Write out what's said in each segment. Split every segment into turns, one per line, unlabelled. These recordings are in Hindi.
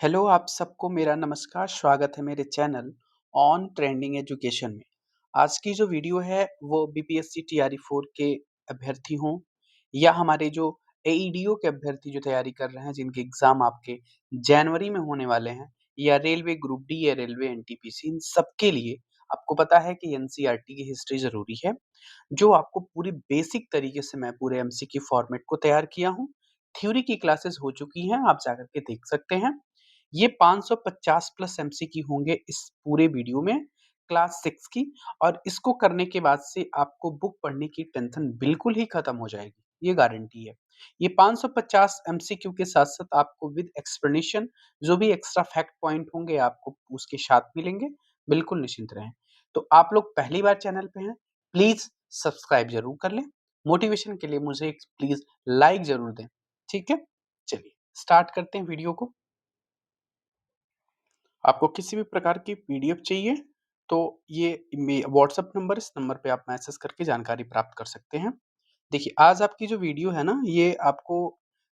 हेलो आप सबको मेरा नमस्कार, स्वागत है मेरे चैनल ऑन ट्रेंडिंग एजुकेशन में। आज की जो वीडियो है वो बीपीएससी टीआरई 4 के अभ्यर्थी हों या हमारे जो एईडीओ के अभ्यर्थी जो तैयारी कर रहे हैं जिनके एग्ज़ाम आपके जनवरी में होने वाले हैं या रेलवे ग्रुप डी या रेलवे एनटीपीसी इन सबके लिए आपको पता है कि एनसीईआरटी की हिस्ट्री ज़रूरी है। जो आपको पूरी बेसिक तरीके से मैं पूरे एमसीक्यू फॉर्मेट को तैयार किया हूँ। थ्योरी की क्लासेस हो चुकी हैं, आप जाकर के देख सकते हैं। ये 550 प्लस एमसीक्यू होंगे इस पूरे वीडियो में क्लास 6 की और इसको करने के बाद से आपको बुक पढ़ने की टेंशन बिल्कुल ही खत्म हो जाएगी, ये गारंटी है। ये 550 एमसीक्यू के साथ-साथ आपको विद एक्सप्लेनेशन जो भी एक्स्ट्रा फैक्ट पॉइंट होंगे आपको उसके साथ मिलेंगे, बिल्कुल निश्चिंत रहें। तो आप लोग पहली बार चैनल पे हैं, प्लीज़ सब्सक्राइब ज़रूर कर लें। मोटिवेशन के लिए मुझे एक प्लीज़ लाइक ज़रूर दें, ठीक है? चलिए स्टार्ट करते हैं वीडियो को। आपको किसी भी प्रकार की पीडीएफ चाहिए तो ये व्हाट्सएप नंबर इस नंबर पे आप मैसेज करके जानकारी प्राप्त कर सकते हैं। देखिए आज आपकी जो वीडियो है ना ये आपको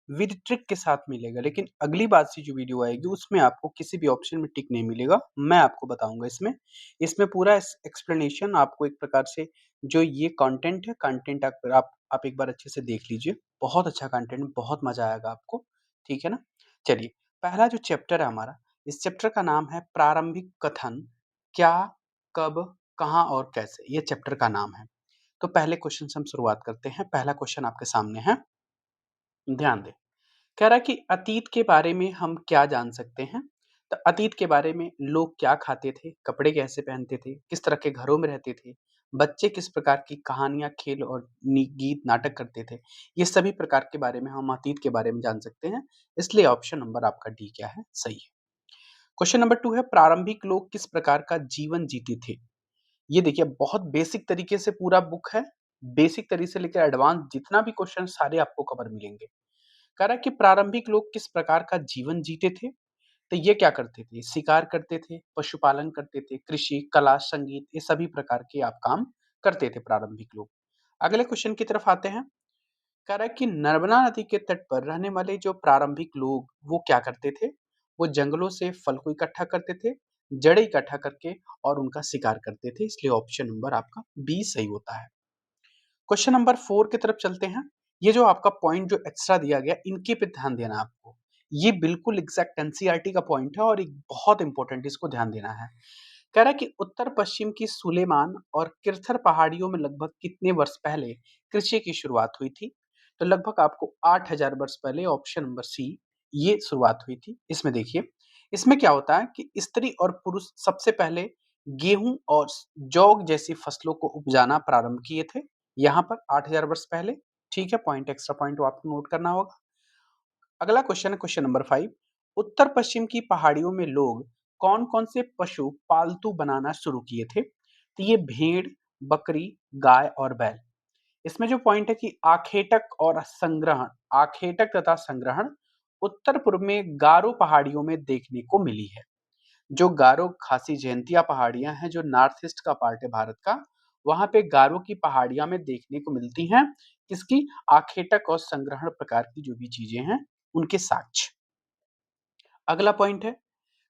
विद ट्रिक के साथ मिलेगा, लेकिन अगली बार से जो वीडियो आएगी उसमें आपको किसी भी ऑप्शन में टिक नहीं मिलेगा। मैं आपको बताऊंगा इसमें इसमें पूरा एक्सप्लेनेशन आपको एक प्रकार से जो ये कंटेंट है कंटेंट आप एक बार अच्छे से देख लीजिए। बहुत अच्छा कंटेंट, बहुत मजा आएगा आपको। ठीक है ना? चलिए पहला जो चैप्टर है हमारा, इस चैप्टर का नाम है प्रारंभिक कथन। क्या, कब, कहाँ और कैसे, ये चैप्टर का नाम है। तो पहले क्वेश्चन से हम शुरुआत करते हैं। पहला क्वेश्चन आपके सामने है, ध्यान दें। कह रहा है कि अतीत के बारे में हम क्या जान सकते हैं? तो अतीत के बारे में लोग क्या खाते थे, कपड़े कैसे पहनते थे, किस तरह के घरों में रहते थे, बच्चे किस प्रकार की कहानियाँ, खेल और गीत नाटक करते थे, ये सभी प्रकार के बारे में हम अतीत के बारे में जान सकते हैं। इसलिए ऑप्शन नंबर आपका डी क्या है, सही है। क्वेश्चन नंबर 2 है, प्रारंभिक लोग किस प्रकार का जीवन जीते थे? ये देखिए बहुत बेसिक तरीके से पूरा बुक है। बेसिक तरीके से लेकर एडवांस जितना भी क्वेश्चन सारे आपको कवर मिलेंगे। कह रहा है कि प्रारंभिक लोग किस प्रकार का जीवन जीते थे? तो ये क्या करते थे? शिकार करते थे, पशुपालन करते थे, कृषि, कला, संगीत ये सभी प्रकार के आप काम करते थे प्रारंभिक लोग। अगले क्वेश्चन की तरफ आते हैं। कह रहा है कि नर्मदा नदी के तट पर रहने वाले जो प्रारंभिक लोग वो क्या करते थे? वो जंगलों से फल को इकट्ठा करते थे, जड़ें इकट्ठा करके और उनका शिकार करते थे। इसलिए ऑप्शन नंबर आपका बी सही होता है। क्वेश्चन नंबर 4 की तरफ चलते हैं। ये जो आपका पॉइंट जो एक्स्ट्रा दिया गया इनके पे ध्यान देना है आपको। ये बिल्कुल एग्जैक्ट एनसीईआरटी का पॉइंट है और एक बहुत इंपॉर्टेंट इसको ध्यान देना है। कह रहा है कि उत्तर पश्चिम की सुलेमान और किरथर पहाड़ियों में लगभग कितने वर्ष पहले कृषि की शुरुआत हुई थी? तो लगभग आपको 8000 वर्ष पहले ऑप्शन नंबर सी ये शुरुआत हुई थी। इसमें देखिए, इसमें क्या होता है कि स्त्री और पुरुष सबसे पहले गेहूं और जौ जैसी फसलों को उपजाना प्रारंभ किए थे यहाँ पर 8000 वर्ष पहले। ठीक है, पॉइंट एक्स्ट्रा पॉइंट वो आपको नोट करना होगा। अगला क्वेश्चन है क्वेश्चन नंबर 5। उत्तर पश्चिम की पहाड़ियों में लोग कौन-कौन से पशु पालतू बनाना शुरू किए थे? तो ये भेड़, बकरी, गाय और बैल। इसमें जो पॉइंट है कि आखेटक और संग्रहण, आखेटक तथा संग्रहण उत्तर पूर्व में गारो पहाड़ियों में देखने को मिली है। जो गारो खासी जयंतिया पहाड़ियां हैं जो नॉर्थ ईस्ट का पार्ट है भारत का, वहां पे गारो की पहाड़ियां में देखने को मिलती हैं किसकी, आखेटक और संग्रहण प्रकार की जो भी चीजें हैं उनके साक्ष्य। अगला पॉइंट है,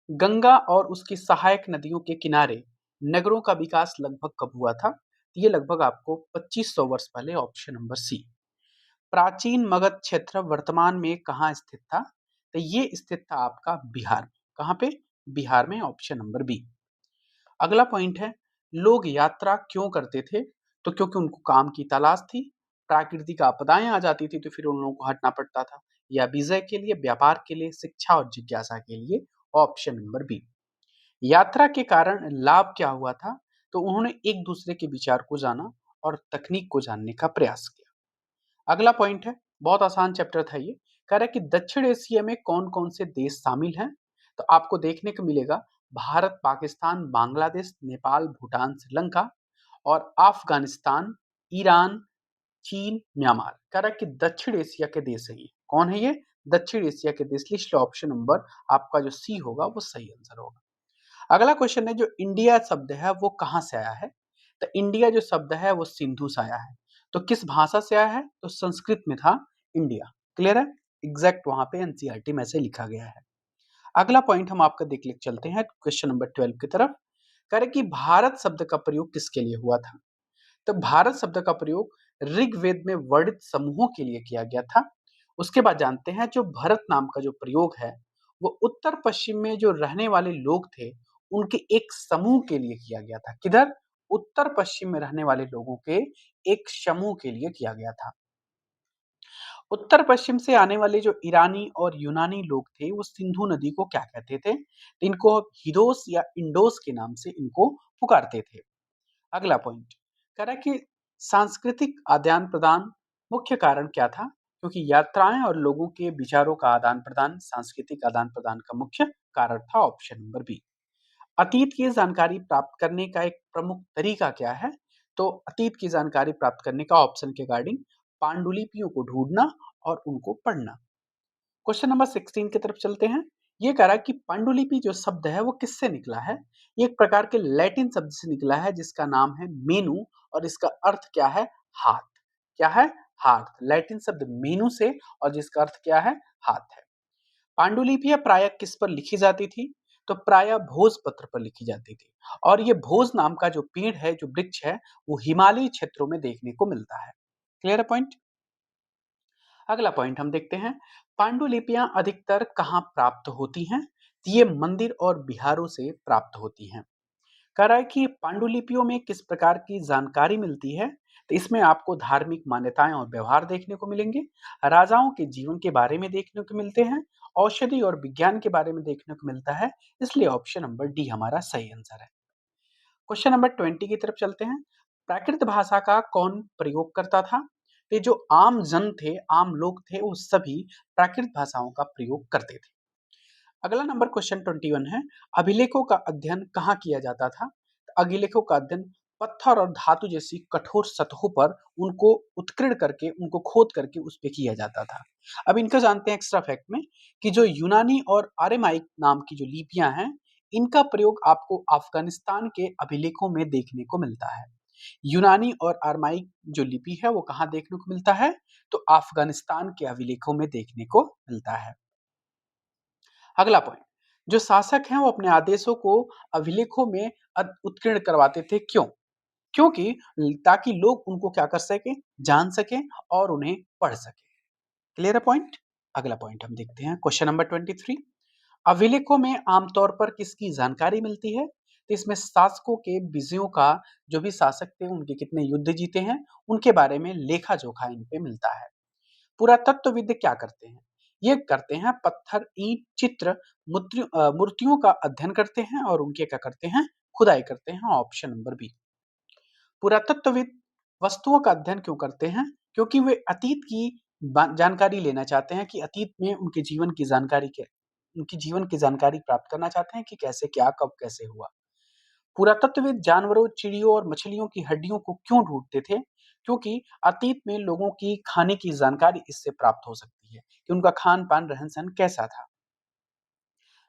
गंगा और उसकी सहायक नदियों के किनारे नगरों का विकास लगभग कब हुआ था? ये लगभग आपको 2500 वर्ष पहले, ऑप्शन नंबर सी। प्राचीन मगध क्षेत्र वर्तमान में कहाँ स्थित था? तो ये स्थित था आपका बिहार में। कहाँ पे? बिहार में, ऑप्शन नंबर बी। अगला पॉइंट है, लोग यात्रा क्यों करते थे? तो क्योंकि उनको काम की तलाश थी, प्राकृतिक आपदाएं आ जाती थी तो फिर उन लोगों को हटना पड़ता था, या विजय के लिए, व्यापार के लिए, शिक्षा और जिज्ञासा के लिए, ऑप्शन नंबर बी। यात्रा के कारण लाभ क्या हुआ था? तो उन्होंने एक दूसरे के विचार को जाना और तकनीक को जानने का प्रयास किया। अगला पॉइंट है, बहुत आसान चैप्टर था ये। कह रहा है कि दक्षिण एशिया में कौन कौन से देश शामिल हैं? तो आपको देखने को मिलेगा भारत, पाकिस्तान, बांग्लादेश, नेपाल, भूटान, श्रीलंका और अफगानिस्तान, ईरान, चीन, म्यांमार। कह रहा है कि दक्षिण एशिया के देश है ये। कौन है ये? दक्षिण एशिया के देश। लिस्ट ऑप्शन नंबर आपका जो सी होगा वो सही आंसर होगा। अगला क्वेश्चन है, जो इंडिया शब्द है वो कहाँ से आया है? तो इंडिया जो शब्द है वो सिंधु से आया है। तो किस भाषा से आया है? तो संस्कृत में था इंडिया। क्लियर है? एग्जैक्ट वहां पे एनसीईआरटी में से लिखा गया है। अगला पॉइंट हम आपका देख ले चलते हैं क्वेश्चन नंबर 12 की तरफ। कह रहे कि भारत शब्द का प्रयोग किसके लिए हुआ था? तो भारत शब्द का प्रयोग ऋग्वेद में वर्णित समूहों के लिए किया गया था। उसके बाद जानते हैं जो भरत नाम का जो प्रयोग है, वो उत्तर पश्चिम में जो रहने वाले लोग थे, उनके एक समूह के लिए किया गया था। किधर? उत्तर पश्चिम में रहने वाले लोगों के एक समूह के लिए किया गया था। उत्तर पश्चिम से आने वाले जो ईरानी और यूनानी लोग थे, वो सिंधु नदी को क्या कहते थे? तो इनको हिदोस या इंडोस के नाम से इनको पुकारते थे। अगला पॉइंट कह रहा है कि सांस्कृतिक आदान प्रदान मुख्य कारण क्या था? क्योंकि यात्राएं और लोगों के विचारों का आदान प्रदान सांस्कृतिक आदान प्रदान का मुख्य कारण था। Option number B. अतीत की जानकारी प्राप्त करने का एक प्रमुख तरीका क्या है? तो अतीत की जानकारी प्राप्त करने का ऑप्शन के अकॉर्डिंग पांडुलिपियों को ढूंढना और उनको पढ़ना। क्वेश्चन नंबर 16 की तरफ चलते हैं। ये कह रहा है कि पांडुलिपि जो शब्द है वो किससे निकला है? ये एक प्रकार के लैटिन शब्द से निकला है जिसका नाम है मेनू, और इसका अर्थ क्या है? हाथ। क्या है? हाथ। लैटिन शब्द मेनू से, और जिसका अर्थ क्या है? हाथ है। पांडुलिपियां प्रायः किस पर लिखी जाती थी? तो प्रायः भोजपत्र पर लिखी जाती थी। और ये भोज नाम का जो पेड़ है, जो वृक्ष है, वो हिमालयी क्षेत्रों में देखने को मिलता है। क्लियर है पॉइंट? अगला पॉइंट हम देखते हैं। पांडुलिपियां अधिकतर कहाँ प्राप्त होती हैं? तो ये मंदिर और विहारों से प्राप्त होती हैं। कह रहा है कि पांडुलिपियों में किस प्रकार की जानकारी मिलती है? तो इसमें आपको धार्मिक मान्यताएं और व्यवहार देखने को मिलेंगे, राजाओं के जीवन के बारे में देखने को मिलते हैं, औषधि और विज्ञान के बारे में देखने को मिलता है। इसलिए ऑप्शन नंबर डी हमारा सही आंसर है। क्वेश्चन नंबर 20 की तरफ चलते हैं। प्राकृत भाषा का कौन प्रयोग करता था? ये जो आम जन थे, आम लोग थे, वो सभी प्राकृत भाषाओं का प्रयोग करते थे। अगला नंबर क्वेश्चन 21 है। अभिलेखों का अध्ययन कहाँ किया जाता था? अभिलेखों का अध्ययन पत्थर और धातु जैसी कठोर सतहों पर उनको उत्कीर्ण करके, उनको खोद करके उस पे किया जाता था। अब इनका जानते हैं एक्स्ट्रा फैक्ट में कि जो यूनानी और आरेमाइक नाम की जो लिपियां हैं, इनका प्रयोग आपको अफगानिस्तान के अभिलेखों में देखने को मिलता है। यूनानी और आरमाइक जो लिपि है वो कहाँ देखने को मिलता है? तो अफगानिस्तान के अभिलेखों में देखने को मिलता है। अगला पॉइंट, जो शासक हैं वो अपने आदेशों को अभिलेखों में उत्कीर्ण करवाते थे। क्यों? क्योंकि ताकि लोग उनको क्या कर सके, जान सके और उन्हें पढ़ सके। क्लियर है पॉइंट? अगला पॉइंट हम देखते हैं क्वेश्चन नंबर 23। अभिलेखों में आमतौर पर किसकी जानकारी मिलती है? तो इसमें शासकों के विजयों का, जो भी शासक थे उनके कितने युद्ध जीते हैं, उनके बारे में लेखा जोखा इन पे मिलता है। पुरातत्वविद क्या करते हैं? ये करते हैं पत्थर, ईंट, चित्र, मूर्तियों का अध्ययन करते हैं और उनके क्या करते हैं? खुदाई करते हैं। Option number B. पुरातत्वविद वस्तुओं का अध्ययन क्यों करते हैं? क्योंकि वे अतीत की जानकारी लेना चाहते हैं, कि अतीत में उनके जीवन की जानकारी क्या, उनकी जीवन की जानकारी प्राप्त करना चाहते हैं कि कैसे क्या, कब, कैसे हुआ। पुरातत्वविद जानवरों, चिड़ियों और मछलियों की हड्डियों को क्यों ढूंढते थे? क्योंकि अतीत में लोगों की खाने की जानकारी इससे प्राप्त हो सकती है, कि उनका खान पान, रहन सहन कैसा था।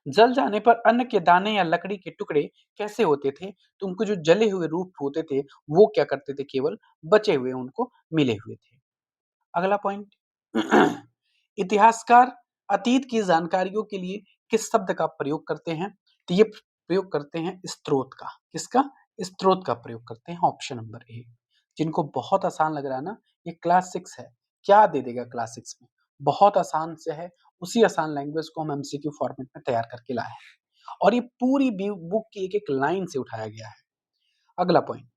जल जाने पर अन्न के दाने या लकड़ी के टुकड़े कैसे होते थे? तो उनको जो जले हुए रूप होते थे, वो क्या करते थे? केवल बचे हुए उनको मिले हुए थे। अगला पॉइंट, इतिहासकार अतीत की जानकारियों के लिए किस शब्द का प्रयोग करते हैं? तो ये प्रयोग करते हैं स्त्रोत का। किसका? स्त्रोत का प्रयोग करते हैं। Option number A. जिनको बहुत आसान लग रहा है ना, ये क्लास 6 है। क्या दे देगा क्लास 6 में? बहुत आसान से है। उसी आसान लैंग्वेज को हम एमसीक्यू फॉर्मेट में तैयार करके लाए हैं, और ये पूरी बुक की एक एक लाइन से उठाया गया है। अगला पॉइंट,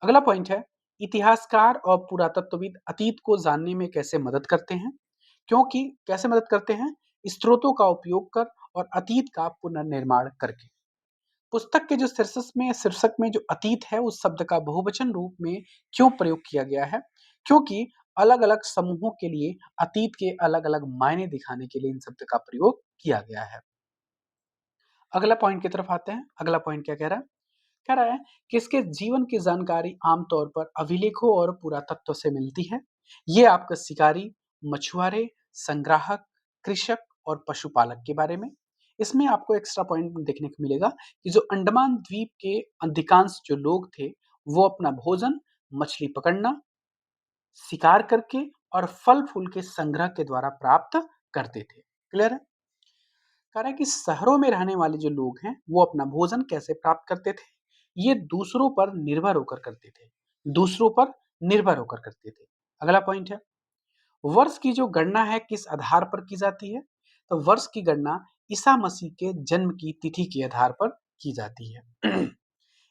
अगला पॉइंट है, इतिहासकार और पुरातत्वविद अतीत को जानने में कैसे मदद करते हैं? क्योंकि कैसे मदद करते हैं? स्रोतों का उपयोग कर और अतीत का पुनर्निर्माण करके। पुस्तक के जो शीर्षक में जो अतीत है, उस शब्द का बहुवचन रूप में क्यों प्रयोग किया गया है? क्योंकि अलग अलग समूहों के लिए अतीत के अलग अलग मायने दिखाने के लिए इन शब्द का प्रयोग किया गया है। अगला पॉइंट की तरफ आते हैं। अगला पॉइंट क्या कह रहा है? कह रहा है कि इसके जीवन की जानकारी आमतौर पर अभिलेखों और पुरातत्व से मिलती है। ये आपका शिकारी, मछुआरे, संग्राहक, कृषक और पशुपालक के बारे में। इसमें आपको एक्स्ट्रा पॉइंट देखने को मिलेगा कि जो अंडमान द्वीप के अधिकांश जो लोग थे, वो अपना भोजन मछली पकड़ना, शिकार करके और फल फूल के संग्रह के द्वारा प्राप्त करते थे। क्लियर है? कह रहा है कि शहरों में रहने वाले जो लोग हैं वो अपना भोजन कैसे प्राप्त करते थे? ये दूसरों पर निर्भर होकर करते थे। दूसरों पर निर्भर होकर करते थे। अगला पॉइंट है, वर्ष की जो गणना है किस आधार पर की जाती है? तो वर्ष की गणना ईसा मसीह के जन्म की तिथि के आधार पर की जाती है।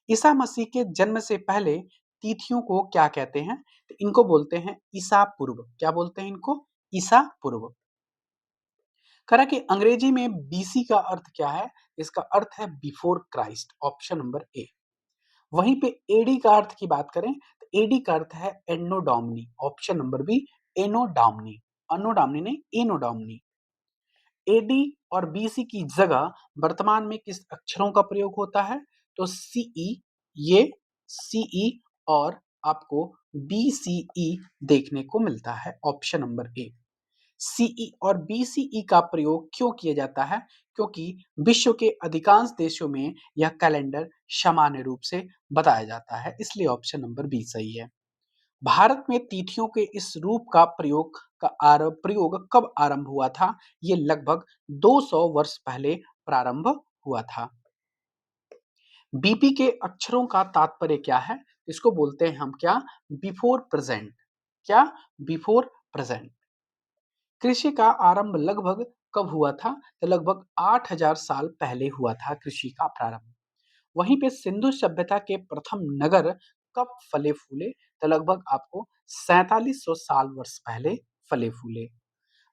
ईसा मसीह के जन्म से पहले तिथियों को क्या कहते हैं? तो इनको बोलते हैं ईसा पूर्व। क्या बोलते हैं इनको? ईसा पूर्व। करा कि अंग्रेजी में बीसी का अर्थ क्या है? इसका अर्थ है before Christ, option number A. वहीं पे एडी का अर्थ की बात करें तो एडी का अर्थ है एनो डोमिनी, ऑप्शन नंबर बी, एनो डोमिनी। अनो डोमिनी नहीं, एनो डोमिनी। एडी और बीसी की जगह वर्तमान में किस अक्षरों का प्रयोग होता है? तो सीई, ये सीई और आपको बीसीई देखने को मिलता है, ऑप्शन नंबर ए। सीई और बीसीई का प्रयोग क्यों किया जाता है? क्योंकि विश्व के अधिकांश देशों में यह कैलेंडर सामान्य रूप से बताया जाता है, इसलिए ऑप्शन नंबर बी सही है। भारत में तिथियों के इस रूप का प्रयोग कब आरंभ हुआ था? ये लगभग 200 वर्ष पहले प्रारंभ हुआ था। बीपी के अक्षरों का तात्पर्य क्या है? इसको बोलते हैं हम क्या? Before present. क्या? Before present. कृषि का आरंभ लगभग कब हुआ था? तो लगभग 8000 साल पहले हुआ था कृषि का प्रारंभ। वहीं पे सिंधु सभ्यता के प्रथम नगर कब फले फूले? तो लगभग आपको 4700 साल वर्ष पहले फले फूले।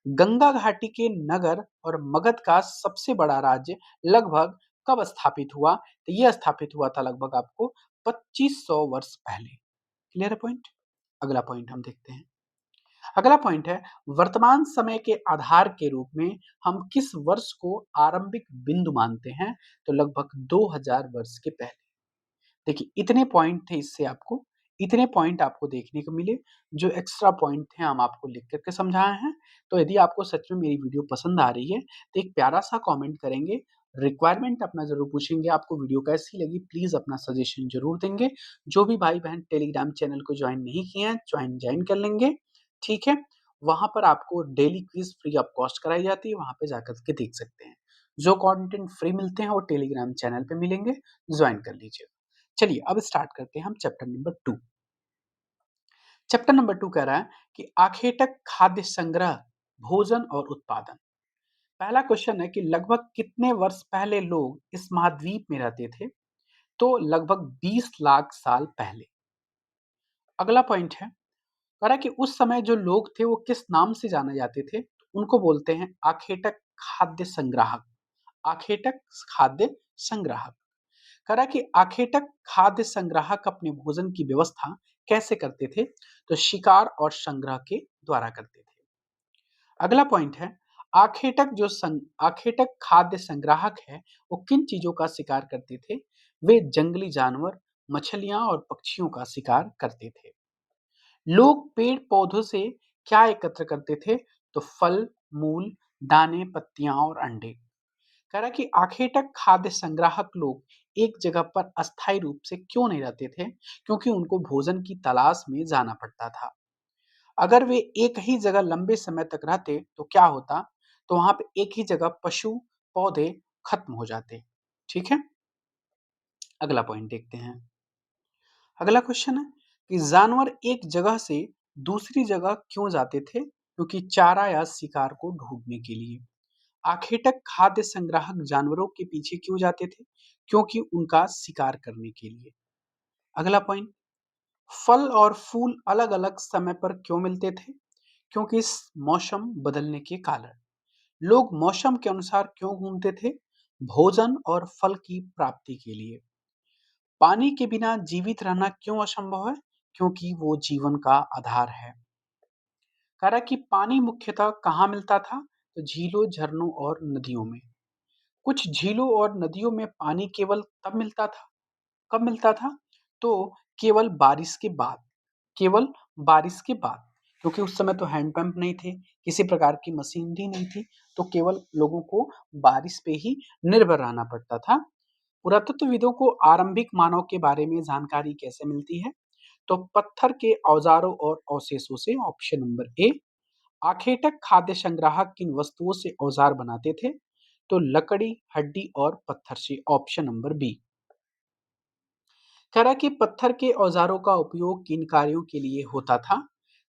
गंगा घाटी के नगर और मगध का सबसे बड़ा राज्य लगभग कब स्थापित हुआ? तो यह स्थापित हुआ था लगभग आपको 2500 वर्ष पहले। क्लियर है पॉइंट? अगला पॉइंट हम देखते हैं। अगला पॉइंट है, वर्तमान समय के आधार के रूप में हम किस वर्ष को आरंभिक बिंदु मानते हैं? तो लगभग 2000 वर्ष के पहले। देखिए इतने पॉइंट थे, इससे आपको इतने पॉइंट आपको देखने को मिले। जो एक्स्ट्रा पॉइंट थे हम आपको लिख करके समझाए हैं। तो यदि आपको सच में मेरी वीडियो पसंद आ रही है तो एक प्यारा सा कमेंट करेंगे, रिक्वायरमेंट अपना जरूर पूछेंगे, आपको वीडियो कैसी लगी प्लीज अपना सजेशन जरूर देंगे। जो भी भाई बहन टेलीग्राम चैनल को ज्वाइन नहीं किए हैं ज्वाइन कर लेंगे, ठीक है। वहां पर आपको daily quiz free of cost कराई जाती है, वहां पे जाकर के देख सकते हैं। जो कंटेंट फ्री मिलते हैं वो टेलीग्राम चैनल पे मिलेंगे, ज्वाइन कर लीजिए। चलिए अब स्टार्ट करते हैं हम चैप्टर नंबर 2। चैप्टर नंबर 2 कह रहा है कि आखेटक खाद्य संग्रह, भोजन और उत्पादन। पहला क्वेश्चन है कि लगभग कितने वर्ष पहले लोग इस महाद्वीप में रहते थे? तो लगभग 20 लाख साल पहले। अगला पॉइंट है, कह रहा है कि उस समय जो लोग थे वो किस नाम से जाने जाते थे? तो उनको बोलते हैं आखेटक खाद्य संग्राहक। आखेटक खाद्य संग्राहक। कह रहा है कि आखेटक खाद्य संग्राहक अपने भोजन की व्यवस्था कैसे करते थे? तो शिकार और संग्रह के द्वारा करते थे। अगला पॉइंट है, आखेटक खाद्य संग्राहक है वो किन चीजों का शिकार करते थे? वे जंगली जानवर, मछलियां और पक्षियों का शिकार करते थे। लोग पेड़ पौधों से क्या एकत्र करते थे? तो फल, मूल, दाने, पत्तियां और अंडे। कह रहा कि आखेटक खाद्य संग्राहक लोग एक जगह पर अस्थायी रूप से क्यों नहीं रहते थे? क्योंकि उनको भोजन की तलाश में जाना पड़ता था। अगर वे एक ही जगह लंबे समय तक रहते तो क्या होता? तो वहां पे एक ही जगह पशु, पौधे खत्म हो जाते। ठीक है, अगला पॉइंट देखते हैं। अगला क्वेश्चन है कि जानवर एक जगह से दूसरी जगह क्यों जाते थे? क्योंकि चारा या शिकार को ढूंढने के लिए। आखेटक खाद्य संग्राहक जानवरों के पीछे क्यों जाते थे? क्योंकि उनका शिकार करने के लिए। अगला पॉइंट, फल और फूल अलग अलग समय पर क्यों मिलते थे? क्योंकि इस मौसम बदलने के कारण। लोग मौसम के अनुसार क्यों घूमते थे? भोजन और फल की प्राप्ति के लिए। पानी के बिना जीवित रहना क्यों असंभव है? क्योंकि वो जीवन का आधार है। कह रहा है कि पानी मुख्यतः कहाँ मिलता था? तो झीलों, झरनों और नदियों में। कुछ झीलों और नदियों में पानी केवल तब मिलता था, कब मिलता था? तो केवल बारिश के बाद, केवल बारिश के बाद। क्योंकि उस समय तो हैंडपंप नहीं थे, किसी प्रकार की मशीनरी नहीं थी, तो केवल लोगों को बारिश पे ही निर्भर रहना पड़ता था। पुरातत्वविदों को आरंभिक मानव के बारे में जानकारी कैसे मिलती है? तो पत्थर के औजारों और अवशेषों से, ऑप्शन नंबर ए। आखेटक खाद्य संग्राहक किन वस्तुओं से औजार बनाते थे? तो लकड़ी, हड्डी और पत्थर से, ऑप्शन नंबर बी। कह रहा कि पत्थर के औजारों का उपयोग किन कार्यों के लिए होता था?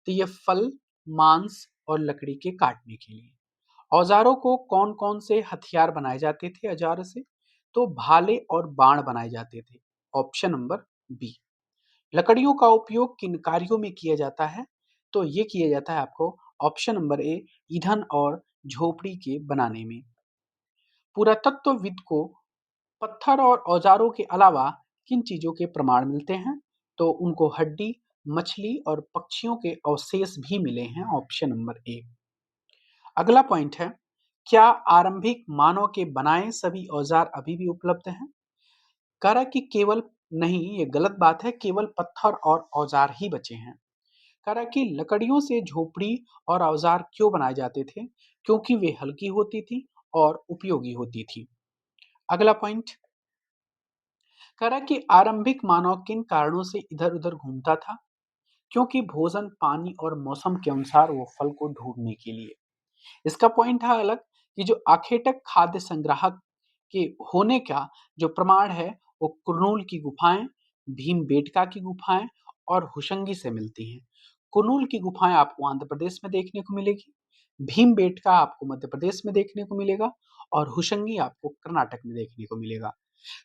तो ये फल, मांस और लकड़ी के काटने के लिए। औजारों को कौन कौन से हथियार बनाए जाते थे औजारों से? तो भाले और बाण बनाए जाते थे, ऑप्शन नंबर बी। लकड़ियों का उपयोग किन कार्यों में किया जाता है? तो ये किया जाता है आपको, ऑप्शन नंबर ए, ईंधन और झोपड़ी के बनाने में। पुरातत्वविद को पत्थर और औजारों के अलावा किन चीजों के प्रमाण मिलते हैं? तो उनको हड्डी, मछली और पक्षियों के अवशेष भी मिले हैं, ऑप्शन नंबर ए। अगला पॉइंट है, क्या आरंभिक मानव के बनाए सभी औजार अभी भी उपलब्ध हैं? कह रहा है कि केवल नहीं, ये गलत बात है, केवल पत्थर और औजार ही बचे हैं। कह रहा है कि लकड़ियों से झोपड़ी और औजार क्यों बनाए जाते थे? क्योंकि वे हल्की होती थी और उपयोगी होती थी। अगला पॉइंट कह रहा है कि आरंभिक मानव किन कारणों से इधर उधर घूमता था? क्योंकि भोजन, पानी और मौसम के अनुसार वो फल को ढूंढने के लिए। इसका पॉइंट है अलग, कि जो आखेटक खाद्य संग्राहक के होने का जो प्रमाण है, वो कुरनूल की गुफाएं, भीमबेटका की गुफाएं और हुशंगी से मिलती हैं। कुरनूल की गुफाएं आपको आंध्र प्रदेश में देखने को मिलेगी, भीमबेटका आपको मध्य प्रदेश में देखने को मिलेगा और हुशंगी आपको कर्नाटक में देखने को मिलेगा।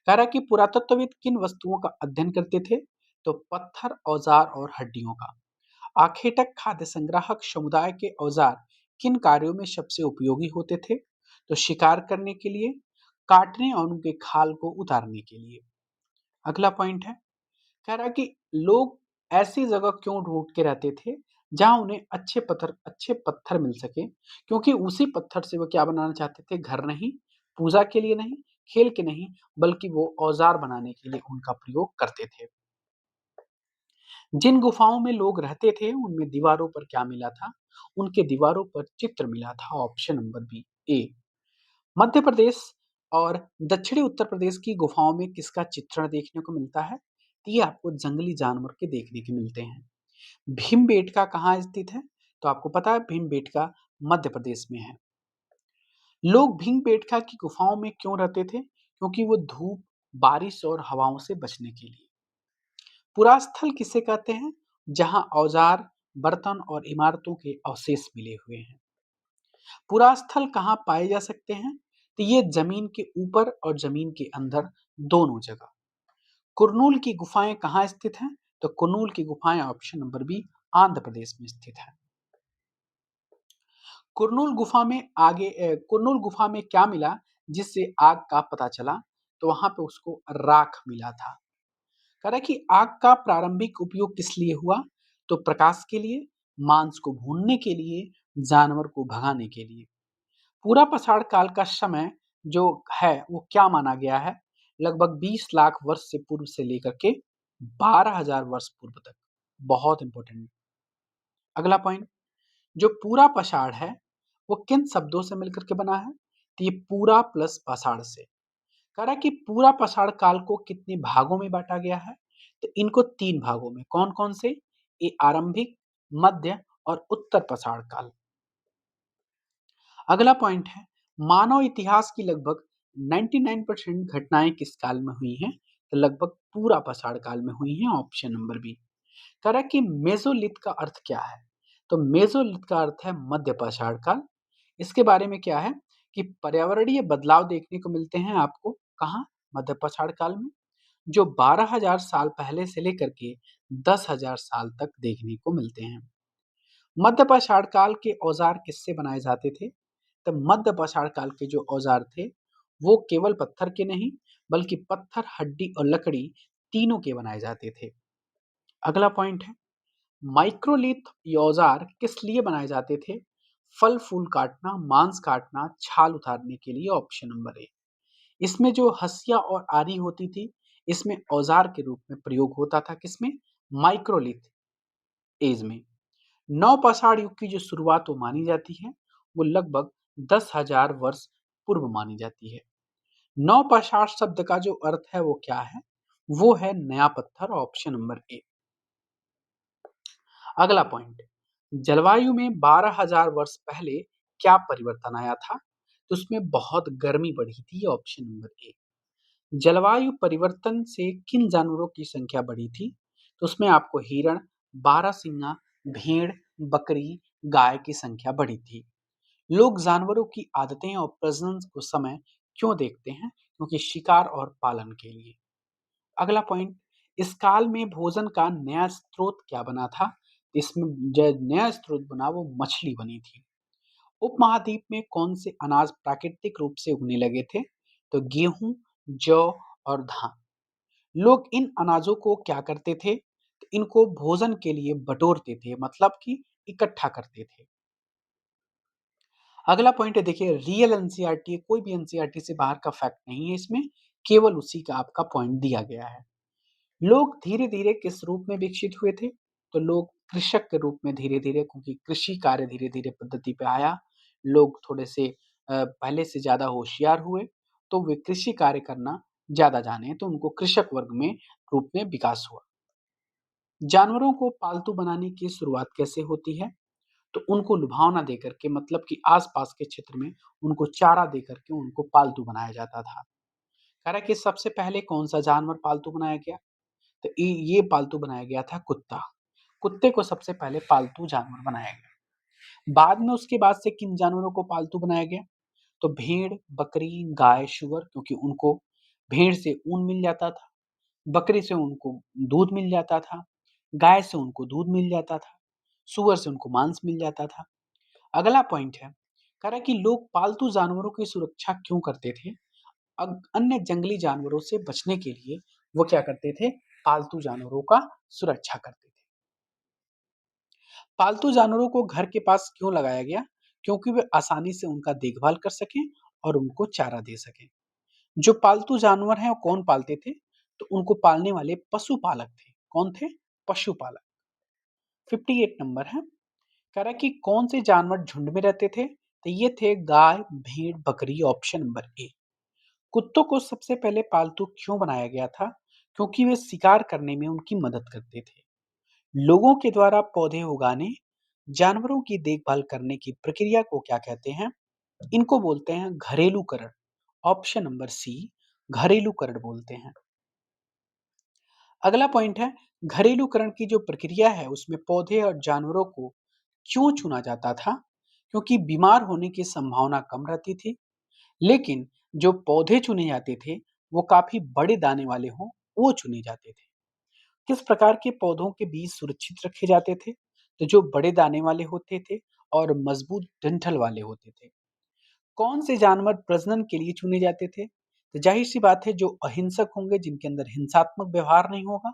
कह रहा है कि पुरातत्वविद किन वस्तुओं का अध्ययन करते थे? तो पत्थर, औजार और हड्डियों का। आखेटक खाद्य संग्राहक समुदाय के औजार किन कार्यों में सबसे उपयोगी होते थे? तो शिकार करने के लिए, काटने और उनके खाल को उतारने के लिए। अगला पॉइंट है, कह रहा है कि लोग ऐसी जगह क्यों ढूंढ के रहते थे जहां उन्हें अच्छे पत्थर मिल सके? क्योंकि उसी पत्थर से वो क्या बनाना चाहते थे? घर नहीं, पूजा के लिए नहीं, खेल के नहीं, बल्कि वो औजार बनाने के लिए उनका प्रयोग करते थे। जिन गुफाओं में लोग रहते थे उनमें दीवारों पर क्या मिला था? उनके दीवारों पर चित्र मिला था, ऑप्शन नंबर बी, ए। मध्य प्रदेश और दक्षिणी उत्तर प्रदेश की गुफाओं में किसका चित्रण देखने को मिलता है? तो ये आपको जंगली जानवर के देखने के मिलते हैं। भीमबेटका कहाँ स्थित है? तो आपको पता है भीमबेटका मध्य प्रदेश में है। लोग भीमबेटका की गुफाओं में क्यों रहते थे? क्योंकि वो धूप, बारिश और हवाओं से बचने के लिए। पुरास्थल किसे कहते हैं? जहां औजार, बर्तन और इमारतों के अवशेष मिले हुए हैं। पुरास्थल कहाँ पाए जा सकते हैं? तो ये जमीन के ऊपर और जमीन के अंदर, दोनों जगह। कुरनूल की गुफाएं कहाँ स्थित हैं? तो कुरनूल की गुफाएं, option number B, Andhra Pradesh में स्थित है। कुरनूल गुफा में क्या मिला जिससे आग का पता चला? तो वहां पे उसको राख मिला था। कह रहा है कि आग का प्रारंभिक उपयोग किस लिए हुआ? तो प्रकाश के लिए, मांस को भूनने के लिए, जानवर को भगाने के लिए। पूरा पसाड़ काल का समय जो है वो क्या माना गया है? लगभग 20 लाख वर्ष से पूर्व से लेकर के 12,000 वर्ष पूर्व तक। बहुत इंपॉर्टेंट। अगला पॉइंट, जो पूरा पसाड़ है वो किन शब्दों से मिलकर के बना है? तो ये पूरा प्लस पसाड़ से। कह रहा है कि पूरा पसाड़ काल को कितने भागों में बांटा गया है? तो इनको 3 भागों में। कौन कौन से? ये आरंभिक, मध्य और उत्तर पसाड़ काल। अगला पॉइंट है, मानव इतिहास की लगभग 99% घटनाएं किस काल में हुई हैं? तो लगभग पूरा पसाड़ काल में हुई हैं, ऑप्शन नंबर बी। कह रहा है कि मेसोलिथ का अर्थ क्या है? तो मेसोलिथ का अर्थ है मध्य पसाड़ काल। इसके बारे में क्या है कि पर्यावरणीय बदलाव देखने को मिलते हैं आपको कहाँ? मध्य पसाड़ काल में, जो 12,000 साल पहले से लेकर के 10,000 साल तक देखने को मिलते हैं। मध्य पाषाण काल के औजार किससे बनाए जाते थे? तो मध्य पाषाण काल के जो औजार थे वो केवल पत्थर के नहीं, बल्कि पत्थर, हड्डी और लकड़ी तीनों के बनाए जाते थे। अगला पॉइंट है, माइक्रोलिथ ये औजार किस लिए बनाए जाते थे? फल फूल काटना, मांस काटना, छाल उतारने के लिए, ऑप्शन नंबर ए। इसमें जो हंसिया और आरी होती थी, इसमें औजार के रूप में प्रयोग होता था, किसमें? माइक्रोलिथ एज में। नवपाषाण युग की जो शुरुआत वो मानी जाती है, वो लगभग 10,000 वर्ष पूर्व मानी जाती है। नवपाषाण शब्द का जो अर्थ है वो क्या है? वो है नया पत्थर, ऑप्शन नंबर ए। अगला पॉइंट, जलवायु में 12,000 वर्ष पहले क्या परिवर्तन आया था? तो उसमें बहुत गर्मी बढ़ी थी, ये ऑप्शन नंबर ए। जलवायु परिवर्तन से किन जानवरों की संख्या बढ़ी थी? तो उसमें आपको हिरण, बारहसिंगा, भेड़, बकरी, गाय की संख्या बढ़ी थी। लोग जानवरों की आदतें और प्रजनन को समय क्यों देखते हैं? क्योंकि शिकार और पालन के लिए। अगला पॉइंट, इस काल में भोजन का नया स्रोत क्या बना था? इसमें जो नया स्रोत बना वो मछली बनी थी। उपमहाद्वीप में कौन से अनाज प्राकृतिक रूप से उगने लगे थे? तो गेहूं, जौ और धान। लोग इन अनाजों को क्या करते थे? तो इनको भोजन के लिए बटोरते थे, मतलब कि इकट्ठा करते थे। अगला पॉइंट है, देखिए रियल एनसीईआरटी, कोई भी एनसीईआरटी से बाहर का फैक्ट नहीं है इसमें, केवल उसी का आपका पॉइंट दिया गया है। लोग धीरे धीरे किस रूप में विकसित हुए थे? तो लोग कृषक के रूप में धीरे धीरे, क्योंकि कृषि कार्य धीरे धीरे पद्धति पे आया, लोग थोड़े से पहले से ज्यादा होशियार हुए, तो वे कृषि कार्य करना ज्यादा जाने, तो उनको कृषक वर्ग में रूप में विकास हुआ। जानवरों को पालतू बनाने की शुरुआत कैसे होती है? तो उनको लुभावना देकर के, मतलब कि आसपास के क्षेत्र में उनको चारा देकर के उनको पालतू बनाया जाता था। कह रहा है कि सबसे पहले कौन सा जानवर पालतू बनाया गया? तो ये पालतू बनाया गया था कुत्ता। कुत्ते को सबसे पहले पालतू जानवर बनाया गया। बाद में उसके बाद से किन जानवरों को पालतू बनाया गया? तो भेड़, बकरी, गाय, सुअर, क्योंकि उनको भेड़ से ऊन मिल जाता था, बकरी से उनको दूध मिल जाता था, गाय से उनको दूध मिल जाता था, सुअर से उनको मांस मिल जाता था। अगला पॉइंट है, कह रहा है कि लोग पालतू जानवरों की सुरक्षा क्यों करते थे? अन्य जंगली जानवरों से बचने के लिए वो क्या करते थे? पालतू जानवरों का सुरक्षा करते थे। पालतू जानवरों को घर के पास क्यों लगाया गया? क्योंकि वे आसानी से उनका देखभाल कर सकें और उनको चारा दे सकें। जो पालतू जानवर हैं वो कौन पालते थे? तो उनको पालने वाले पशुपालक थे। कौन थे? पशुपालक। 58 नंबर है, कह रहा है कि कौन से जानवर झुंड में रहते थे? तो ये थे गाय, भेड़, बकरी, ऑप्शन नंबर ए। कुत्तों को सबसे पहले पालतू क्यों बनाया गया था? क्योंकि वे शिकार करने में उनकी मदद करते थे। लोगों के द्वारा पौधे उगाने, जानवरों की देखभाल करने की प्रक्रिया को क्या कहते हैं? इनको बोलते हैं घरेलूकरण। ऑप्शन नंबर सी, घरेलूकरण बोलते हैं। अगला पॉइंट है, घरेलूकरण की जो प्रक्रिया है उसमें पौधे और जानवरों को क्यों चुना जाता था? क्योंकि बीमार होने की संभावना कम रहती थी। लेकिन जो पौधे चुने जाते थे वो काफी बड़े दाने वाले हों, वो चुने जाते थे। किस प्रकार के पौधों के बीज सुरक्षित रखे जाते थे? तो जो बड़े दाने वाले होते थे और मजबूत डंठल वाले होते थे। कौन से जानवर प्रजनन के लिए चुने जाते थे? तो जाहिर सी बात है, जो अहिंसक होंगे, जिनके अंदर हिंसात्मक व्यवहार नहीं होगा,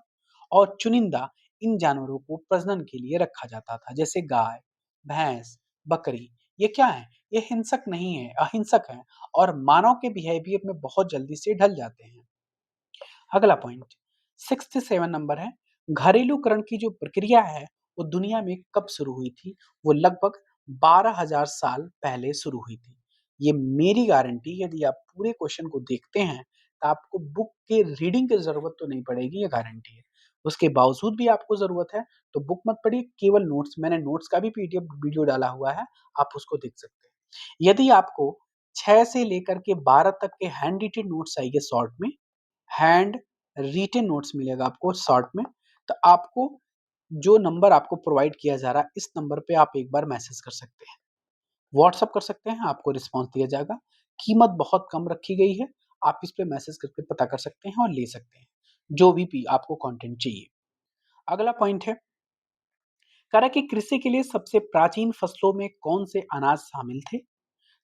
और चुनिंदा इन जानवरों को प्रजनन के लिए रखा जाता था, जैसे गाय, भैंस, बकरी। ये क्या है? ये हिंसक नहीं है, अहिंसक है, और मानव के बिहेवियर में बहुत जल्दी से ढल जाते हैं। अगला पॉइंट, 67 नंबर है, घरेलूकरण की जो प्रक्रिया है वो दुनिया में कब शुरू हुई थी? वो लगभग 12,000 साल पहले शुरू हुई थी। ये मेरी गारंटी, यदि आप पूरे क्वेश्चन को देखते हैं तो आपको बुक के रीडिंग की जरूरत तो नहीं पड़ेगी, ये गारंटी है। उसके बावजूद भी आपको जरूरत है तो बुक मत पढ़िए, केवल नोट्स, मैंने नोट्स का भी पीडीएफ वीडियो डाला हुआ है, आप उसको देख सकते हैं। यदि आपको 6 से लेकर के 12 तक के हैंड रिटेन नोट्स चाहिए शॉर्ट में, हैंड रिटेन नोट्स मिलेगा आपको शॉर्ट में, तो आपको जो नंबर आपको प्रोवाइड किया जा रहा है इस नंबर पे आप एक बार मैसेज कर सकते हैं, व्हाट्सअप कर सकते हैं, आपको रिस्पांस दिया जाएगा। कीमत बहुत कम रखी गई है, आप इस पे मैसेज करके पता कर सकते हैं और ले सकते हैं जो भी आपको कंटेंट चाहिए। अगला पॉइंट है, कह रहा है कि कृषि के लिए सबसे प्राचीन फसलों में कौन से अनाज शामिल थे?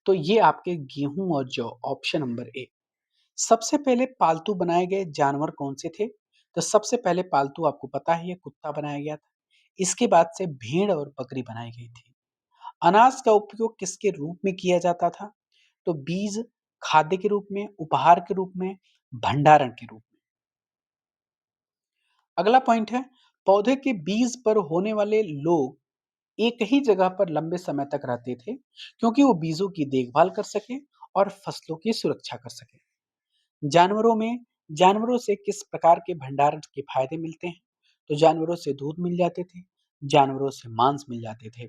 तो ये आपके गेहूं और जौ, ऑप्शन नंबर ए। सबसे पहले पालतू बनाए गए जानवर कौन से थे? तो सबसे पहले पालतू आपको पता है ये कुत्ता बनाया गया था। इसके बाद से भेड़ और बकरी बनाई गई थी। अनाज का उपयोग किसके रूप में किया जाता था? तो बीज, खाद्य के रूप में, उपहार के रूप में, भंडारण के रूप में। अगला पॉइंट है, पौधे के बीज पर होने वाले लोग एक ही जगह पर लंबे समय तक रहते थे क्योंकि वो बीजों की देखभाल कर सके और फसलों की सुरक्षा कर सके। जानवरों में, जानवरों से किस प्रकार के भंडारण के फायदे मिलते हैं? तो जानवरों से दूध मिल जाते थे, जानवरों से मांस मिल जाते थे,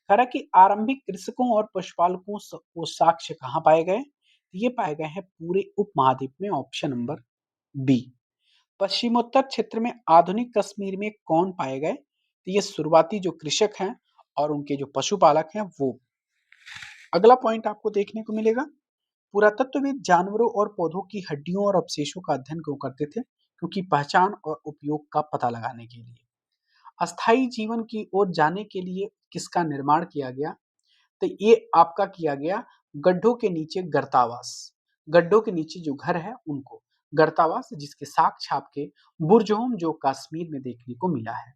कह रहा कि आरंभिक कृषकों और पशुपालकों को साक्ष्य कहाँ पाए गए? ये पाए गए हैं पूरे उपमहाद्वीप में, ऑप्शन नंबर बी। पश्चिमोत्तर क्षेत्र में आधुनिक कश्मीर में कौन पाए गए? तो ये शुरुआती जो कृषक हैं और उनके जो पशुपालक हैं वो। अगला पॉइंट आपको देखने को मिलेगा, पुरातत्वविद जानवरों और पौधों की हड्डियों और अवशेषों का अध्ययन क्यों करते थे? क्योंकि पहचान और उपयोग का पता लगाने के लिए। अस्थायी जीवन की ओर जाने के लिए किसका निर्माण किया गया? तो ये आपका किया गया गड्ढों के नीचे गर्तावास। गड्ढों के नीचे जो घर है उनको गर्तावास, जिसके साक छाप के बुर्जहोम जो कश्मीर में देखने को मिला है।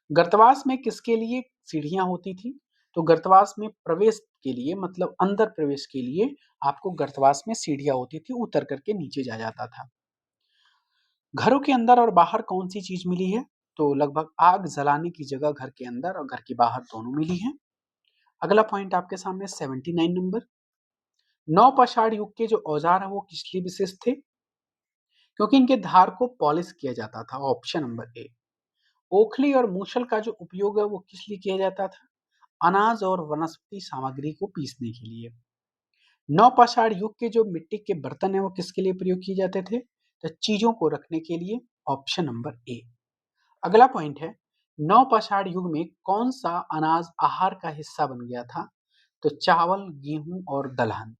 गर्तवास में किसके लिए सीढ़ियां होती थी? तो गर्तवास में प्रवेश के लिए, मतलब अंदर प्रवेश के लिए आपको गर्तवास में सीढ़ियां होती थी, उतर करके नीचे जा जाता था। घरों के अंदर और बाहर कौन सी चीज मिली है? तो लगभग आग जलाने की जगह घर के अंदर और घर के बाहर दोनों मिली है। अगला पॉइंट आपके सामने 79 नंबर, नौपाषाण युग के जो औजार है वो किस लिए विशेष थे? क्योंकि इनके धार को पॉलिश किया जाता था, ऑप्शन नंबर ए। ओखली और मूसल का जो उपयोग है वो किस लिए किया जाता था? अनाज और वनस्पति सामग्री को पीसने के लिए। नवपाषाण युग के जो मिट्टी के बर्तन है वो किसके लिए प्रयोग किए जाते थे? तो चीजों को रखने के लिए, ऑप्शन नंबर ए। अगला पॉइंट है, नवपाषाण युग में कौन सा अनाज आहार का हिस्सा बन गया था? तो चावल, गेहूं और दलहन।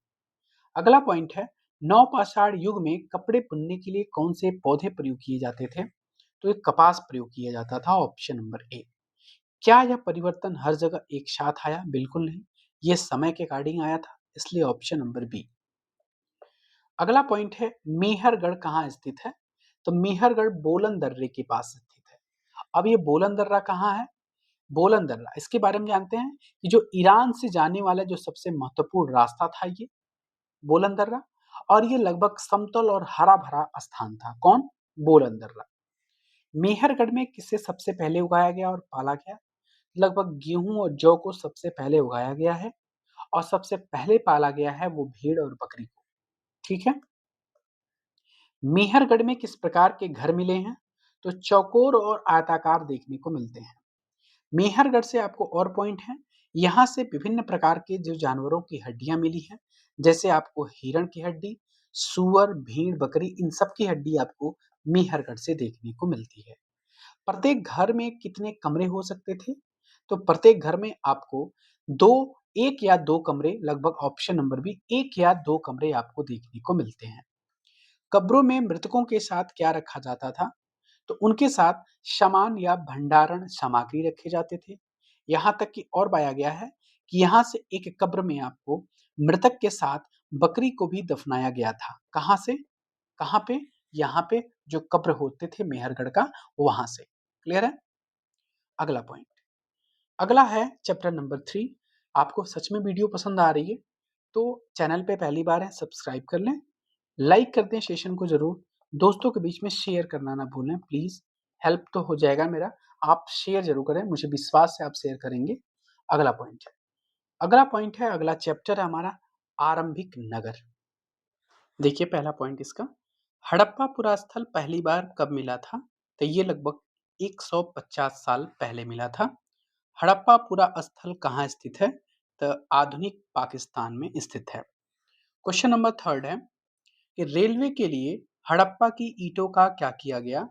अगला पॉइंट है, नवपाषाण युग में कपड़े बुनने के लिए कौन से पौधे प्रयोग किए जाते थे? तो एक कपास प्रयोग किया जाता था, ऑप्शन नंबर ए। क्या यह परिवर्तन हर जगह एक साथ आया? बिल्कुल नहीं, यह समय के अकॉर्डिंग आया था, इसलिए ऑप्शन नंबर बी। अगला पॉइंट है, मेहरगढ़ कहाँ स्थित है? तो मेहरगढ़ बोलन दर्रे के पास स्थित है। अब ये बोलन दर्रा कहाँ है? बोलन दर्रा, इसके बारे में जानते हैं कि जो ईरान से जाने वाला जो सबसे महत्वपूर्ण रास्ता था ये बोलन दर्रा, और ये लगभग समतल और हरा भरा स्थान था। कौन? बोलन दर्रा। मेहरगढ़ में किसे सबसे पहले उगाया गया और पाला गया? लगभग गेहूं और जौ को सबसे पहले उगाया गया है, और सबसे पहले पाला गया है वो भेड़ और बकरी को। ठीक है। मेहरगढ़ में किस प्रकार के घर मिले हैं? तो चौकोर और आयताकार देखने को मिलते हैं। मेहरगढ़ से आपको और पॉइंट है, यहाँ से विभिन्न प्रकार के जो जानवरों की हड्डियां मिली हैं, जैसे आपको हिरण की हड्डी, सुअर, भेड़, बकरी, इन सब की हड्डी आपको मेहरगढ़ से देखने को मिलती है। प्रत्येक घर में कितने कमरे हो सकते थे? तो प्रत्येक घर में आपको दो, एक या दो कमरे, लगभग ऑप्शन नंबर बी, एक या दो कमरे आपको देखने को मिलते हैं। कब्रों में मृतकों के साथ क्या रखा जाता था? तो उनके साथ सामान या भंडारण सामग्री रखे जाते थे। यहाँ तक कि और पाया गया है कि यहाँ से एक कब्र में आपको मृतक के साथ बकरी को भी दफनाया गया था। कहाँ से? कहाँ पे? यहाँ पे जो कब्र होते थे मेहरगढ़ का, वहां से। क्लियर है? अगला पॉइंट, अगला है चैप्टर नंबर 3। आपको सच में वीडियो पसंद आ रही है तो चैनल पे पहली बार है, सब्सक्राइब कर लें, लाइक कर दें सेशन को जरूर, दोस्तों के बीच में शेयर करना ना भूलें प्लीज, हेल्प तो हो जाएगा मेरा। आप शेयर जरूर करें, मुझे विश्वास है आप शेयर करेंगे। अगला पॉइंट है, अगला चैप्टर है हमारा आरंभिक नगर। देखिए पहला पॉइंट इसका, हड़प्पा पुरास्थल पहली बार कब मिला था? तो ये लगभग 150 साल पहले मिला था। हड़प्पा पुरा स्थल कहाँ स्थित है? तो आधुनिक पाकिस्तान में स्थित है। क्वेश्चन नंबर थर्ड है कि रेलवे के लिए हड़प्पा की ईंटों का क्या किया गया?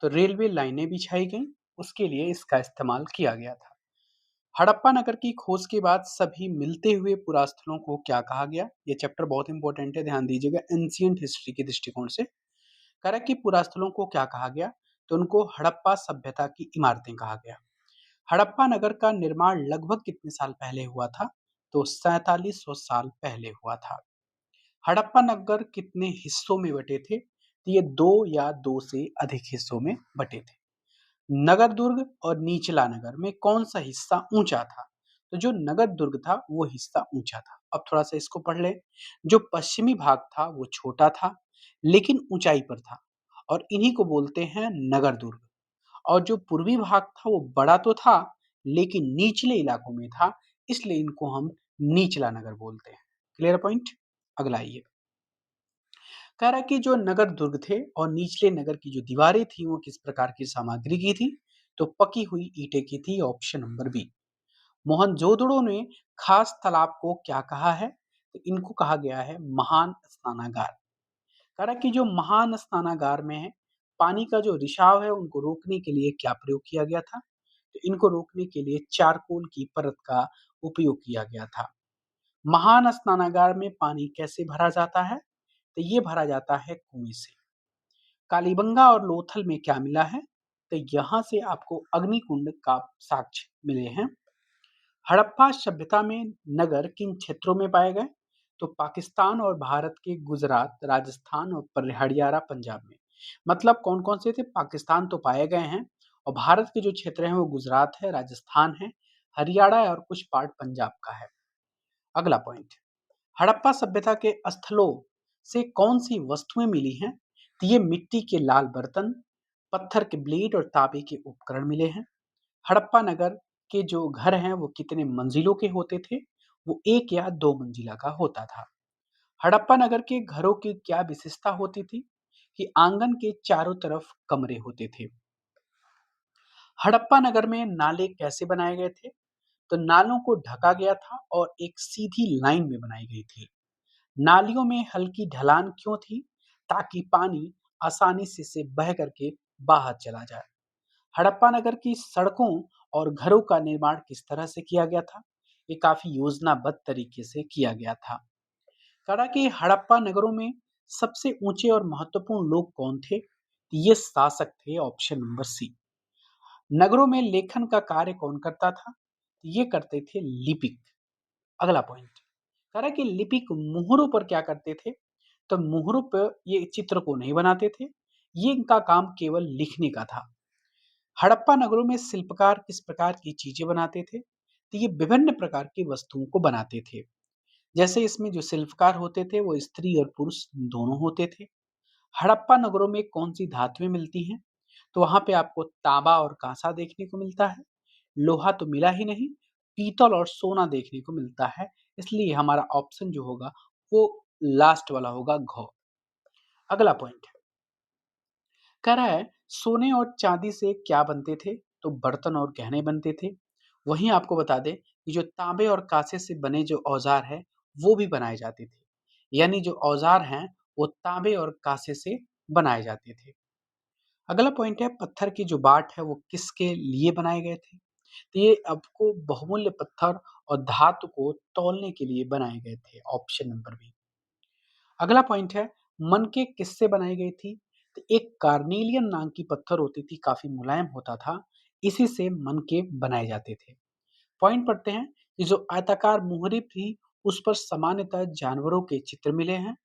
तो रेलवे लाइनें बिछाई गई, उसके लिए इसका इस्तेमाल किया गया था। हड़प्पा नगर की खोज के बाद सभी मिलते हुए पुरास्थलों को क्या कहा गया? ये चैप्टर बहुत इंपॉर्टेंट है, ध्यान दीजिएगा एंशियंट हिस्ट्री के दृष्टिकोण से। कह रहा है कि पुरास्थलों को क्या कहा गया? तो उनको हड़प्पा सभ्यता की इमारतें कहा गया। हड़प्पा नगर का निर्माण लगभग कितने साल पहले हुआ था? तो 4700 साल पहले हुआ था। हड़प्पा नगर कितने हिस्सों में बटे थे? तो ये दो या दो से अधिक हिस्सों में बटे थे। नगर दुर्ग और निचला नगर में कौन सा हिस्सा ऊंचा था? तो जो नगर दुर्ग था वो हिस्सा ऊंचा था। अब थोड़ा सा इसको पढ़ ले। जो पश्चिमी भाग था वो छोटा था लेकिन ऊंचाई पर था, और इन्हीं को बोलते हैं नगर दुर्ग। और जो पूर्वी भाग था वो बड़ा तो था लेकिन निचले इलाकों में था, इसलिए इनको हम निचला नगर बोलते हैं। Clear point? अगला आइए, कह रहा है कि जो नगर दुर्ग थे और निचले नगर की जो दीवारें थी वो किस प्रकार की सामग्री की थी? तो पकी हुई ईंटें की थी, ऑप्शन नंबर बी। मोहनजोदड़ो ने खास तालाब को क्या कहा है? तो इनको कहा गया है महान स्नानागार। कह रहा है कि जो महान स्नानागार में है, पानी का जो रिसाव है उनको रोकने के लिए क्या प्रयोग किया गया था? तो इनको रोकने के लिए चारकोल की परत का उपयोग किया गया था। महान स्नानागार में पानी कैसे भरा जाता है? तो ये भरा जाता है कुएं से। कालीबंगा और लोथल में क्या मिला है? तो यहाँ से आपको अग्निकुंड का साक्ष्य मिले हैं। हड़प्पा सभ्यता में नगर किन क्षेत्रों में पाए गए? तो पाकिस्तान और भारत के गुजरात, राजस्थान और हरियाणा, पंजाब में। मतलब कौन कौन से थे? पाकिस्तान तो पाए गए हैं, और भारत के जो क्षेत्र हैं वो गुजरात है, राजस्थान है, हरियाणा है और कुछ पार्ट पंजाब का है। अगला पॉइंट, हड़प्पा सभ्यता के स्थलों से कौन सी वस्तुएं मिली हैं? तो ये मिट्टी के लाल बर्तन, पत्थर के ब्लेड और तांबे के उपकरण मिले हैं। हड़प्पा नगर के जो घर हैं वो कितने मंजिलों के होते थे? वो 1 या 2 मंजिला का होता था। हड़प्पा नगर के घरों की क्या विशेषता होती थी? कि आंगन के चारों तरफ कमरे होते थे। हड़प्पा नगर में नाले कैसे बनाए गए थे? तो नालों को ढका गया था और एक सीधी लाइन में बनाई गई थी। नालियों में हल्की ढलान क्यों थी? ताकि पानी आसानी से बह करके बाहर चला जाए। हड़प्पा नगर की सड़कों और घरों का निर्माण किस तरह से किया गया था? ये काफी योजनाबद्ध तरीके से किया गया था। कहा कि हड़प्पा नगरों में सबसे ऊंचे और महत्वपूर्ण लोग कौन थे? ये शासक थे, ऑप्शन नंबर सी। नगरों में लेखन का कार्य कौन करता था? ये करते थे लिपिक। अगला पॉइंट, कह रहा है कि लिपिक मुहरों पर क्या करते थे? तो मुहरों पर ये चित्र को नहीं बनाते थे, ये इनका काम केवल लिखने का था। हड़प्पा नगरों में शिल्पकार किस प्रकार की चीजें बनाते थे? तो ये विभिन्न प्रकार की वस्तुओं को बनाते थे। जैसे इसमें जो शिल्पकार होते थे वो स्त्री और पुरुष दोनों होते थे। हड़प्पा नगरों में कौन सी धातुएं मिलती हैं? तो वहां पे आपको तांबा और कांसा देखने को मिलता है। लोहा तो मिला ही नहीं, पीतल और सोना देखने को मिलता है। इसलिए हमारा ऑप्शन जो होगा वो लास्ट वाला होगा, घ। अगला पॉइंट कह रहा है सोने और चांदी से क्या बनते थे? तो बर्तन और गहने बनते थे। वहीं आपको बता दें कि जो तांबे और कांसे से बने जो औजार है वो भी बनाए जाते थे। यानी जो औजार हैं वो तांबे और कांसे से बनाए जाते थे। अगला पॉइंट है पत्थर की जो बाट है वो किसके लिए बनाए गए थे? तो ये आपको बहुमूल्य पत्थर और धातु को तौलने के लिए बनाए गए थे, ऑप्शन नंबर बी। अगला पॉइंट है मनके किससे बनाई गई थी? तो एक कार्नेलियन नाम की पत्थर होती थी, काफी मुलायम होता था, इसी से मनके बनाए जाते थे। पॉइंट पढ़ते हैं कि जो आयताकार मोहरी थी उस पर सामान्यतः जानवरों के चित्र मिले हैं।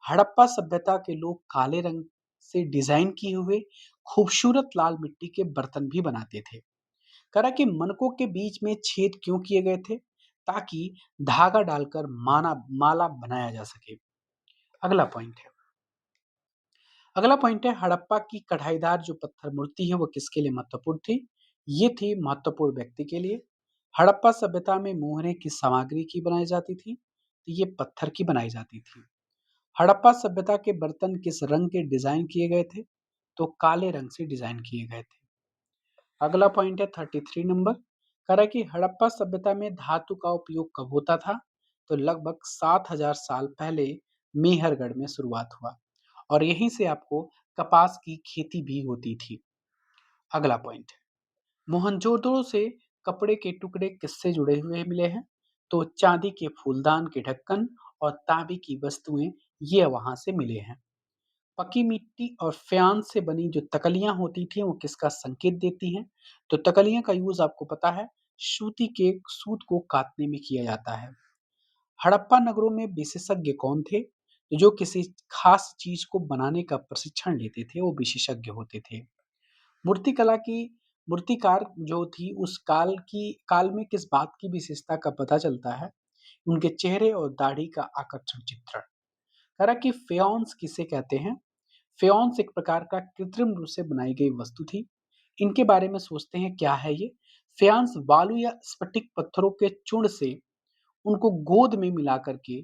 हड़प्पा सभ्यता के लोग काले रंग से डिजाइन किए हुए खूबसूरत लाल मिट्टी के बर्तन भी बनाते थे। करा कि मनकों के बीच में छेद क्यों किए गए थे? ताकि धागा डालकर माला बनाया जा सके। अगला पॉइंट है, अगला पॉइंट है हड़प्पा की कढ़ाईदार जो पत्थर मूर्ति है वो किसके लिए महत्वपूर्ण थी? ये थी महत्वपूर्ण व्यक्ति के लिए। हड़प्पा सभ्यता में मोहरे की सामग्री की बनाई जाती थी, तो ये पत्थर की बनाई जाती थी। हड़प्पा सभ्यता के बर्तन किस रंग के डिजाइन किए गए थे? तो काले रंग से डिजाइन किए गए थे। अगला पॉइंट है 33 नंबर, कह रहा है कि हड़प्पा सभ्यता में धातु का उपयोग कब होता था? तो लगभग 7000 साल पहले मेहरगढ़ में शुरुआत हुआ, और यहीं से आपको कपास की खेती भी होती थी। अगला पॉइंट, मोहनजोदड़ो से कपड़े के टुकड़े किससे जुड़े हुए मिले हैं? तो चांदी के फूलदान के ढक्कन और तांबे की वस्तुएं ये वहां से मिले हैं। पकी मिट्टी और फ्यान से बनी जो तकलियां होती थी वो किसका संकेत देती हैं? तो तकलियां का यूज आपको पता है सूती के सूत को काटने में किया जाता है। हड़प्पा नगरों में विशेषज्ञ कौन थे? तो जो किसी खास चीज को बनाने का प्रशिक्षण लेते थे वो विशेषज्ञ होते थे। मूर्तिकला की मूर्तिकार जो थी उस काल में किस बात की विशेषता का पता चलता है? उनके चेहरे और दाढ़ी का आकर्षण चित्रण। कह रहा कि फेयंस किसे कहते हैं? फेयंस एक प्रकार का कृत्रिम रूप से बनाई गई वस्तु थी। इनके बारे में सोचते हैं क्या है ये? फेयंस बालू या स्फटिक पत्थरों के चूर्ण से उनको गोद में मिला करके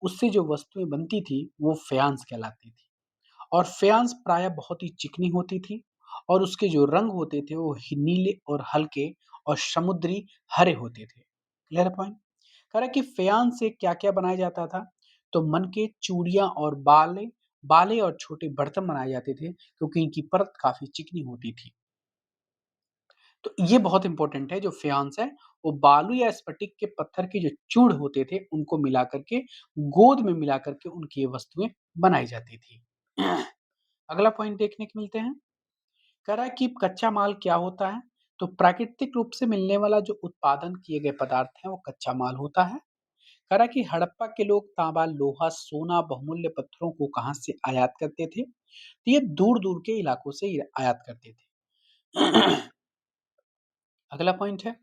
उससे जो वस्तुएं बनती थी वो फेयंस कहलाती थी। और फेयंस प्रायः बहुत ही चिकनी होती थी, और उसके जो रंग होते थे वो नीले और हल्के और समुद्री हरे होते थे। क्लियर है पॉइंट? कह रहा है कि फेयान से क्या-क्या बनाया जाता था? तो मन के चूड़ियाँ और बाले बाले और छोटे बर्तन बनाए जाते थे क्योंकि इनकी परत काफ़ी चिकनी होती थी। तो ये बहुत इम्पोर्टेंट है जो फेयान्स है, वो बालू या स्फटिक के पत्थर के जो चूड़ होते थे, उनको मिला कर के गोंद में मिला कर के उनकी ये वस्तुएँ बनाई जाती थी। अगला पॉइंट देखने को मिलते हैं। कह रहा है कि कच्चा माल क्या होता है? तो प्राकृतिक रूप से मिलने वाला जो उत्पादन किए गए पदार्थ हैं, वो कच्चा माल होता है। कह रहा है कि हड़प्पा के लोग तांबा, लोहा, सोना, बहुमूल्य पत्थरों को कहाँ से आयात करते थे? तो ये दूर-दूर के इलाकों से ये आयात करते थे। अगला पॉइंट है,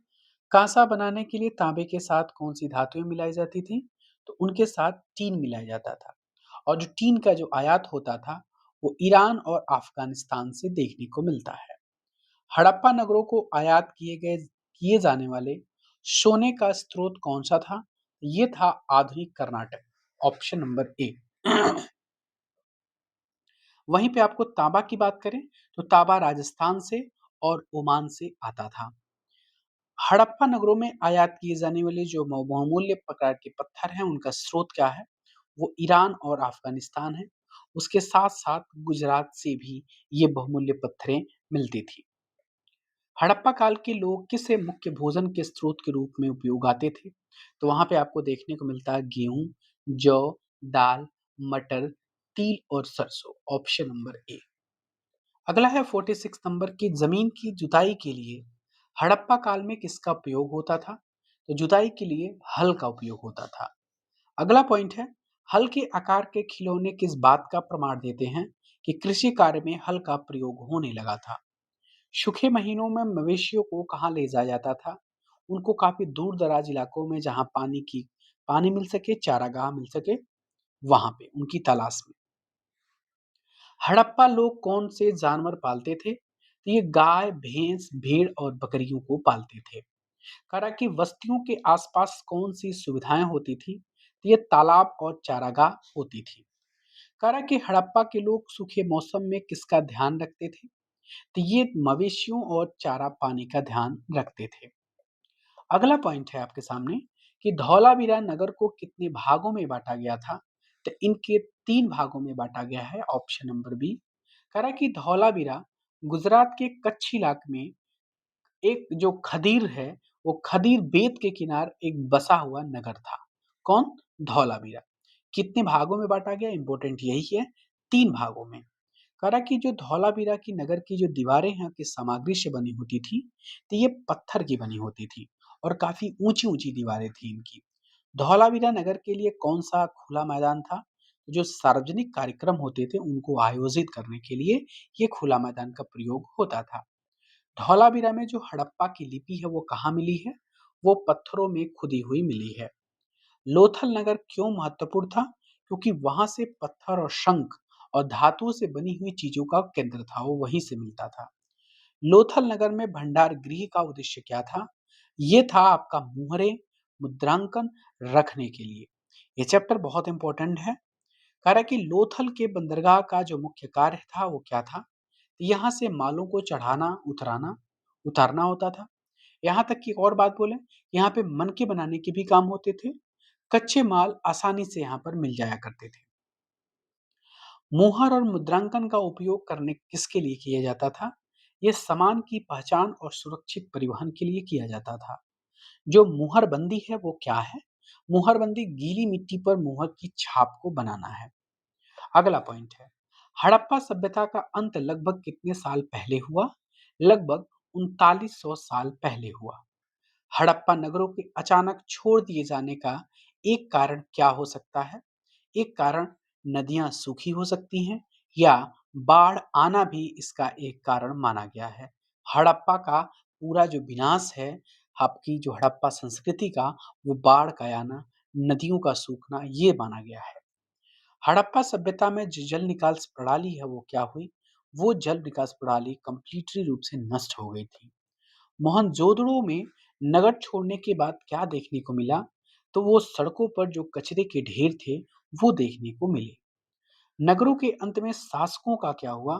कांसा बनाने के लिए तांबे के साथ कौन-सी धातुएँ मिलाई जाती थी? तो उनके साथ टीन मिलाया जाता था और जो टीन का जो आयात होता था, वो ईरान और अफ़गानिस्तान से देखने को मिलता है। हड़प्पा नगरों को आयात किए जाने वाले सोने का स्रोत कौन-सा था? ये था आधुनिक कर्नाटक, ऑप्शन नंबर ए। वहीं पे आपको तांबा की बात करें, तो तांबा राजस्थान से और ओमान से आता था। हड़प्पा नगरों में आयात किए जाने वाले जो बहुमूल्य प्रकार के पत्थर हैं, उनका स्रोत क्या है? वो ईरान और अफ़गानिस्तान है। उसके साथ-साथ गुजरात से भी ये बहुमूल्य पत्थरें मिलती थी। हड़प्पा काल के लोग किसे मुख्य भोजन के स्रोत के रूप में उपयोग आते थे? तो वहाँ पे आपको देखने को मिलता है गेहूँ, जौ, दाल, मटर, तिल और सरसों, ऑप्शन नंबर ए। अगला है 46 नंबर की जमीन की जुताई के लिए हड़प्पा काल में किसका उपयोग होता था? तो जुताई के लिए हल का उपयोग होता था। अगला पॉइंट है, हल के आकार के खिलौने किस बात का प्रमाण देते हैं कि कृषि कार्य में हल का प्रयोग होने लगा था? सूखे महीनों में मवेशियों को कहाँ ले जाया जाता था? उनको काफी दूर दराज इलाकों में जहाँ पानी मिल सके, चारागाह मिल सके, वहां पे उनकी तलाश में। हड़प्पा लोग कौन से जानवर पालते थे? तो ये गाय, भैंस, भेड़ और बकरियों को पालते थे। कहा कि बस्तियों के आसपास कौन सी सुविधाएं होती थी? तो ये तालाब और चारागाह होती थी। कहा कि हड़प्पा के लोग सूखे मौसम में किसका ध्यान रखते थे? तो ये मवेशियों और चारा पानी का ध्यान रखते थे। अगला पॉइंट है आपके सामने कि धौलावीरा नगर को कितने भागों में बांटा गया था? तो इनके 3 भागों में बांटा गया है, ऑप्शन नंबर बी। कह रहा है कि धौलावीरा गुजरात के कच्छ इलाके में एक जो खदीर है, वो खदीर बेत के किनार एक बसा हुआ नगर था। कौन? धौलावीरा। कितने भागों में बांटा गया? इंपॉर्टेंट यही है, 3 भागों में। कह रहा कि जो धौलावीरा की नगर की जो दीवारें हैं, किस सामग्री से बनी होती थी? तो ये पत्थर की बनी होती थी और काफ़ी ऊँची-ऊँची दीवारें थी इनकी। धौलावीरा नगर के लिए कौन-सा खुला मैदान था? जो सार्वजनिक कार्यक्रम होते थे, उनको आयोजित करने के लिए ये खुला मैदान का प्रयोग होता था। धौलावीरा में जो हड़प्पा की लिपि है, वो कहाँ मिली है? वो पत्थरों में खुदी हुई मिली है। लोथल नगर क्यों महत्वपूर्ण था? क्योंकि वहां से पत्थर और शंख और धातुओं से बनी हुई चीजों का केंद्र था, वो वहीं से मिलता था। लोथल नगर में भंडार गृह का उद्देश्य क्या था? ये था आपका मुहरे मुद्रांकन रखने के लिए। ये चैप्टर बहुत इंपॉर्टेंट है। कह रहा है कि लोथल के बंदरगाह का जो मुख्य कार्य था वो क्या था? यहाँ से मालों को चढ़ाना, उतारना होता था। यहाँ तक कि एक और बात बोले, यहाँ पे मनके बनाने के भी काम होते थे। कच्चे माल आसानी से यहाँ पर मिल जाया करते थे। मुहर और मुद्रांकन का उपयोग करने किसके लिए किया जाता था? ये सामान की पहचान और सुरक्षित परिवहन के लिए किया जाता था। जो मुहरबंदी है वो क्या है? मुहरबंदी गीली मिट्टी पर मुहर की छाप को बनाना है। अगला पॉइंट है, हड़प्पा सभ्यता का अंत लगभग कितने साल पहले हुआ? लगभग 3900 साल पहले हुआ। हड़प्पा नगरों के अचानक छोड़ दिए जाने का एक कारण क्या हो सकता है? एक कारण नदियां सूखी हो सकती हैं या बाढ़ आना भी इसका एक कारण माना गया है। हड़प्पा का पूरा जो विनाश है, आपकी जो हड़प्पा संस्कृति का, वो बाढ़ का आना, नदियों का सूखना, ये माना गया है। हड़प्पा सभ्यता में जो जल निकास प्रणाली है वो क्या हुई? वो जल निकास प्रणाली कंप्लीटली रूप से नष्ट हो गई थी। मोहनजोदड़ो में नगर छोड़ने के बाद क्या देखने को मिला? तो वो सड़कों पर जो कचरे के ढेर थे, वो देखने को मिले। नगरों के अंत में शासकों का क्या हुआ?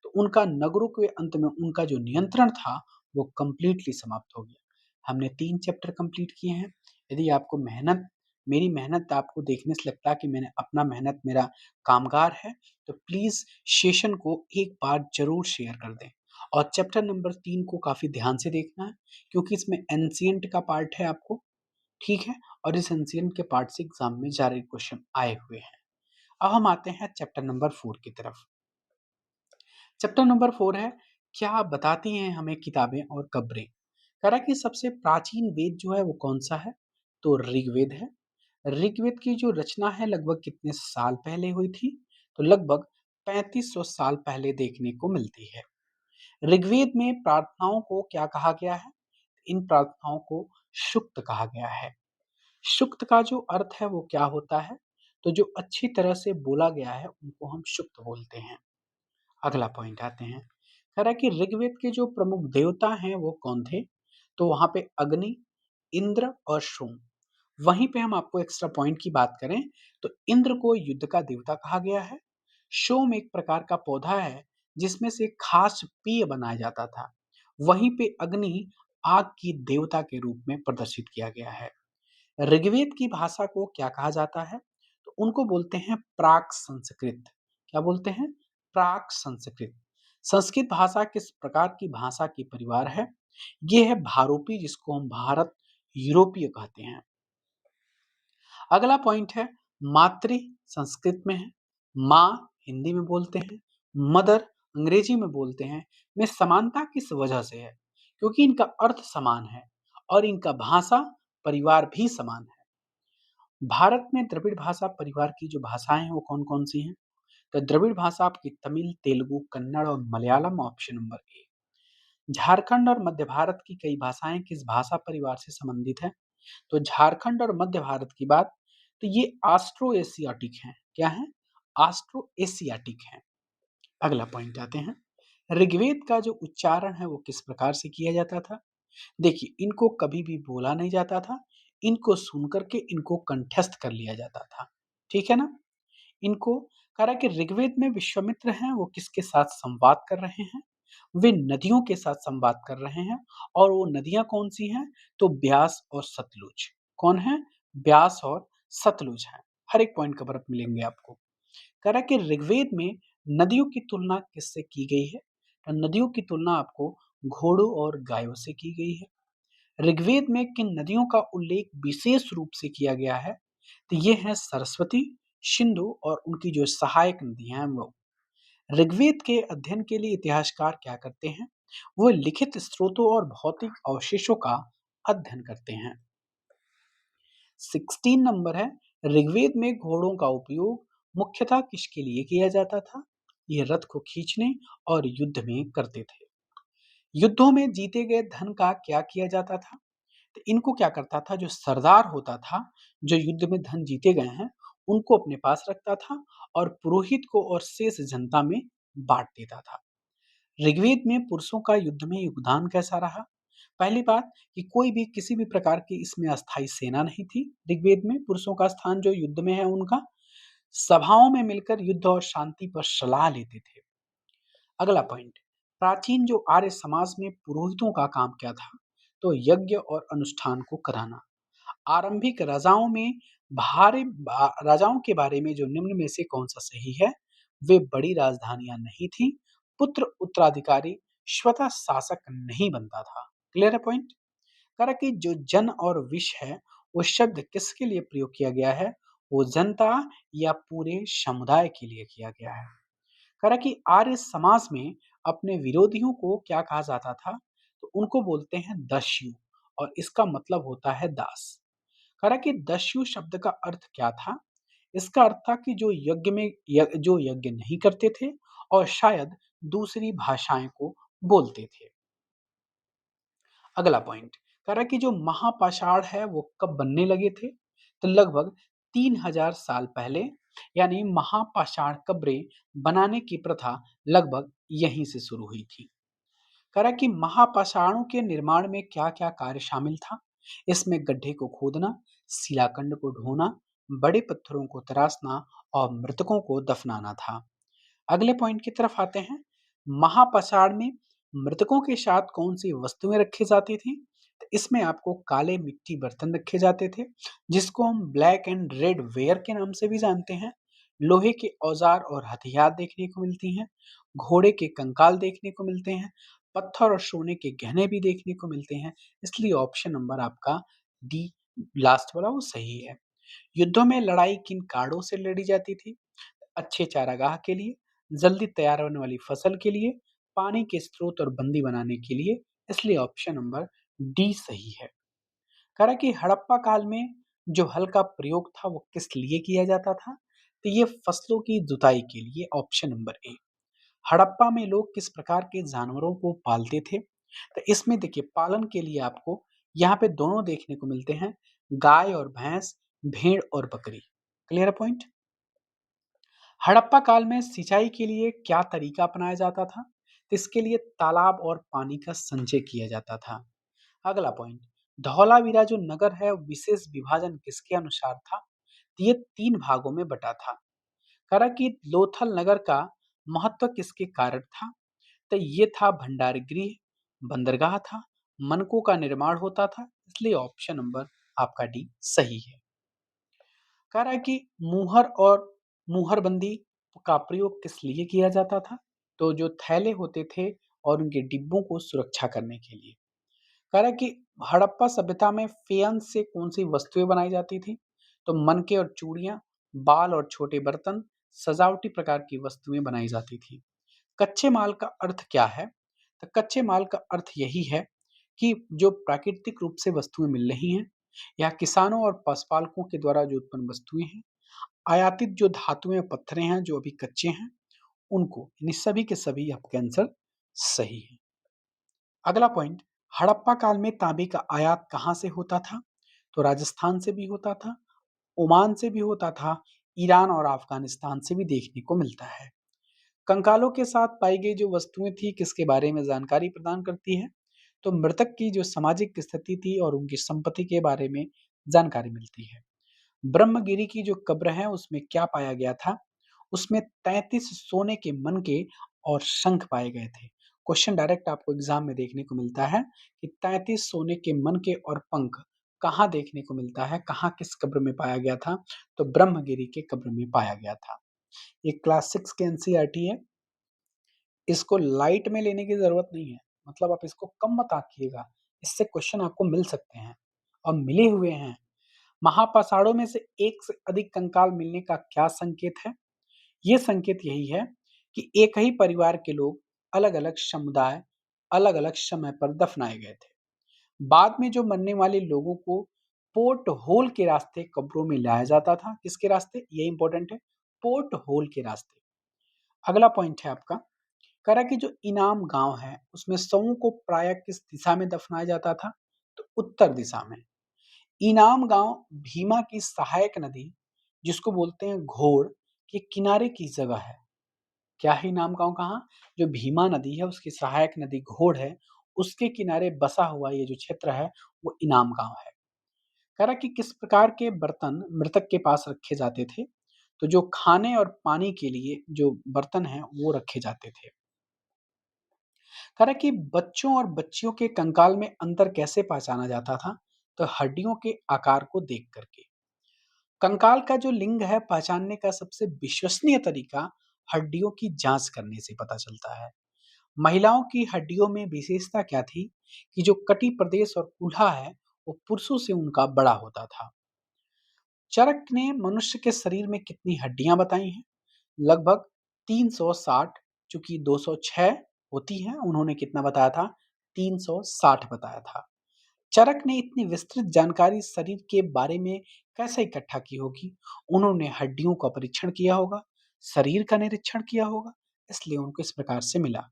तो उनका नगरों के अंत में उनका जो नियंत्रण था, वो कंप्लीटली समाप्त हो गया। हमने 3 चैप्टर कंप्लीट किए हैं। यदि आपको मेरी मेहनत आपको देखने से लगता है कि मैंने अपना मेहनत मेरा कामगार है, तो प्लीज़ सेशन को एक बार ज़रूर शेयर कर दें। और चैप्टर नंबर 3 को काफ़ी ध्यान से देखना है, क्योंकि इसमें एंशिएंट का पार्ट है आपको, ठीक है? और इस एंशिएंट के पार्ट से एग्ज़ाम में ज़्यादा क्वेश्चन आए हुए हैं। अब हम आते हैं चैप्टर नंबर 4 की तरफ। चैप्टर नंबर 4 है, क्या बताती हैं हमें किताबें और कब्रें? कह रहा है कि सबसे प्राचीन वेद जो है वो कौन-सा है? तो ऋग्वेद है। ऋग्वेद की जो रचना है लगभग कितने साल पहले हुई थी? तो लगभग 3500 साल पहले देखने को मिलती है। ऋग्वेद में प्रार्थनाओं को क्या कहा गया है? इन प्रार्थनाओं को सूक्त कहा गया है। सूक्त का जो अर्थ है वो क्या होता है? तो जो अच्छी तरह से बोला गया है उनको हम सूक्त बोलते हैं। अगला पॉइंट आते हैं। कह रहा है कि ऋग्वेद के जो प्रमुख देवता हैं वो कौन थे? तो वहाँ पे अग्नि, इंद्र और सोम। वहीं पे हम आपको एक्स्ट्रा पॉइंट की बात करें तो इंद्र को युद्ध का देवता कहा गया है। सोम एक प्रकार का पौधा है जिसमें से खास पेय बनाया जाता था। वहीं पे अग्नि आग की देवता के रूप में प्रदर्शित किया गया है। ऋग्वेद की भाषा को क्या कहा जाता है? तो उनको बोलते हैं प्राक संस्कृत। क्या बोलते हैं? प्राक संस्कृत। संस्कृत भाषा किस प्रकार की भाषा की परिवार है? ये है भारोपी, जिसको हम भारत यूरोपीय कहते हैं। अगला पॉइंट है, मातृ संस्कृत में है, माँ हिंदी में बोलते हैं, मदर अंग्रेजी में बोलते हैं। में समानता किस वजह से है? क्योंकि इनका अर्थ समान है और इनका भाषा परिवार भी समान है। भारत में द्रविड़ भाषा परिवार की जो भाषाएं हैं वो कौन-कौन सी हैं? तो द्रविड़ भाषा आपकी तमिल, तेलुगु, कन्नड़ और Malayalam option number A. Jharkhand और मध्य भारत की कई भाषाएं किस भाषा परिवार से संबंधित है? तो झारखंड और मध्य भारत की बात, तो ये ऑस्ट्रो एशियाटिक हैं। क्या है? ऑस्ट्रो एशियाटिक हैं। अगला पॉइंट आते हैं। ऋग्वेद का जो उच्चारण है वो किस प्रकार से किया जाता था? देखिए, इनको कभी भी बोला नहीं जाता था, इनको सुन करके इनको कंठस्थ कर लिया जाता था। ठीक है ना? इनको कह रहा है कि ऋग्वेद में विश्वामित्र हैं, वो किसके साथ संवाद कर रहे हैं? वे नदियों के साथ संवाद कर रहे हैं। और वो नदियाँ कौन-सी हैं? तो ब्यास और सतलुज। कौन है? ब्यास और सतलुज हैं। हर एक पॉइंट कवर अप मिलेंगे आपको। कह रहा है कि ऋग्वेद में नदियों की तुलना किससे की गई है? तो नदियों की तुलना आपको घोड़ों और गायों से की गई है। ऋग्वेद में किन नदियों का उल्लेख विशेष रूप से किया गया है? तो ये हैं सरस्वती, सिंधु और उनकी जो सहायक नदियां हैं वो। ऋग्वेद के अध्ययन के लिए इतिहासकार क्या करते हैं? वो लिखित स्रोतों और भौतिक अवशेषों का अध्ययन करते हैं। 16 नंबर है, ऋग्वेद में घोड़ों का उपयोग मुख्यतः किसके लिए किया जाता था? ये रथ को खींचने और युद्ध में करते थे। युद्धों में जीते गए धन का क्या किया जाता था? तो इनको क्या करता था, जो सरदार होता था, जो युद्ध में धन जीते गए हैं, उनको अपने पास रखता था और पुरोहित को और शेष जनता में बांट देता था। ऋग्वेद में पुरुषों का युद्ध में योगदान कैसा रहा? पहली बात कि कोई भी किसी भी प्रकार की इसमें अस्थायी सेना नहीं थी। ऋग्वेद में पुरुषों का स्थान जो युद्ध में है उनका, सभाओं में मिलकर युद्ध और शांति पर सलाह लेते थे। अगला पॉइंट, प्राचीन जो आर्य समाज में पुरोहितों का काम क्या था? तो यज्ञ और अनुष्ठान को कराना। आरंभिक राजाओं के बारे में जो निम्न में से कौन सा सही है? वे बड़ी राजधानियां नहीं थी। पुत्र उत्तराधिकारी स्वतः शासक नहीं बनता था। क्लियर है पॉइंट? करा कि जो जन और विष है वो शब्द किसके लिए प्रयोग किया गया है? वो जनता या पूरे समुदाय के लिए किया गया है। करा कि आर्य समाज में अपने विरोधियों को क्या कहा जाता था? तो उनको बोलते हैं दस्यु, और इसका मतलब होता है दास। करा कि दस्यु शब्द का अर्थ क्या था? इसका अर्थ था कि जो यज्ञ नहीं करते थे और शायद दूसरी भाषाएं को बोलते थे। अगला पॉइंट, कह रहा है कि जो महापाषाण है वो कब बनने लगे थे? तो लगभग 3000 साल पहले, यानी महापाषाण कब्रें बनाने की प्रथा लगभग यहीं से शुरू हुई थी। कह रहा है कि महापाषाणों के निर्माण में क्या-क्या कार्य शामिल था? इसमें गड्ढे को खोदना, शिलाखंड को ढोना, बड़े पत्थरों को तराशना और मृतकों को दफनाना था। अगले पॉइंट की तरफ आते हैं। महापाषाण में मृतकों के साथ कौन सी वस्तुएं रखी जाती थी? तो इसमें आपको काले मिट्टी बर्तन रखे जाते थे, जिसको हम ब्लैक एंड रेड वेयर के नाम से भी जानते हैं। लोहे के औजार और हथियार देखने को मिलती हैं, घोड़े के कंकाल देखने को मिलते हैं, पत्थर और सोने के गहने भी देखने को मिलते हैं। इसलिए ऑप्शन नंबर आपका डी लास्ट वाला वो सही है। युद्धों में लड़ाई किन कार्डों से लड़ी जाती थी? अच्छे चारागाह के लिए, जल्दी तैयार होने वाली फसल के लिए, पानी के स्रोत और बंदी बनाने के लिए। इसलिए ऑप्शन नंबर डी सही है। कह रहा है कि हड़प्पा काल में जो हल का प्रयोग था वो किस लिए किया जाता था? तो ये फसलों की जुताई के लिए, ऑप्शन नंबर ए। हड़प्पा में लोग किस प्रकार के जानवरों को पालते थे? तो इसमें देखिए पालन के लिए आपको यहाँ पे दोनों देखने को मिलते हैं, गाय और भैंस, भेड़ और बकरी। क्लियर है पॉइंट? हड़प्पा काल में सिंचाई के लिए क्या तरीका अपनाया जाता था? तो इसके लिए तालाब और पानी का संचय किया जाता था। अगला पॉइंट, धौलावीरा जो नगर है विशेष विभाजन किसके अनुसार था? तो ये 3 भागों में बटा था। कह रहा कि लोथल नगर का महत्व किसके कारण था? तो ये था भंडार गृह, बंदरगाह था, मनकों का निर्माण होता था। इसलिए ऑप्शन नंबर आपका डी सही है। कह रहा है कि मुहर और मुहरबंदी का प्रयोग किस लिए किया जाता था? तो जो थैले होते थे और उनके डिब्बों को सुरक्षा करने के लिए। कह रहा है कि हड़प्पा सभ्यता में फेयन से कौन सी वस्तुएं बनाई जाती थी? तो मनके और चूड़ियां, बाल और छोटे बर्तन, सजावटी प्रकार की वस्तुएं बनाई जाती थी। कच्चे माल का अर्थ क्या है? तो कच्चे माल का अर्थ यही है कि जो प्राकृतिक रूप से वस्तुएं मिल रही हैं या किसानों और पशुपालकों के द्वारा जो उत्पन्न वस्तुएं हैं, आयातित जो धातुएं और पत्थरें हैं जो अभी कच्चे हैं, उनको, इन सभी के सभी आपके आंसर सही है। अगला पॉइंट, हड़प्पा काल में तांबे का आयात कहाँ से होता था? तो राजस्थान से भी होता था, ओमान से भी होता था, ईरान और अफगानिस्तान से भी देखने को मिलता है। कंकालों के साथ पाई गई जो वस्तुएं थी किसके बारे में जानकारी प्रदान करती है? तो मृतक की जो सामाजिक स्थिति थी और उनकी संपत्ति के बारे में जानकारी मिलती है। ब्रह्मगिरी की जो कब्र है उसमें क्या पाया गया था? उसमें 33 सोने के मनके और शंख पाए गए थे। क्वेश्चन डायरेक्ट आपको एग्जाम में देखने को मिलता है कि 33 सोने के मनके और पंख कहाँ देखने को मिलता है, कहाँ किस कब्र में पाया गया था? तो ब्रह्मगिरी के कब्र में पाया गया था। ये क्लास 6 के एनसीईआरटी है। इसको लाइट में लेने की ज़रूरत नहीं है, मतलब आप इसको कम मत आँकिएगा, इससे क्वेश्चन आपको मिल सकते हैं और मिले हुए हैं। महापाषाणों में से एक से अधिक कंकाल मिलने का क्या संकेत है? ये संकेत यही है कि एक ही परिवार के लोग अलग-अलग समुदाय, अलग-अलग समय पर दफनाए गए थे। बाद में जो मरने वाले लोगों को पोर्ट होल के रास्ते कब्रों में लाया जाता था। किसके रास्ते? ये इंपॉर्टेंट है, पोर्ट होल के रास्ते। अगला पॉइंट है आपका, कह रहा है कि जो इनाम गांव है उसमें शवों को प्रायः किस दिशा में दफनाया जाता था? तो उत्तर दिशा में। इनाम गांव भीमा की सहायक नदी, जिसको बोलते हैं घोड़, के किनारे की जगह है। क्या है इनाम गांव कहाँ? जो भीमा नदी है उसकी सहायक नदी घोड़ है, उसके किनारे बसा हुआ ये जो क्षेत्र है वो इनाम गांव है। कह रहा कि किस प्रकार के बर्तन मृतक के पास रखे जाते थे? तो जो खाने और पानी के लिए जो बर्तन हैं वो रखे जाते थे। कह रहा कि बच्चों और बच्चियों के कंकाल में अंतर कैसे पहचाना जाता था? तो हड्डियों के आकार को देख करके। कंकाल का जो लिंग है पहचानने का सबसे विश्वसनीय तरीका हड्डियों की जांच करने से पता चलता है। महिलाओं की हड्डियों में विशेषता क्या थी? कि जो कटी प्रदेश और कूल्हा है वो पुरुषों से उनका बड़ा होता था। चरक ने मनुष्य के शरीर में कितनी हड्डियां बताई हैं? लगभग 360, चूंकि 206 होती हैं, उन्होंने कितना बताया था? 360 बताया था। चरक ने इतनी विस्तृत जानकारी शरीर के बारे में कैसे इकट्ठा की होगी? उन्होंने हड्डियों का परीक्षण किया होगा, शरीर का निरीक्षण किया होगा, इसलिए उनको इस प्रकार से मिला।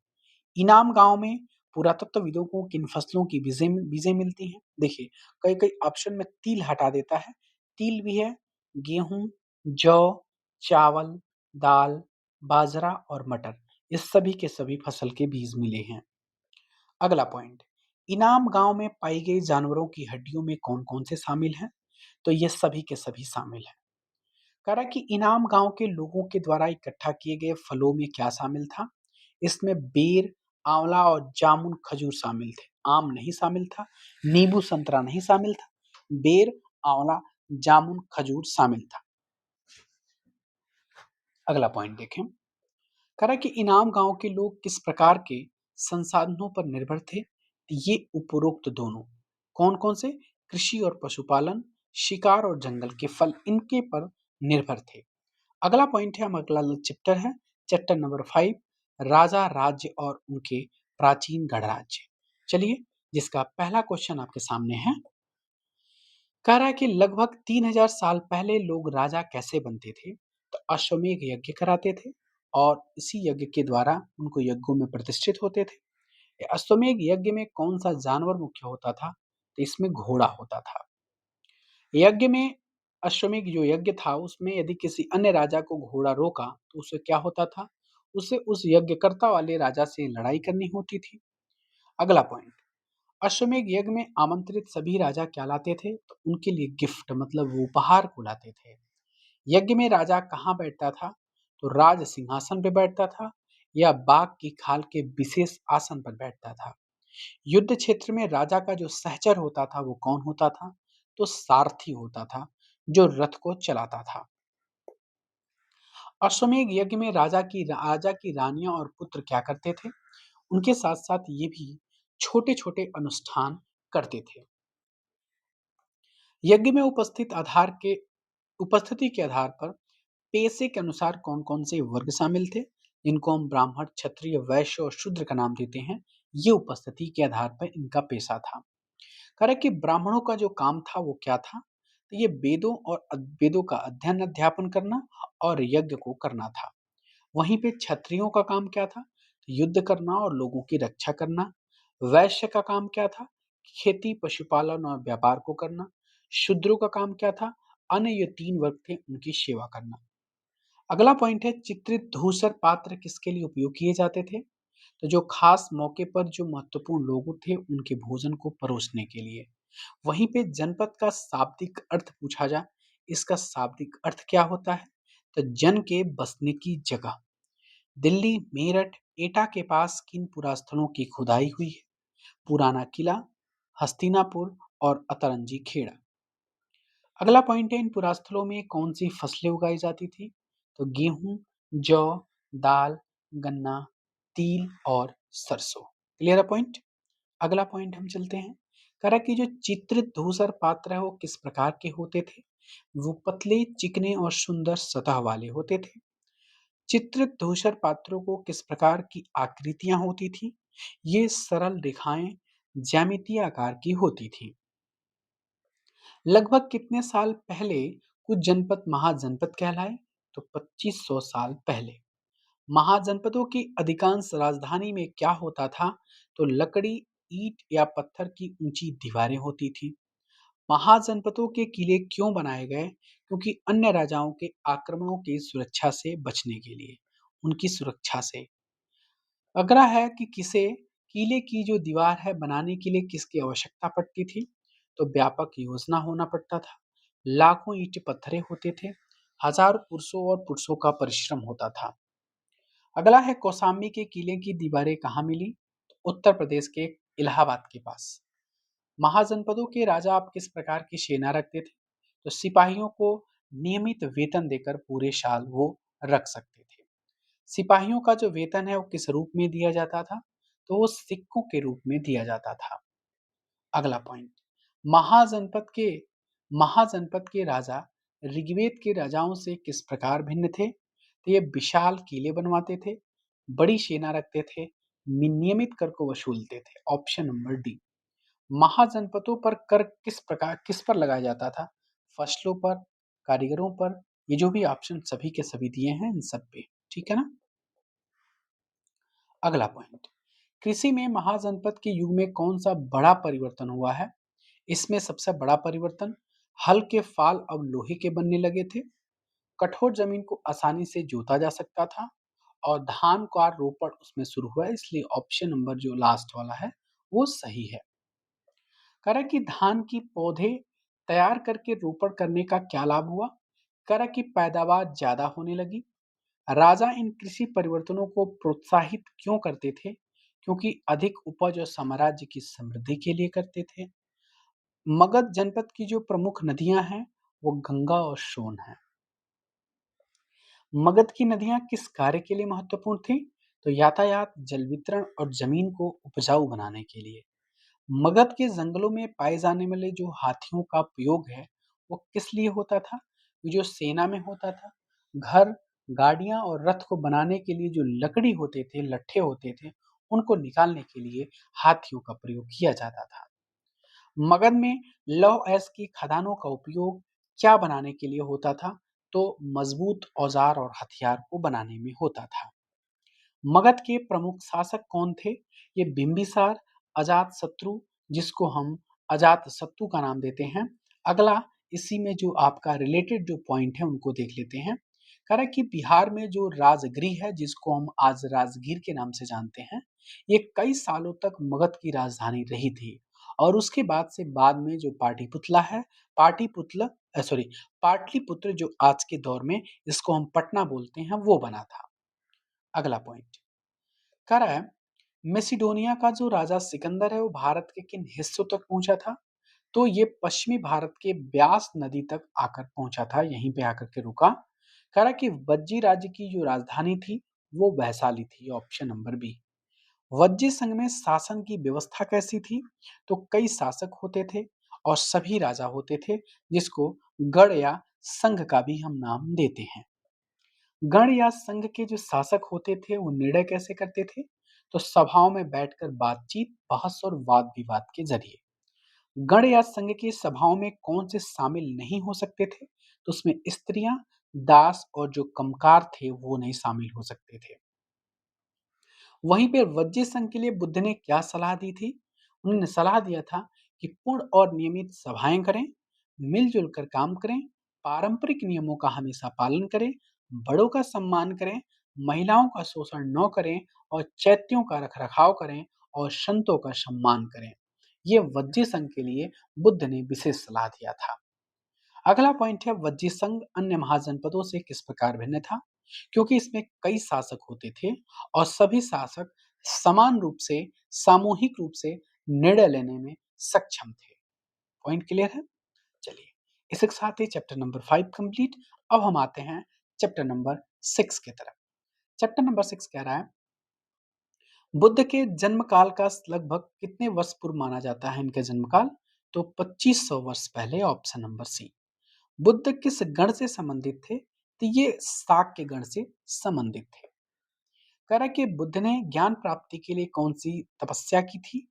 इनाम गांव में पुरातत्वविदों को किन फसलों की बीजें बीजें मिलती हैं? देखिए, कई कई ऑप्शन में तिल हटा देता है, तिल भी है, गेहूं, जौ, चावल, दाल, बाजरा और मटर, ये सभी के सभी फसल के बीज मिले हैं। अगला पॉइंट, इनाम गांव में पाई गई जानवरों की हड्डियों में कौन कौन से शामिल हैं? तो ये सभी के सभी शामिल हैं। कह रहा है कि इनाम गांव के लोगों के द्वारा इकट्ठा किए गए फलों में क्या शामिल था? इसमें बेर, आंवला और जामुन खजूर शामिल थे। आम नहीं शामिल था, नींबू संतरा नहीं शामिल था, बेर, आंवला, जामुन, खजूर शामिल था। अगला पॉइंट देखें। कह रहा है कि इनाम गांव के लोग किस प्रकार के संसाधनों पर निर्भर थे? ये उपरोक्त दोनों कौन कौन से? कृषि और पशुपालन, शिकार और जंगल के फल, इनके पर निर्भर थे। अगला पॉइंट है, हम अगला चैप्टर है, चैप्टर नंबर 5, राजा, राज्य और उनके प्राचीन गणराज्य। चलिए, जिसका पहला क्वेश्चन आपके सामने है। कह रहा है कि लगभग 3000 साल पहले लोग राजा कैसे बनते थे? तो अश्वमेध यज्ञ कराते थे और इसी यज्ञ के द्वारा उनको यज्ञों में प्रतिष्ठित होते थे। ये अश्वमेध यज्ञ में कौन सा जानवर मुख्य होता था? तो इसमें घोड़ा होता था। यज्ञ में, अश्वमेध जो यज्ञ था उसमें यदि किसी अन्य राजा को घोड़ा रोका तो उसे क्या होता था? उसे उस यज्ञकर्ता वाले राजा से लड़ाई करनी होती थी। अगला पॉइंट, अश्वमेध यज्ञ में आमंत्रित सभी राजा क्या लाते थे? तो उनके लिए गिफ्ट मतलब वो उपहार को लाते थे। यज्ञ में राजा कहाँ बैठता था? तो राज सिंहासन पे बैठता था या बाघ की खाल के विशेष आसन पर बैठता था। युद्ध क्षेत्र में राजा का जो सहचर होता था वो कौन होता था? तो सारथी होता था, जो रथ को चलाता था। अश्वमेध यज्ञ में राजा की रानियां और पुत्र क्या करते थे? उनके साथ साथ ये भी छोटे छोटे अनुष्ठान करते थे। यज्ञ में उपस्थिति के आधार पर पेशे के अनुसार कौन कौन से वर्ग शामिल थे, जिनको हम ब्राह्मण, क्षत्रिय, वैश्य और शूद्र का नाम देते हैं? ये उपस्थिति के आधार पर इनका पेशा था। कह कि ब्राह्मणों का जो काम था वो क्या था? तो ये वेदों और वेदों का अध्ययन अध्यापन करना और यज्ञ को करना था। वहीं पे क्षत्रियों का काम क्या था? तो युद्ध करना और लोगों की रक्षा करना। वैश्य का काम क्या था? खेती, पशुपालन और व्यापार को करना। शूद्रों का काम क्या था? अन्य ये 3 वर्ग थे, उनकी सेवा करना। अगला पॉइंट है, चित्रित धूसर पात्र किसके लिए उपयोग किए जाते थे? तो जो खास मौके पर जो महत्वपूर्ण लोग थे उनके भोजन को परोसने के लिए। वहीं पे जनपद का शाब्दिक अर्थ पूछा जाए, इसका शाब्दिक अर्थ क्या होता है? तो जन के बसने की जगह। दिल्ली, मेरठ, एटा के पास किन पुरास्थलों की खुदाई हुई है? पुराना किला, हस्तिनापुर और अतरंजी खेड़ा। अगला पॉइंट है, इन पुरास्थलों में कौन सी फसलें उगाई जाती थी? तो गेहूं, जौ, दाल, गन्ना, तिल और सरसों। क्लियर है पॉइंट? अगला पॉइंट हम चलते हैं। कह रहा है कि जो चित्रित धूसर पात्र है वो किस प्रकार के होते थे? वो पतले, चिकने और सुंदर सतह वाले होते थे। चित्रित धूसर पात्रों को किस प्रकार की आकृतियां होती थी? ये सरल रेखाएं ज्यामितीय आकार की होती थी। लगभग कितने साल पहले कुछ जनपद महाजनपद कहलाए? तो 2500 साल पहले। महाजनपदों की अधिकांश राजधानी में क्या होता था? तो लकड़ी, ईंट या पत्थर की ऊंची दीवारें होती थी। महाजनपदों के किले क्यों बनाए गए? क्योंकि अन्य राजाओं के आक्रमणों की सुरक्षा से बचने के लिए, उनकी सुरक्षा से। अगला है कि किले की जो दीवार है बनाने के लिए किसकी आवश्यकता पड़ती थी? तो व्यापक योजना होना पड़ता था। लाखों ईंट पत्थरे होते थे। हजारों पुरुषों और पुरुषों का परिश्रम होता था। अगला है, कौशाम्बी के किले की दीवारें कहाँ मिली? तो उत्तर प्रदेश के इलाहाबाद के पास। महाजनपदों के राजा आप किस प्रकार की सेना रखते थे? तो सिपाहियों को नियमित वेतन देकर पूरे साल वो रख सकते थे। सिपाहियों का जो वेतन है वो किस रूप में दिया जाता था? तो वो सिक्कों के रूप में दिया जाता था। अगला पॉइंट, महाजनपद के महाजनपद के राजा ऋग्वेद के राजाओं से किस प्रकार भिन्न थे? तो ये विशाल किले बनवाते थे, बड़ी सेना रखते थे, नियमित कर को वसूलते थे। Option number D. महाजनपदों पर कर किस पर लगाया जाता था? फसलों पर, कारीगरों पर। ये जो भी ऑप्शन सभी के सभी दिए हैं इन सब पे, ठीक है ना? अगला पॉइंट, कृषि में महाजनपद के युग में कौन सा बड़ा परिवर्तन हुआ है? इसमें सबसे बड़ा परिवर्तन, हल के फाल अब लोहे के बनने लगे थे। कठोर जमीन को आसानी से जोता जा सकता था और धान का रोपण उसमें शुरू हुआ है, इसलिए ऑप्शन नंबर जो लास्ट वाला है वो सही है। कह रहा है कि धान की पौधे तैयार करके रोपण करने का क्या लाभ हुआ? कह रहा है कि पैदावार ज्यादा होने लगी। राजा इन कृषि परिवर्तनों को प्रोत्साहित क्यों करते थे? क्योंकि अधिक उपज और साम्राज्य की समृद्धि के लिए करते थे। मगध जनपद की जो प्रमुख नदियां हैं वो गंगा और सोन है। मगध की नदियां किस कार्य के लिए महत्वपूर्ण थी? तो यातायात, जल वितरण और जमीन को उपजाऊ बनाने के लिए। मगध के जंगलों में पाए जाने वाले जो हाथियों का उपयोग है वो किस लिए होता था? जो सेना में होता था। घर, गाड़ियां और रथ को बनाने के लिए जो लकड़ी होते थे, लट्ठे होते थे, उनको निकालने के लिए हाथियों का प्रयोग किया जाता था। मगध में लौह अयस्क की खदानों का उपयोग क्या बनाने के लिए होता था? तो मजबूत औजार और हथियार को बनाने में होता था। मगध के प्रमुख शासक कौन थे? ये बिंबिसार, अजात शत्रु, जिसको हम अजात शत्रु का नाम देते हैं। अगला, इसी में जो आपका रिलेटेड जो पॉइंट है उनको देख लेते हैं। कह रहा है कि बिहार में जो राजगृह है, जिसको हम आज राजगीर के नाम से जानते हैं, ये कई सालों तक मगध की राजधानी रही थी। और उसके बाद में जो पाटिपुतला है, पाटिपुतला सॉरी पाटलिपुत्र, जो आज के दौर में इसको हम पटना बोलते हैं, वो बना था। अगला पॉइंट कह रहा है, मेसिडोनिया का जो राजा सिकंदर है वो भारत के किन हिस्सों तक पहुंचा था? तो ये पश्चिमी भारत के ब्यास नदी तक आकर पहुंचा था, यहीं पे आकर के रुका। कह रहा कि वज्जी राज्य की जो राजधानी थी वो वैशाली थी, ऑप्शन नंबर बी। वज्जी संघ में शासन की व्यवस्था कैसी थी? तो कई शासक होते थे और सभी राजा होते थे, जिसको गढ़ या संघ का भी हम नाम देते हैं। गण या संघ के जो शासक होते थे वो निर्णय कैसे करते थे? तो सभाओं में बैठकर बातचीत, बहस और वाद विवाद के जरिए। गण या संघ की सभाओं में कौन से शामिल नहीं हो सकते थे? तो उसमें स्त्रियां, दास और जो कमकार थे वो नहीं शामिल हो सकते थे। वहीं पे वज्जी संघ के लिए बुद्ध ने क्या सलाह दी थी? उन्होंने सलाह दिया था कि पूर्ण और नियमित सभाएं करें, मिलजुल कर काम करें, पारंपरिक नियमों का हमेशा पालन करें, बड़ों का सम्मान करें, महिलाओं का शोषण न करें और चैत्यों का रखरखाव करें और संतों का सम्मान करें। ये वज्जी संघ के लिए बुद्ध ने विशेष सलाह दिया था। अगला पॉइंट है, वज्जी संघ अन्य महाजनपदों से किस प्रकार भिन्न था? क्योंकि इसमें कई शासक होते थे और सभी शासक समान रूप से, सामूहिक रूप से निर्णय लेने में सक्षम थे। पॉइंट क्लियर है? चलिए, इसके साथ ही चैप्टर नंबर 5 कंप्लीट। अब हम आते हैं चैप्टर नंबर 6 की तरफ। चैप्टर नंबर 6 कह रहा है, बुद्ध के जन्म काल का लगभग कितने वर्ष पूर्व माना जाता है इनका जन्म काल? तो 2500 वर्ष पहले, ऑप्शन नंबर सी। बुद्ध किस गण से संबंधित थे? तो ये शाक्य गण से संबंधित थे। कह रहा है कि बुद्ध ने ज्ञान प्राप्ति के लिए कौन सी तपस्या की थी?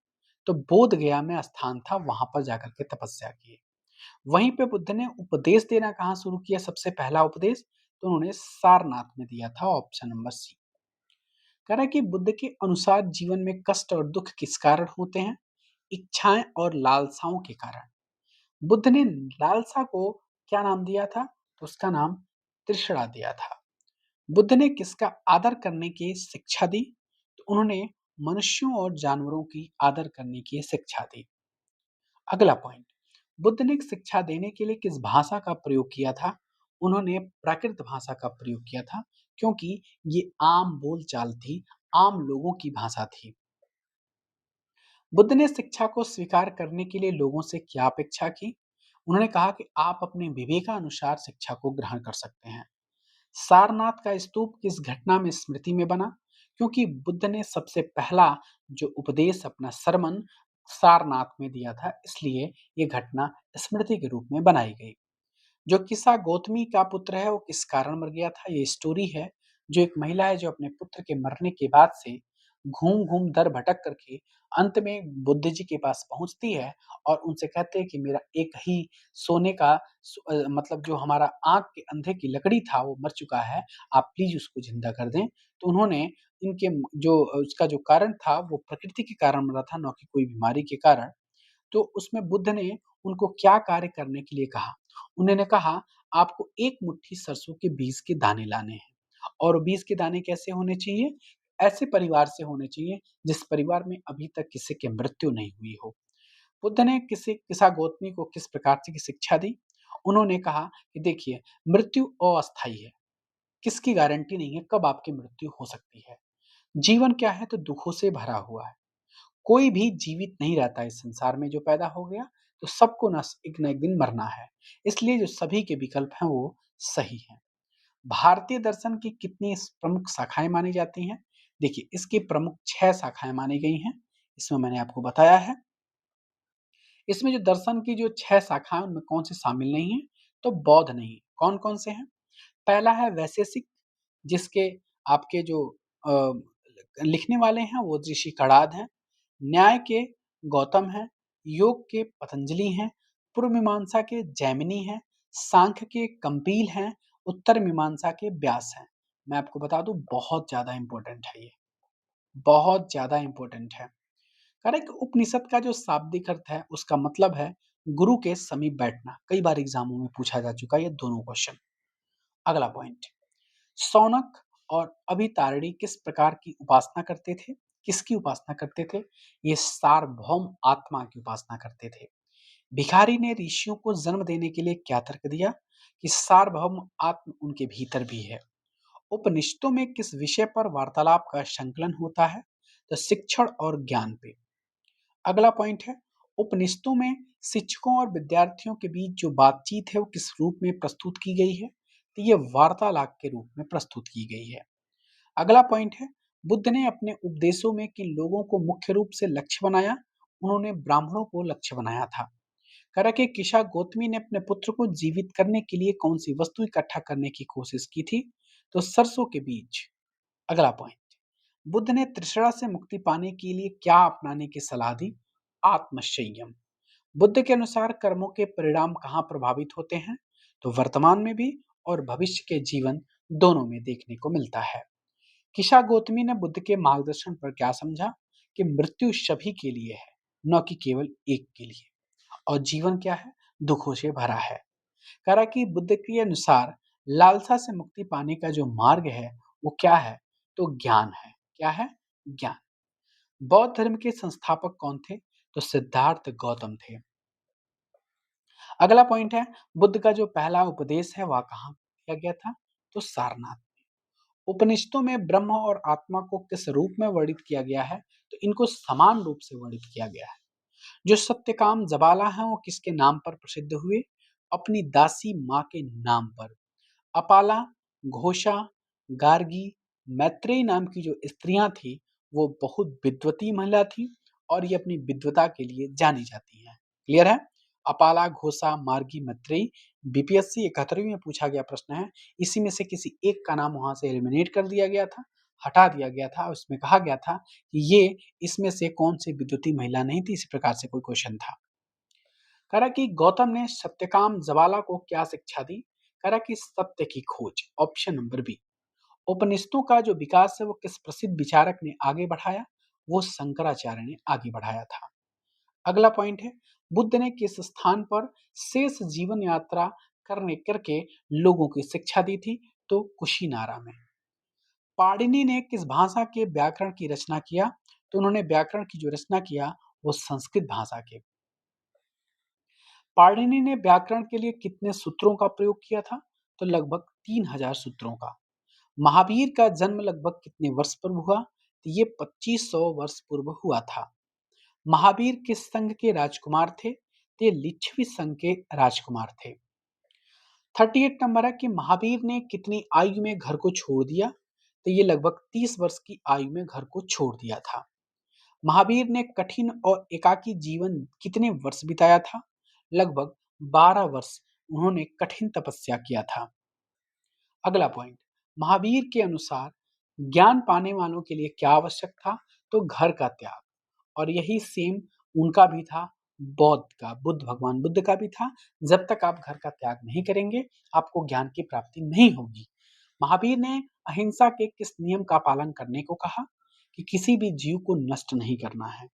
तो बोध गया में स्थान था, वहां पर जाकर के तपस्या की। वहीं पे बुद्ध ने उपदेश देना कहाँ शुरू किया? सबसे पहला उपदेश तो उन्होंने सारनाथ में दिया था, ऑप्शन नंबर सी। कह रहा है कि बुद्ध के अनुसार जीवन में कष्ट और दुख किस कारण होते हैं? इच्छाएं और लालसाओं के कारण। बुद्ध ने लालसा को क्या नाम दिया था? तो उसका नाम तृष्णा दिया था। बुद्ध ने किसका आदर करने की शिक्षा दी? तो उन्होंने मनुष्यों और जानवरों की आदर करने की शिक्षा दी। अगला पॉइंट, बुद्ध ने शिक्षा देने के लिए किस भाषा का प्रयोग किया था? उन्होंने प्राकृत भाषा का प्रयोग किया था, क्योंकि ये आम बोलचाल थी, आम लोगों की भाषा थी। बुद्ध ने शिक्षा को स्वीकार करने के लिए लोगों से क्या अपेक्षा की? उन्होंने कहा कि आप अपने विवेकानुसार शिक्षा को ग्रहण कर सकते हैं। सारनाथ का स्तूप किस घटना में स्मृति में बना? क्योंकि बुद्ध ने सबसे पहला जो उपदेश, अपना सरमन सारनाथ में दिया था, इसलिए ये घटना स्मृति के रूप में बनाई गई। जो किस्सा गौतमी का पुत्र है वो किस कारण मर गया था? ये स्टोरी है, जो एक महिला है जो अपने पुत्र के मरने के बाद से घूम घूम दर भटक करके अंत में बुद्ध जी के पास पहुंचती है और उनसे कहते हैं कि मेरा एक ही सोने का मतलब जो हमारा आंख के अंधे की लकड़ी था वो मर चुका है, आप प्लीज उसको जिंदा कर दें। तो उन्होंने इनके जो उसका जो कारण था वो प्रकृति के कारण मरा था, न कि कोई बीमारी के कारण। तो उसमें बुद्ध ने उनको क्या कार्य करने के लिए कहा? उन्होंने कहा, आपको एक मुट्ठी सरसों के बीज के दाने लाने हैं और बीज के दाने कैसे होने चाहिए? ऐसे परिवार से होने चाहिए जिस परिवार में अभी तक किसी की मृत्यु नहीं हुई हो। बुद्ध ने किसी किसा गौतमी को किस प्रकार की शिक्षा दी? उन्होंने कहा कि देखिए, मृत्यु अस्थायी है, किसकी गारंटी नहीं है कब आपकी मृत्यु हो सकती है। जीवन क्या है? तो दुखों से भरा हुआ है। कोई भी जीवित नहीं रहता इस संसार में, जो पैदा हो गया तो सबको एक ना एक दिन मरना है। इसलिए जो सभी के विकल्प हैं वो सही हैं। भारतीय दर्शन की कितनी प्रमुख शाखाएं मानी जाती हैं? देखिए, इसकी प्रमुख 6 शाखाएं मानी गई हैं। इसमें मैंने आपको बताया है। इसमें जो दर्शन की जो 6 शाखाएं उनमें कौन से शामिल नहीं है? तो बौद्ध नहीं। कौन-कौन से हैं? पहला है वैशेषिक, जिसके आपके जो अ, लिखने वाले हैं वो ऋषि कणाद हैं। न्याय के गौतम हैं, योग के पतंजलि हैं, पूर्व मीमांसा के जैमिनी हैं, सांख्य के कंपील हैं, उत्तर मीमांसा के व्यास हैं। मैं आपको बता दूं, बहुत ज्यादा इंपॉर्टेंट है ये, बहुत ज्यादा इंपॉर्टेंट है। कारण कि उपनिषद का जो शाब्दिक अर्थ है उसका मतलब है गुरु के समीप बैठना। कई बार एग्जामों में पूछा जा चुका है ये दोनों क्वेश्चन। अगला पॉइंट, शौनक और अभितारिणी किस प्रकार की उपासना करते थे? किसकी उपासना करते थे? ये सार्वभौम आत्मा की उपासना करते थे। भिखारी ने ऋषियों को जन्म देने के लिए क्या तर्क दिया? कि सार्वभौम आत्म उनके भीतर भी है। उपनिषदों में किस विषय पर वार्तालाप का संकलन होता है? तो शिक्षण और ज्ञान पे। अगला पॉइंट है, उपनिषदों में शिक्षकों और विद्यार्थियों के बीच जो बातचीत है वो किस रूप में प्रस्तुत की गई है? तो ये वार्तालाप के रूप में प्रस्तुत की गई है। अगला पॉइंट है, बुद्ध ने अपने उपदेशों में किन लोगों को मुख्य रूप से लक्ष्य बनाया? उन्होंने ब्राह्मणों को लक्ष्य बनाया था। करा के किशा गौतमी ने अपने पुत्र को जीवित करने के लिए कौन सी वस्तु इकट्ठा करने की कोशिश की थी? तो सरसों के बीज। अगला पॉइंट, बुद्ध ने तृष्णा से मुक्ति पाने के लिए क्या अपनाने की सलाह दी? आत्मसंयम। बुद्ध के अनुसार कर्मों के परिणाम कहाँ प्रभावित होते हैं? तो वर्तमान में भी और भविष्य के जीवन दोनों में देखने को मिलता है। किशा गौतमी ने बुद्ध के मार्गदर्शन पर क्या समझा? कि मृत्यु सभी के लिए है, न कि केवल एक के लिए। और जीवन क्या है? दुखों से भरा है। करा कि बुद्ध के अनुसार लालसा से मुक्ति पाने का जो मार्ग है वो क्या है? तो ज्ञान है। क्या है? ज्ञान। बौद्ध धर्म के संस्थापक कौन थे? तो सिद्धार्थ गौतम थे। अगला पॉइंट है, बुद्ध का जो पहला उपदेश है वह कहाँ किया गया था? तो सारनाथ। उपनिषदों में ब्रह्म और आत्मा को किस रूप में वर्णित किया गया है? तो इनको समान रूप से वर्णित किया गया है। जो सत्यकाम जबाला है वो किसके नाम पर प्रसिद्ध हुए? अपनी दासी माँ के नाम पर। अपाला, घोषा, गार्गी, मैत्रेयी नाम की जो स्त्रियां थी वो बहुत विद्वती महिला थी और ये अपनी विद्वता के लिए जानी जाती हैं। क्लियर है? अपाला, घोषा, मार्गी, मैत्रेयी। बीपीएससी 71वीं में पूछा गया प्रश्न है। इसी में से किसी एक का नाम वहां से एलिमिनेट कर दिया गया था, हटा दिया गया था। उसमें कहा गया था कि ये इसमें से कौन सी विद्युती महिला नहीं थी। इसी प्रकार से कोई क्वेश्चन था। करा कि गौतम ने सत्यकाम जवाला को क्या शिक्षा दी? करा कि सत्य की खोज। Option number B. उपनिषदों का जो विकास है वो किस प्रसिद्ध विचारक ने आगे बढ़ाया? वो शंकराचार्य ने आगे बढ़ाया था। अगला पॉइंट है, बुद्ध ने किस स्थान पर शेष जीवन यात्रा करने करके लोगों की शिक्षा दी थी? तो कुशीनारा में। पाणिनि ने किस भाषा के व्याकरण की रचना किया? तो उन्होंने व्याकरण की जो रचना किया वो संस्कृत भाषा के। पाणिनि ने व्याकरण के लिए कितने सूत्रों का प्रयोग किया था? तो लगभग 3000 सूत्रों का। महावीर का जन्म लगभग कितने वर्ष पूर्व हुआ? तो ये 2500 वर्ष पूर्व हुआ था। महावीर किस संघ के राजकुमार थे? तो ये लिच्छवी संघ के राजकुमार थे। 38 नंबर है कि महावीर ने कितनी आयु में घर को छोड़ दिया? तो ये लगभग 30 वर्ष की आयु में घर को छोड़ दिया था। महावीर ने कठिन और एकाकी जीवन कितने वर्ष बिताया था? लगभग 12 वर्ष उन्होंने कठिन तपस्या किया था। अगला पॉइंट, महावीर के अनुसार ज्ञान पाने वालों के लिए क्या आवश्यक था? तो घर का त्याग। और यही सेम उनका भी था, बौद्ध का, बुद्ध, भगवान बुद्ध का भी था। जब तक आप घर का त्याग नहीं करेंगे आपको ज्ञान की प्राप्ति नहीं होगी। महावीर ने अहिंसा के किस नियम का पालन करने को कहा? कि किसी भी जीव को नष्ट नहीं करना है।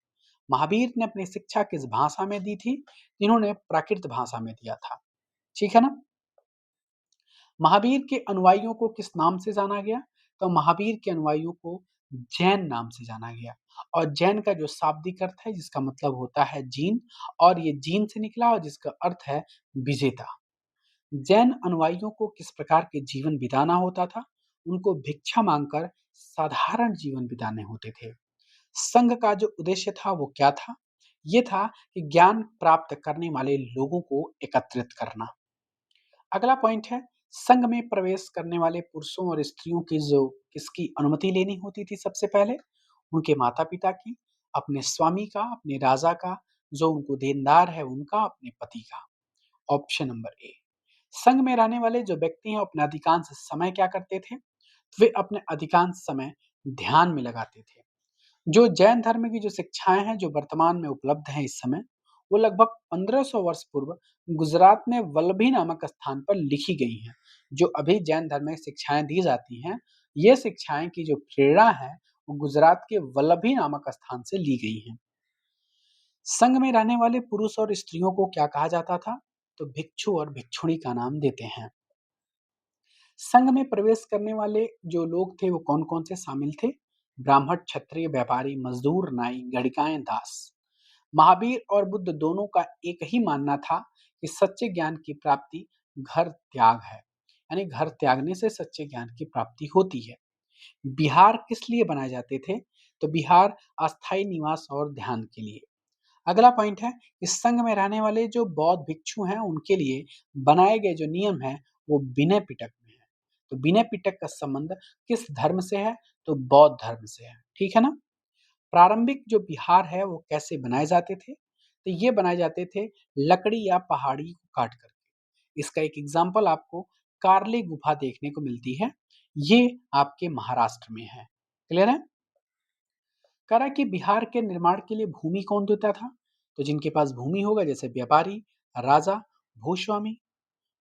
महावीर ने अपनी शिक्षा किस भाषा में दी थी? इन्होंने प्राकृत भाषा में दिया था। ठीक है ना? महावीर के अनुयायियों को किस नाम से जाना गया? तो महावीर के अनुयायियों को जैन नाम से जाना गया। और जैन का जो शाब्दिक अर्थ है जिसका मतलब होता है जीन, और ये जीन से निकला और जिसका अर्थ है विजेता। जैन अनुयायियों को किस प्रकार के जीवन बिताना होता था? उनको भिक्षा मांगकर साधारण जीवन बिताने होते थे। संघ का जो उद्देश्य था वो क्या था? ये था कि ज्ञान प्राप्त करने वाले लोगों को एकत्रित करना। अगला पॉइंट है, संघ में प्रवेश करने वाले पुरुषों और स्त्रियों की जो किसकी अनुमति लेनी होती थी सबसे पहले? उनके माता-पिता की, अपने स्वामी का, अपने राजा का, जो उनको देनदार है उनका, अपने पति का। Option number A. संघ में रहने वाले जो व्यक्ति हैं अपना अधिकांश समय क्या करते थे? वे अपने अधिकांश समय ध्यान में लगाते थे। जो जैन धर्म की जो शिक्षाएं हैं जो वर्तमान में उपलब्ध हैं इस समय, वो लगभग 1500 वर्ष पूर्व गुजरात में वल्लभी नामक स्थान पर लिखी गई हैं। जो अभी जैन धर्म में शिक्षाएं दी जाती हैं, ये शिक्षाएं की जो प्रेरणा है वो गुजरात के वल्लभी नामक स्थान से ली गई हैं। संघ में रहने वाले पुरुष और स्त्रियों को क्या कहा जाता था? तो भिक्षु और भिक्षुणी का नाम देते हैं। संघ में प्रवेश करने वाले जो लोग थे वो कौन-कौन से शामिल थे? ब्राह्मण, क्षत्रिय, व्यापारी, मजदूर, नाई, गणिकाएं, दास। महावीर और बुद्ध दोनों का एक ही मानना था कि सच्चे ज्ञान की प्राप्ति घर त्याग है, यानी घर त्यागने से सच्चे ज्ञान की प्राप्ति होती है। बिहार किस लिए बनाए जाते थे? तो बिहार अस्थायी निवास और ध्यान के लिए। अगला पॉइंट है कि संघ में रहने वाले जो बौद्ध भिक्षु हैं उनके लिए बनाए गए जो नियम है वो विनय पिटक में है। तो विनय पिटक का संबंध किस धर्म से है? तो बौद्ध धर्म से है। ठीक है ना? प्रारंभिक जो बिहार है वो कैसे बनाए जाते थे? तो ये बनाए जाते थे लकड़ी या पहाड़ी को काट करके। इसका एक एग्जाम्पल आपको कार्ले गुफा देखने को मिलती है। ये आपके महाराष्ट्र में है। क्लियर है? कह रहा है कि बिहार के निर्माण के लिए भूमि कौन देता था? तो जिनके पास भूमि होगा जैसे व्यापारी, राजा, भूस्वामी।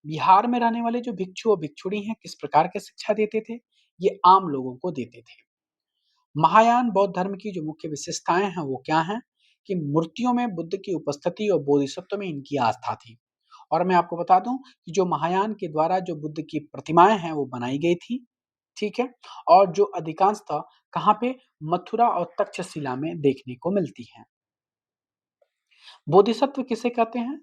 बिहार में रहने वाले जो भिक्षु और भिक्षुणी हैं किस प्रकार की शिक्षा देते थे? ये आम लोगों को देते थे। महायान बौद्ध धर्म की जो मुख्य विशेषताएं हैं वो क्या हैं? कि मूर्तियों में बुद्ध की उपस्थिति और बोधिसत्व में इनकी आस्था थी। और मैं आपको बता दूं कि जो महायान के द्वारा जो बुद्ध की प्रतिमाएं हैं वो बनाई गई थी। ठीक है? और जो अधिकांशतः कहाँ पे? मथुरा और तक्षशिला में देखने को मिलती हैं। बोधिसत्व किसे कहते हैं?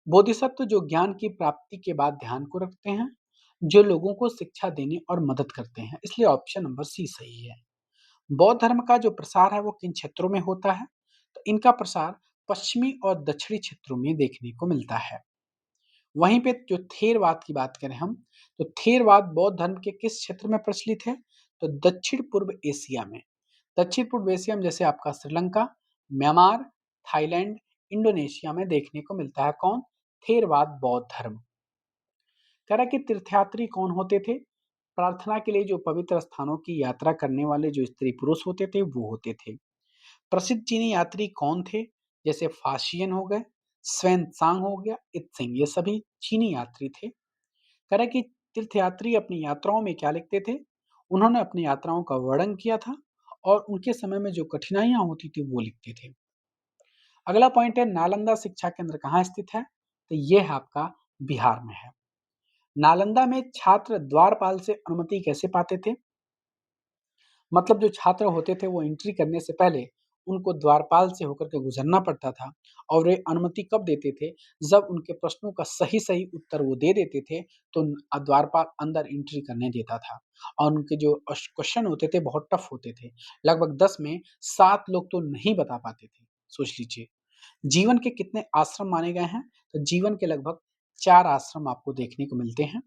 बोधिसत्व जो ज्ञान की प्राप्ति के बाद ध्यान को रखते हैं, जो लोगों को शिक्षा देने और मदद करते हैं। इसलिए ऑप्शन नंबर सी सही है। बौद्ध धर्म का जो प्रसार है वो किन क्षेत्रों में होता है? तो इनका प्रसार पश्चिमी और दक्षिणी क्षेत्रों में देखने को मिलता है। वहीं पे जो थेरवाद की बात करें हम, तो थेरवाद बौद्ध धर्म के किस क्षेत्र में प्रचलित है? तो दक्षिण पूर्व एशिया में। दक्षिण पूर्व एशिया में जैसे आपका श्रीलंका, म्यांमार, थाईलैंड, इंडोनेशिया में देखने को मिलता है कौन? थेरवाद बौद्ध धर्म। कह रहा है कि तीर्थयात्री कौन होते थे? प्रार्थना के लिए जो पवित्र स्थानों की यात्रा करने वाले जो स्त्री पुरुष होते थे वो होते थे। प्रसिद्ध चीनी यात्री कौन थे? जैसे फाशियन हो गए, स्वैनसांग हो गया, इत्सिंग, ये सभी चीनी यात्री थे। कह रहा है कि तीर्थयात्री अपनी यात्राओं में क्या लिखते थे? उन्होंने अपनी यात्राओं का वर्णन किया था और उनके समय में जो कठिनाइयां होती थी वो लिखते थे। अगला पॉइंट है, नालंदा शिक्षा केंद्र कहाँ स्थित है? तो ये है आपका बिहार में है। नालंदा में छात्र द्वारपाल से अनुमति कैसे पाते थे? मतलब जो छात्र होते थे वो एंट्री करने से पहले उनको द्वारपाल से होकर के गुजरना पड़ता था। और वे अनुमति कब देते थे? जब उनके प्रश्नों का सही सही उत्तर वो दे देते थे तो द्वारपाल अंदर एंट्री करने देता था। और उनके जो क्वेश्चन होते थे बहुत टफ होते थे। लगभग 10 में 7 लोग तो नहीं बता पाते थे। सोच लीजिए। जीवन के कितने आश्रम माने गए हैं? तो जीवन के लगभग 4 आश्रम आपको देखने को मिलते हैं।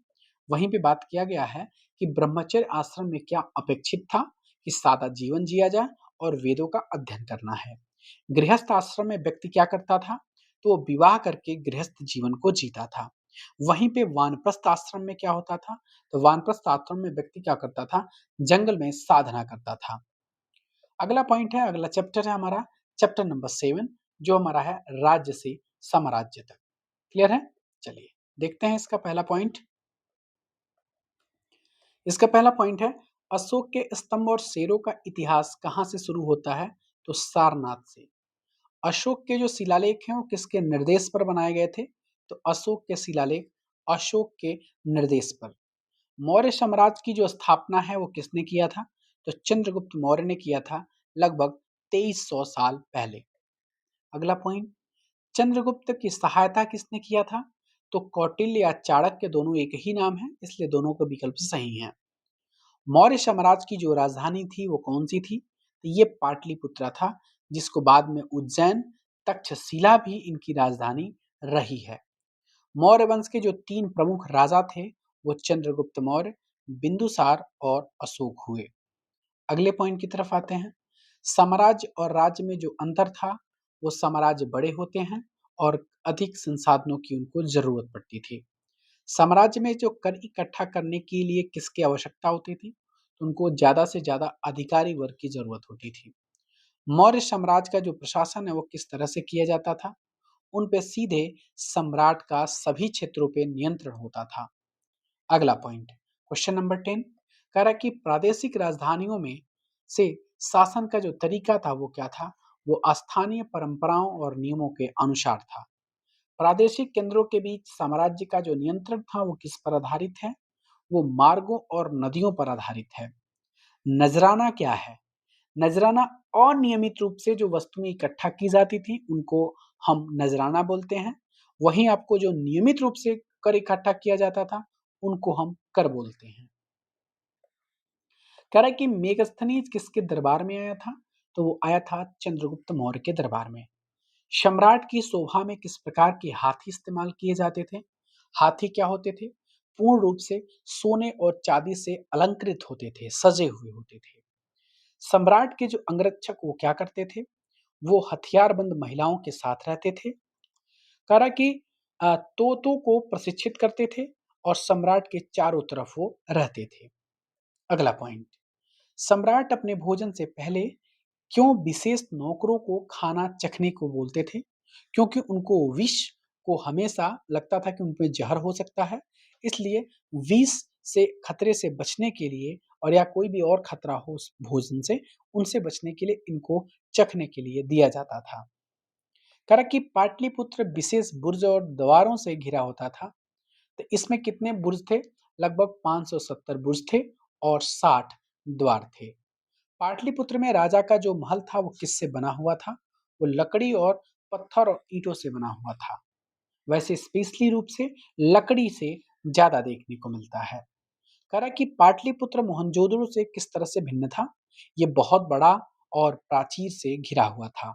वहीं पे बात किया गया है कि ब्रह्मचर्य आश्रम में क्या अपेक्षित था? कि सादा जीवन जिया जाए और वेदों का अध्ययन करना है। गृहस्थ आश्रम में व्यक्ति क्या करता था? तो वो विवाह करके गृहस्थ जीवन को जीता था। वहीं पे वानप्रस्थ आश्रम में क्या होता था? तो वानप्रस्थ आश्रम में व्यक्ति क्या करता था? जंगल में साधना करता था। अगला पॉइंट है, अगला चैप्टर है हमारा चैप्टर नंबर 7, जो हमारा है राज्य से साम्राज्य तक। क्लियर है? चलिए देखते हैं इसका पहला पॉइंट। इसका पहला पॉइंट है, अशोक के स्तंभ और शेरों का इतिहास कहाँ से शुरू होता है? तो सारनाथ से। अशोक के जो शिलालेख हैं वो किसके निर्देश पर बनाए गए थे? तो अशोक के शिलालेख अशोक के निर्देश पर। मौर्य साम्राज्य की जो स्थापना है वो किसने किया था? तो चंद्रगुप्त मौर्य ने किया था, लगभग 2300 साल पहले। अगला पॉइंट, चंद्रगुप्त की सहायता किसने किया था? तो कौटिल्य या चाणक्य, दोनों एक ही नाम है इसलिए दोनों का विकल्प सही है। मौर्य साम्राज्य की जो राजधानी थी वो कौन-सी थी? तो ये पाटलिपुत्रा था, जिसको बाद में उज्जैन, तक्षशिला भी इनकी राजधानी रही है। मौर्य वंश के जो 3 प्रमुख राजा थे, वो चंद्रगुप्त मौर्य, बिंदुसार और अशोक हुए। अगले पॉइंट की तरफ आते हैं। साम्राज्य और राज्य में जो अंतर था, वो साम्राज्य बड़े होते हैं और अधिक संसाधनों की उनको जरूरत पड़ती थी। साम्राज्य में जो कर इकट्ठा करने के लिए किसकी आवश्यकता होती थी? तो उनको ज्यादा से ज्यादा अधिकारी वर्ग की जरूरत होती थी। मौर्य साम्राज्य का जो प्रशासन है वो किस तरह से किया जाता था? उन पे सीधे सम्राट का सभी क्षेत्रों पे नियंत्रण होता था। अगला पॉइंट, क्वेश्चन नंबर 10 कह रहा है कि प्रादेशिक राजधानियों में से शासन का जो तरीका था वो क्या था? वो स्थानीय परंपराओं और नियमों के अनुसार था। प्रादेशिक केंद्रों के बीच साम्राज्य का जो नियंत्रण था वो किस पर आधारित है? वो मार्गों और नदियों पर आधारित है। नजराना क्या है? नजराना अनियमित रूप से जो वस्तुएं इकट्ठा की जाती थी उनको हम नजराना बोलते हैं। वहीं आपको जो नियमित रूप से कर इकट्ठा किया जाता था उनको हम कर बोलते हैं। कह रहा है कि मेगस्थनीज किसके दरबार में आया था? तो वो आया था चंद्रगुप्त मौर्य के दरबार में। सम्राट की शोभा में किस प्रकार के हाथी इस्तेमाल किए जाते थे? हाथी क्या होते थे? पूर्ण रूप से सोने और चांदी से अलंकृत होते थे, सजे हुए होते थे। सम्राट के जो अंगरक्षक वो क्या करते थे? वो हथियारबंद महिलाओं के साथ रहते थे। कह रहा कि तोतों को प्रशिक्षित करते थे और सम्राट के चारों तरफ वो रहते थे। अगला पॉइंट, सम्राट अपने भोजन से पहले क्यों विशेष नौकरों को खाना चखने को बोलते थे? क्योंकि उनको विष को हमेशा लगता था कि उन पे जहर हो सकता है, इसलिए विष से खतरे से बचने के लिए और या कोई भी और खतरा हो उस भोजन से, उनसे बचने के लिए इनको चखने के लिए दिया जाता था। कह रहा कि पाटलिपुत्र विशेष बुर्ज और दीवारों से घिरा होता था। तो इसमें कितने बुर्ज थे? लगभग 570 बुर्ज थे और 60 द्वार थे। पाटलिपुत्र में राजा का जो महल था वो किससे बना हुआ था? वो लकड़ी और पत्थर और ईंटों से बना हुआ था। वैसे स्पेशली रूप से लकड़ी से ज्यादा देखने को मिलता है। कह रहा है कि पाटलिपुत्र मोहनजोदड़ो से किस तरह से भिन्न था? ये बहुत बड़ा और प्राचीर से घिरा हुआ था।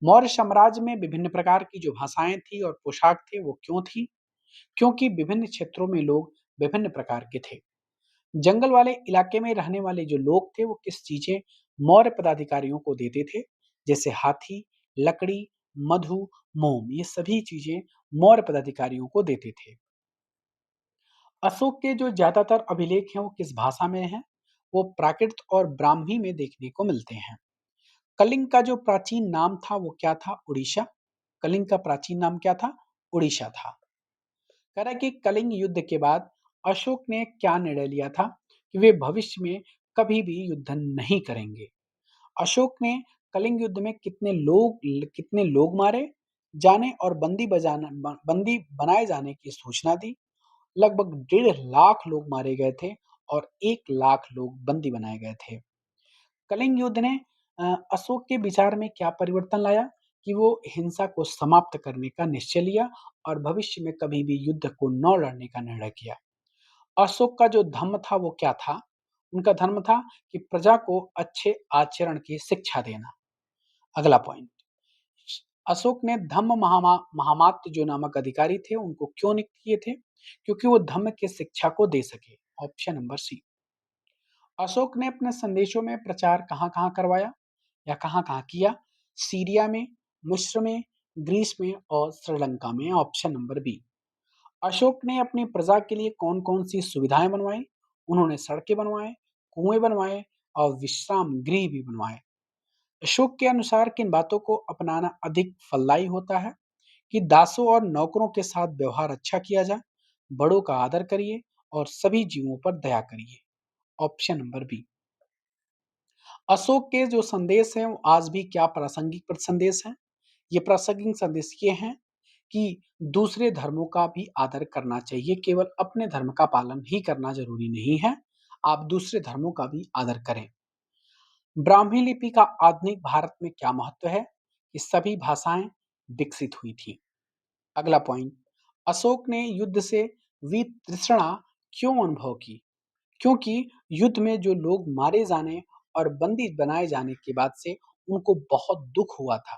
मौर्य साम्राज्य में विभिन्न प्रकार की जो भाषाएं थी और पोशाक थे वो क्यों थी? क्योंकि विभिन्न क्षेत्रों में लोग विभिन्न प्रकार के थे। जंगल वाले इलाके में रहने वाले जो लोग थे वो किस चीजें मौर्य पदाधिकारियों को देते थे? जैसे हाथी, लकड़ी, मधु, मोम, ये सभी चीजें मौर्य पदाधिकारियों को देते थे। अशोक के जो ज्यादातर अभिलेख हैं वो किस भाषा में हैं? वो प्राकृत और ब्राह्मी में देखने को मिलते हैं। कलिंग का जो प्राचीन नाम था वो क्या था? उड़ीसा। कलिंग का प्राचीन नाम क्या था? उड़ीसा था। कह रहा है कि कलिंग युद्ध के बाद अशोक ने क्या निर्णय लिया था कि वे भविष्य में कभी भी युद्ध नहीं करेंगे। अशोक ने कलिंग युद्ध में कितने लोग मारे जाने और बंदी बनाए जाने की सूचना दी। लगभग 1.5 लाख लोग मारे गए थे और 1 लाख लोग बंदी बनाए गए थे। कलिंग युद्ध ने अशोक के विचार में क्या परिवर्तन लाया कि वो हिंसा को समाप्त करने का निश्चय लिया और भविष्य में कभी भी युद्ध को न लड़ने का निर्णय किया। अशोक का जो धर्म था वो क्या था? उनका धर्म था कि प्रजा को अच्छे आचरण की शिक्षा देना। अगला पॉइंट, अशोक ने धम्म महामात्र जो नामक अधिकारी थे उनको क्यों नियुक्त किए थे? क्योंकि वो धम्म की शिक्षा को दे सके। ऑप्शन नंबर सी। अशोक ने अपने संदेशों में प्रचार कहाँ-कहाँ करवाया या कहाँ-कहाँ किया? सीरिया में, मिस्र में, ग्रीस में और श्रीलंका में। Option number B. अशोक ने अपनी प्रजा के लिए कौन-कौन सी सुविधाएं बनवाई? उन्होंने सड़कें बनवाए, कुएं बनवाए और विश्राम गृह भी बनवाए। अशोक के अनुसार किन बातों को अपनाना अधिक फलदायी होता है? कि दासों और नौकरों के साथ व्यवहार अच्छा किया जाए, बड़ों का आदर करिए और सभी जीवों पर दया करिए। Option number B. अशोक के जो संदेश हैं वो आज भी क्या प्रासंगिक संदेश हैं? ये प्रासंगिक संदेश ये हैं कि दूसरे धर्मों का भी आदर करना चाहिए, केवल अपने धर्म का पालन ही करना जरूरी नहीं है, आप दूसरे धर्मों का भी आदर करें। ब्राह्मी लिपि का आधुनिक भारत में क्या महत्व है? कि सभी भाषाएं विकसित हुई थी। अगला पॉइंट, अशोक ने युद्ध से वितृष्णा क्यों अनुभव की? क्योंकि युद्ध में जो लोग मारे जाने और बंदी बनाए जाने के बाद से उनको बहुत दुख हुआ था।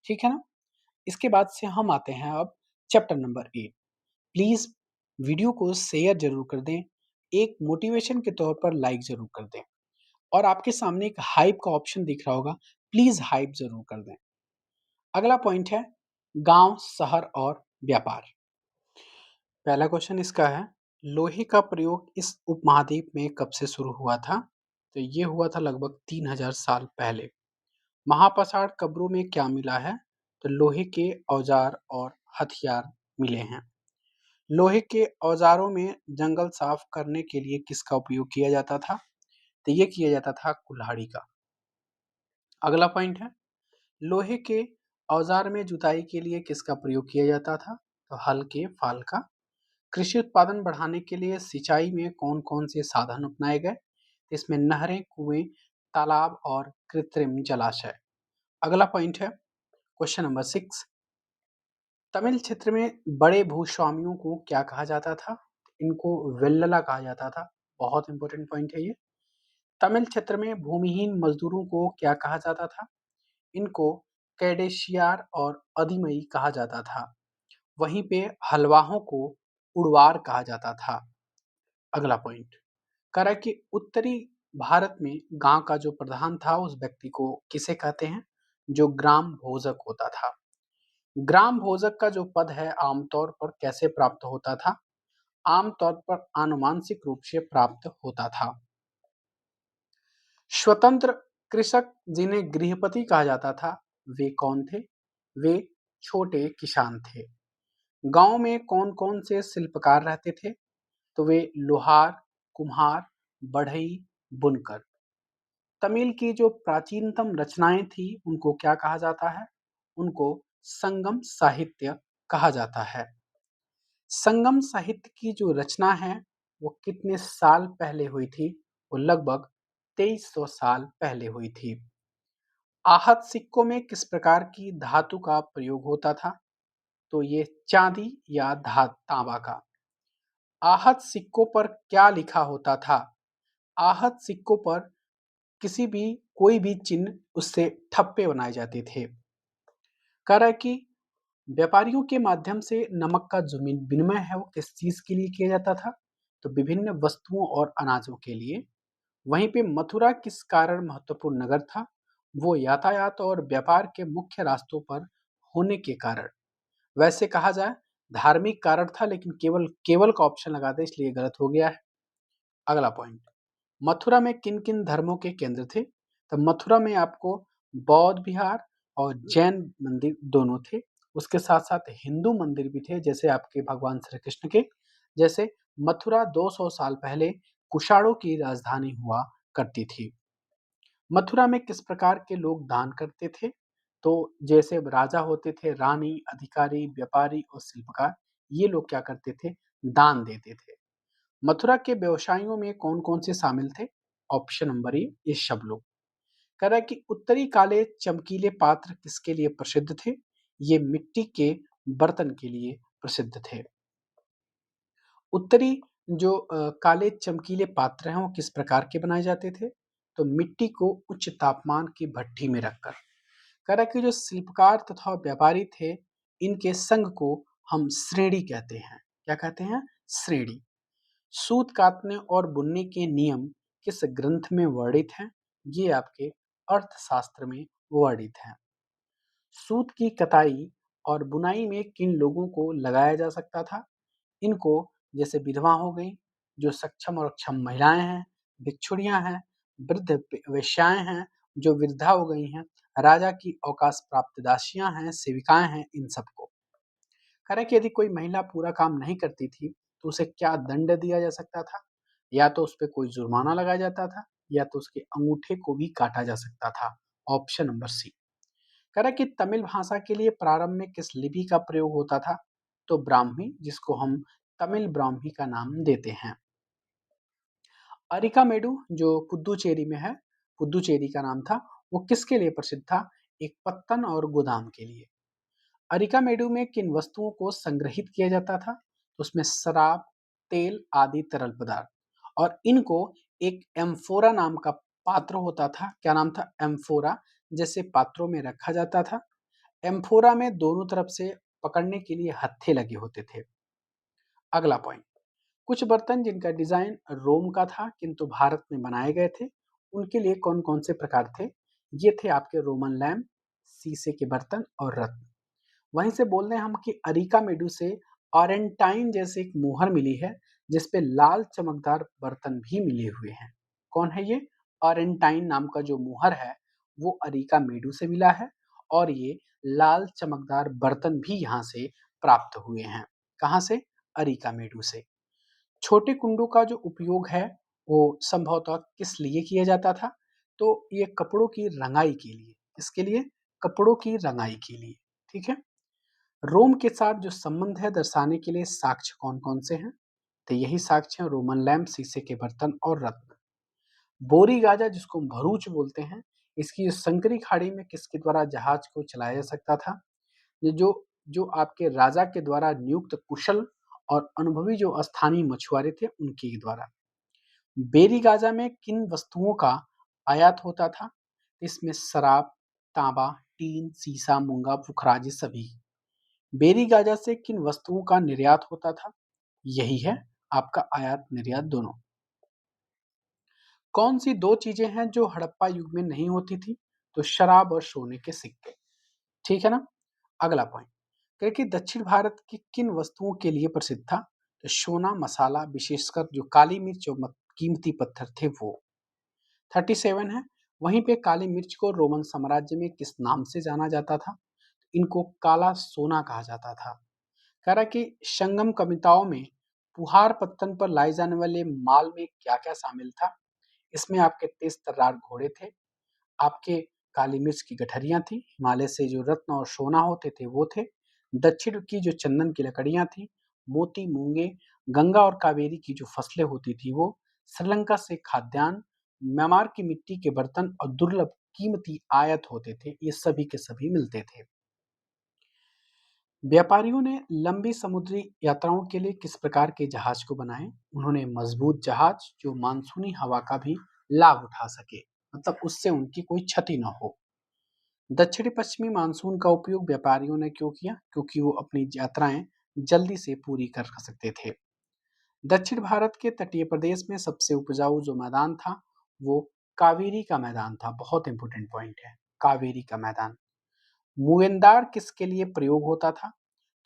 ठीक है ना? इसके बाद से हम आते हैं अब चैप्टर नंबर 8। प्लीज़ वीडियो को शेयर ज़रूर कर दें, एक मोटिवेशन के तौर पर लाइक ज़रूर कर दें और आपके सामने एक हाइप का ऑप्शन दिख रहा होगा, प्लीज़ हाइप ज़रूर कर दें। अगला पॉइंट है गाँव, शहर और व्यापार। पहला क्वेश्चन इसका है, लोहे का प्रयोग इस उपमहाद्वीप में कब से शुरू हुआ था? तो ये हुआ था लगभग 3000 साल पहले। महापाषाण कब्रों में क्या मिला है? तो लोहे के औजार और हथियार मिले हैं। लोहे के औजारों में जंगल साफ करने के लिए किसका उपयोग किया जाता था? तो ये किया जाता था कुल्हाड़ी का। अगला पॉइंट है, लोहे के औजार में जुताई के लिए किसका प्रयोग किया जाता था? तो हल के फाल का। कृषि उत्पादन बढ़ाने के लिए सिंचाई में कौन-कौन से साधन अपनाए गए? इसमें नहरें, कुएं, तालाब और कृत्रिम जलाशय। अगला पॉइंट है क्वेश्चन नंबर 6, तमिल क्षेत्र में बड़े भूस्वामियों को क्या कहा जाता था? इनको वेल्लला कहा जाता था। बहुत इंपॉर्टेंट पॉइंट है ये। तमिल क्षेत्र में भूमिहीन मजदूरों को क्या कहा जाता था? इनको कैडेशियार और अधिमई कहा जाता था। वहीं पे हलवाहों को उड़वार कहा जाता था। अगला पॉइंट कह रहा है कि उत्तरी भारत में गांव का जो प्रधान था उस व्यक्ति को किसे कहते हैं? जो ग्राम भोजक होता था। ग्राम भोजक का जो पद है आमतौर पर कैसे प्राप्त होता था? आमतौर पर आनुवांशिक रूप से प्राप्त होता था। स्वतंत्र कृषक जिन्हें गृहपति कहा जाता था, वे कौन थे? वे छोटे किसान थे। गांव में कौन-कौन से शिल्पकार रहते थे? तो वे लोहार, कुम्हार, बढ़ई, बुनकर। तमिल की जो प्राचीनतम रचनाएं थी उनको क्या कहा जाता है? उनको संगम साहित्य कहा जाता है। संगम साहित्य की जो रचना है वो कितने साल पहले हुई थी? वो लगभग 2300 साल पहले हुई थी। आहत सिक्कों में किस प्रकार की धातु का प्रयोग होता था? तो ये चांदी या तांबा का। आहत सिक्कों पर क्या लिखा होता था? आहत सिक्कों पर किसी भी कोई भी चिन्ह उससे ठप्पे बनाए जाते थे। कह रहा है कि व्यापारियों के माध्यम से नमक का जो विनिमय है वो किस चीज के लिए किया जाता था? तो विभिन्न वस्तुओं और अनाजों के लिए। वहीं पे मथुरा किस कारण महत्वपूर्ण नगर था? वो यातायात और व्यापार के मुख्य रास्तों पर होने के कारण। वैसे कहा जाए धार्मिक कारण था, लेकिन केवल केवल का ऑप्शन लगा दे इसलिए गलत हो गया है। अगला पॉइंट, मथुरा में किन किन धर्मों के केंद्र थे? तो मथुरा में आपको बौद्ध विहार और जैन मंदिर दोनों थे। उसके साथ साथ हिंदू मंदिर भी थे, जैसे आपके भगवान श्री कृष्ण के। जैसे मथुरा 200 साल पहले कुषाणों की राजधानी हुआ करती थी। मथुरा में किस प्रकार के लोग दान करते थे? तो जैसे राजा होते थे, रानी, अधिकारी, व्यापारी और शिल्पकार, ये लोग क्या करते थे? दान देते थे। मथुरा के व्यवसायियों में कौन-कौन से शामिल थे? ऑप्शन नंबर ए ये सब लोग। कह रहा है कि उत्तरी काले चमकीले पात्र किसके लिए प्रसिद्ध थे? ये मिट्टी के बर्तन के लिए प्रसिद्ध थे। उत्तरी जो काले चमकीले पात्र हैं वो किस प्रकार के बनाए जाते थे? तो मिट्टी को उच्च तापमान की भट्ठी में रखकर। कह रहा है कि जो शिल्पकार तथा व्यापारी थे, इनके संघ को हम श्रेणी कहते हैं। क्या कहते हैं? श्रेणी। सूत काटने और बुनने के नियम किस ग्रंथ में वर्णित हैं? ये आपके अर्थशास्त्र में वर्णित हैं। सूत की कताई और बुनाई में किन लोगों को लगाया जा सकता था? इनको जैसे विधवा हो गई, जो सक्षम और अक्षम महिलाएं हैं, भिक्षुणियां हैं, वृद्ध वेश्याएं हैं, जो वृद्धा हो गई हैं, राजा की अवकाश प्राप्त दासियां हैं, सेविकाएं हैं, इन सबको। कह रहा है कि यदि कोई महिला पूरा काम नहीं करती थी तो उसे क्या दंड दिया जा सकता था? या तो उस पे कोई जुर्माना लगाया जाता था या तो उसके अंगूठे को भी काटा जा सकता था। Option number C. कह रहा है कि तमिल भाषा के लिए प्रारंभ में किस लिपि का प्रयोग होता था? तो ब्राह्मी, जिसको हम तमिल ब्राह्मी का नाम देते हैं। अरिकामेडु जो पुद्दुचेरी में है, पुद्दुचेरी का नाम था, वो किसके लिए प्रसिद्ध था? एक पत्तन और गोदाम के लिए। अरिकामेडु में किन वस्तुओं को संग्रहित किया जाता था? तो उसमें शराब, तेल आदि तरल पदार्थ। और इनको एक एम्फोरा नाम का पात्र होता था। क्या नाम था? एम्फोरा। जैसे पात्रों में रखा जाता था। एम्फोरा में दोनों तरफ से पकड़ने के लिए हत्थे लगे होते थे। अगला पॉइंट, कुछ बर्तन जिनका डिजाइन रोम का था किंतु भारत में बनाए गए थे, उनके लिए कौन कौन से प्रकार थे? ये थे आपके रोमन लैम्प, शीशे के बर्तन और रत्न। वहीं से बोल रहे हैं हम कि अरिका मेडू से ऑरेंटाइन जैसे एक मोहर मिली है, जिसपे लाल चमकदार बर्तन भी मिले हुए हैं। कौन है ये? ऑरेंटाइन नाम का जो मोहर है वो अरिका मेडू से मिला है, और ये लाल चमकदार बर्तन भी यहाँ से प्राप्त हुए हैं। कहाँ से? अरिका मेडू से। छोटे कुंडों का जो उपयोग है वो संभवतः किस लिए किया जाता था? तो ये कपड़ों की रंगाई के लिए। किसके लिए? कपड़ों की रंगाई के लिए। ठीक है। रोम के साथ जो संबंध है दर्शाने के लिए साक्ष्य कौन कौन से हैं? तो यही साक्ष्य हैं रोमन लैंप, शीशे के बर्तन और रत्न। बोरी गाजा जिसको हम भरूच बोलते हैं, इसकी संकरी खाड़ी में किसके द्वारा जहाज को चलाया जा सकता था? ये जो जो आपके राजा के द्वारा नियुक्त कुशल और अनुभवी जो स्थानीय मछुआरे थे उनके द्वारा। बेरी गाजा में किन वस्तुओं का आयात होता था? इसमें शराब, तांबा, टीन, सीसा, मूंगा, पुखराज सभी। बेरी गाजा से किन वस्तुओं का निर्यात होता था? यही है आपका आयात निर्यात दोनों। कौन सी दो चीजें हैं जो हड़प्पा युग में नहीं होती थी? तो शराब और सोने के सिक्के। ठीक है ना। अगला पॉइंट, क्योंकि दक्षिण भारत की किन वस्तुओं के लिए प्रसिद्ध था? तो सोना, मसाला, विशेषकर जो काली मिर्च और कीमती पत्थर थे वो। 37 है, वहीं पे काली मिर्च को रोमन साम्राज्य में किस नाम से जाना जाता था? इनको काला सोना कहा जाता था। कह रहा कि संगम कविताओं में पुहार पत्तन पर लाए जाने वाले माल में क्या क्या शामिल था? इसमें आपके तेज तर्रार घोड़े थे, आपके काली मिर्च की गठरियां थी, हिमालय से जो रत्न और सोना होते थे वो थे, दक्षिण की जो चंदन की लकड़ियां थी, मोती, मूंगे, गंगा और कावेरी की जो फसलें होती थी वो, श्रीलंका से खाद्यान्न, म्यांमार की मिट्टी के बर्तन और दुर्लभ कीमती आयत होते थे, ये सभी के सभी मिलते थे। व्यापारियों ने लंबी समुद्री यात्राओं के लिए किस प्रकार के जहाज को बनाए? उन्होंने मजबूत जहाज जो मानसूनी हवा का भी लाभ उठा सके, मतलब उससे उनकी कोई क्षति न हो। दक्षिणी पश्चिमी मानसून का उपयोग व्यापारियों ने क्यों किया? क्योंकि वो अपनी यात्राएं जल्दी से पूरी कर सकते थे। दक्षिण भारत के तटीय प्रदेश में सबसे उपजाऊ जो मैदान था वो कावेरी का मैदान था। बहुत इंपॉर्टेंट पॉइंट है, कावेरी का मैदान। मुएंदार किसके लिए प्रयोग होता था?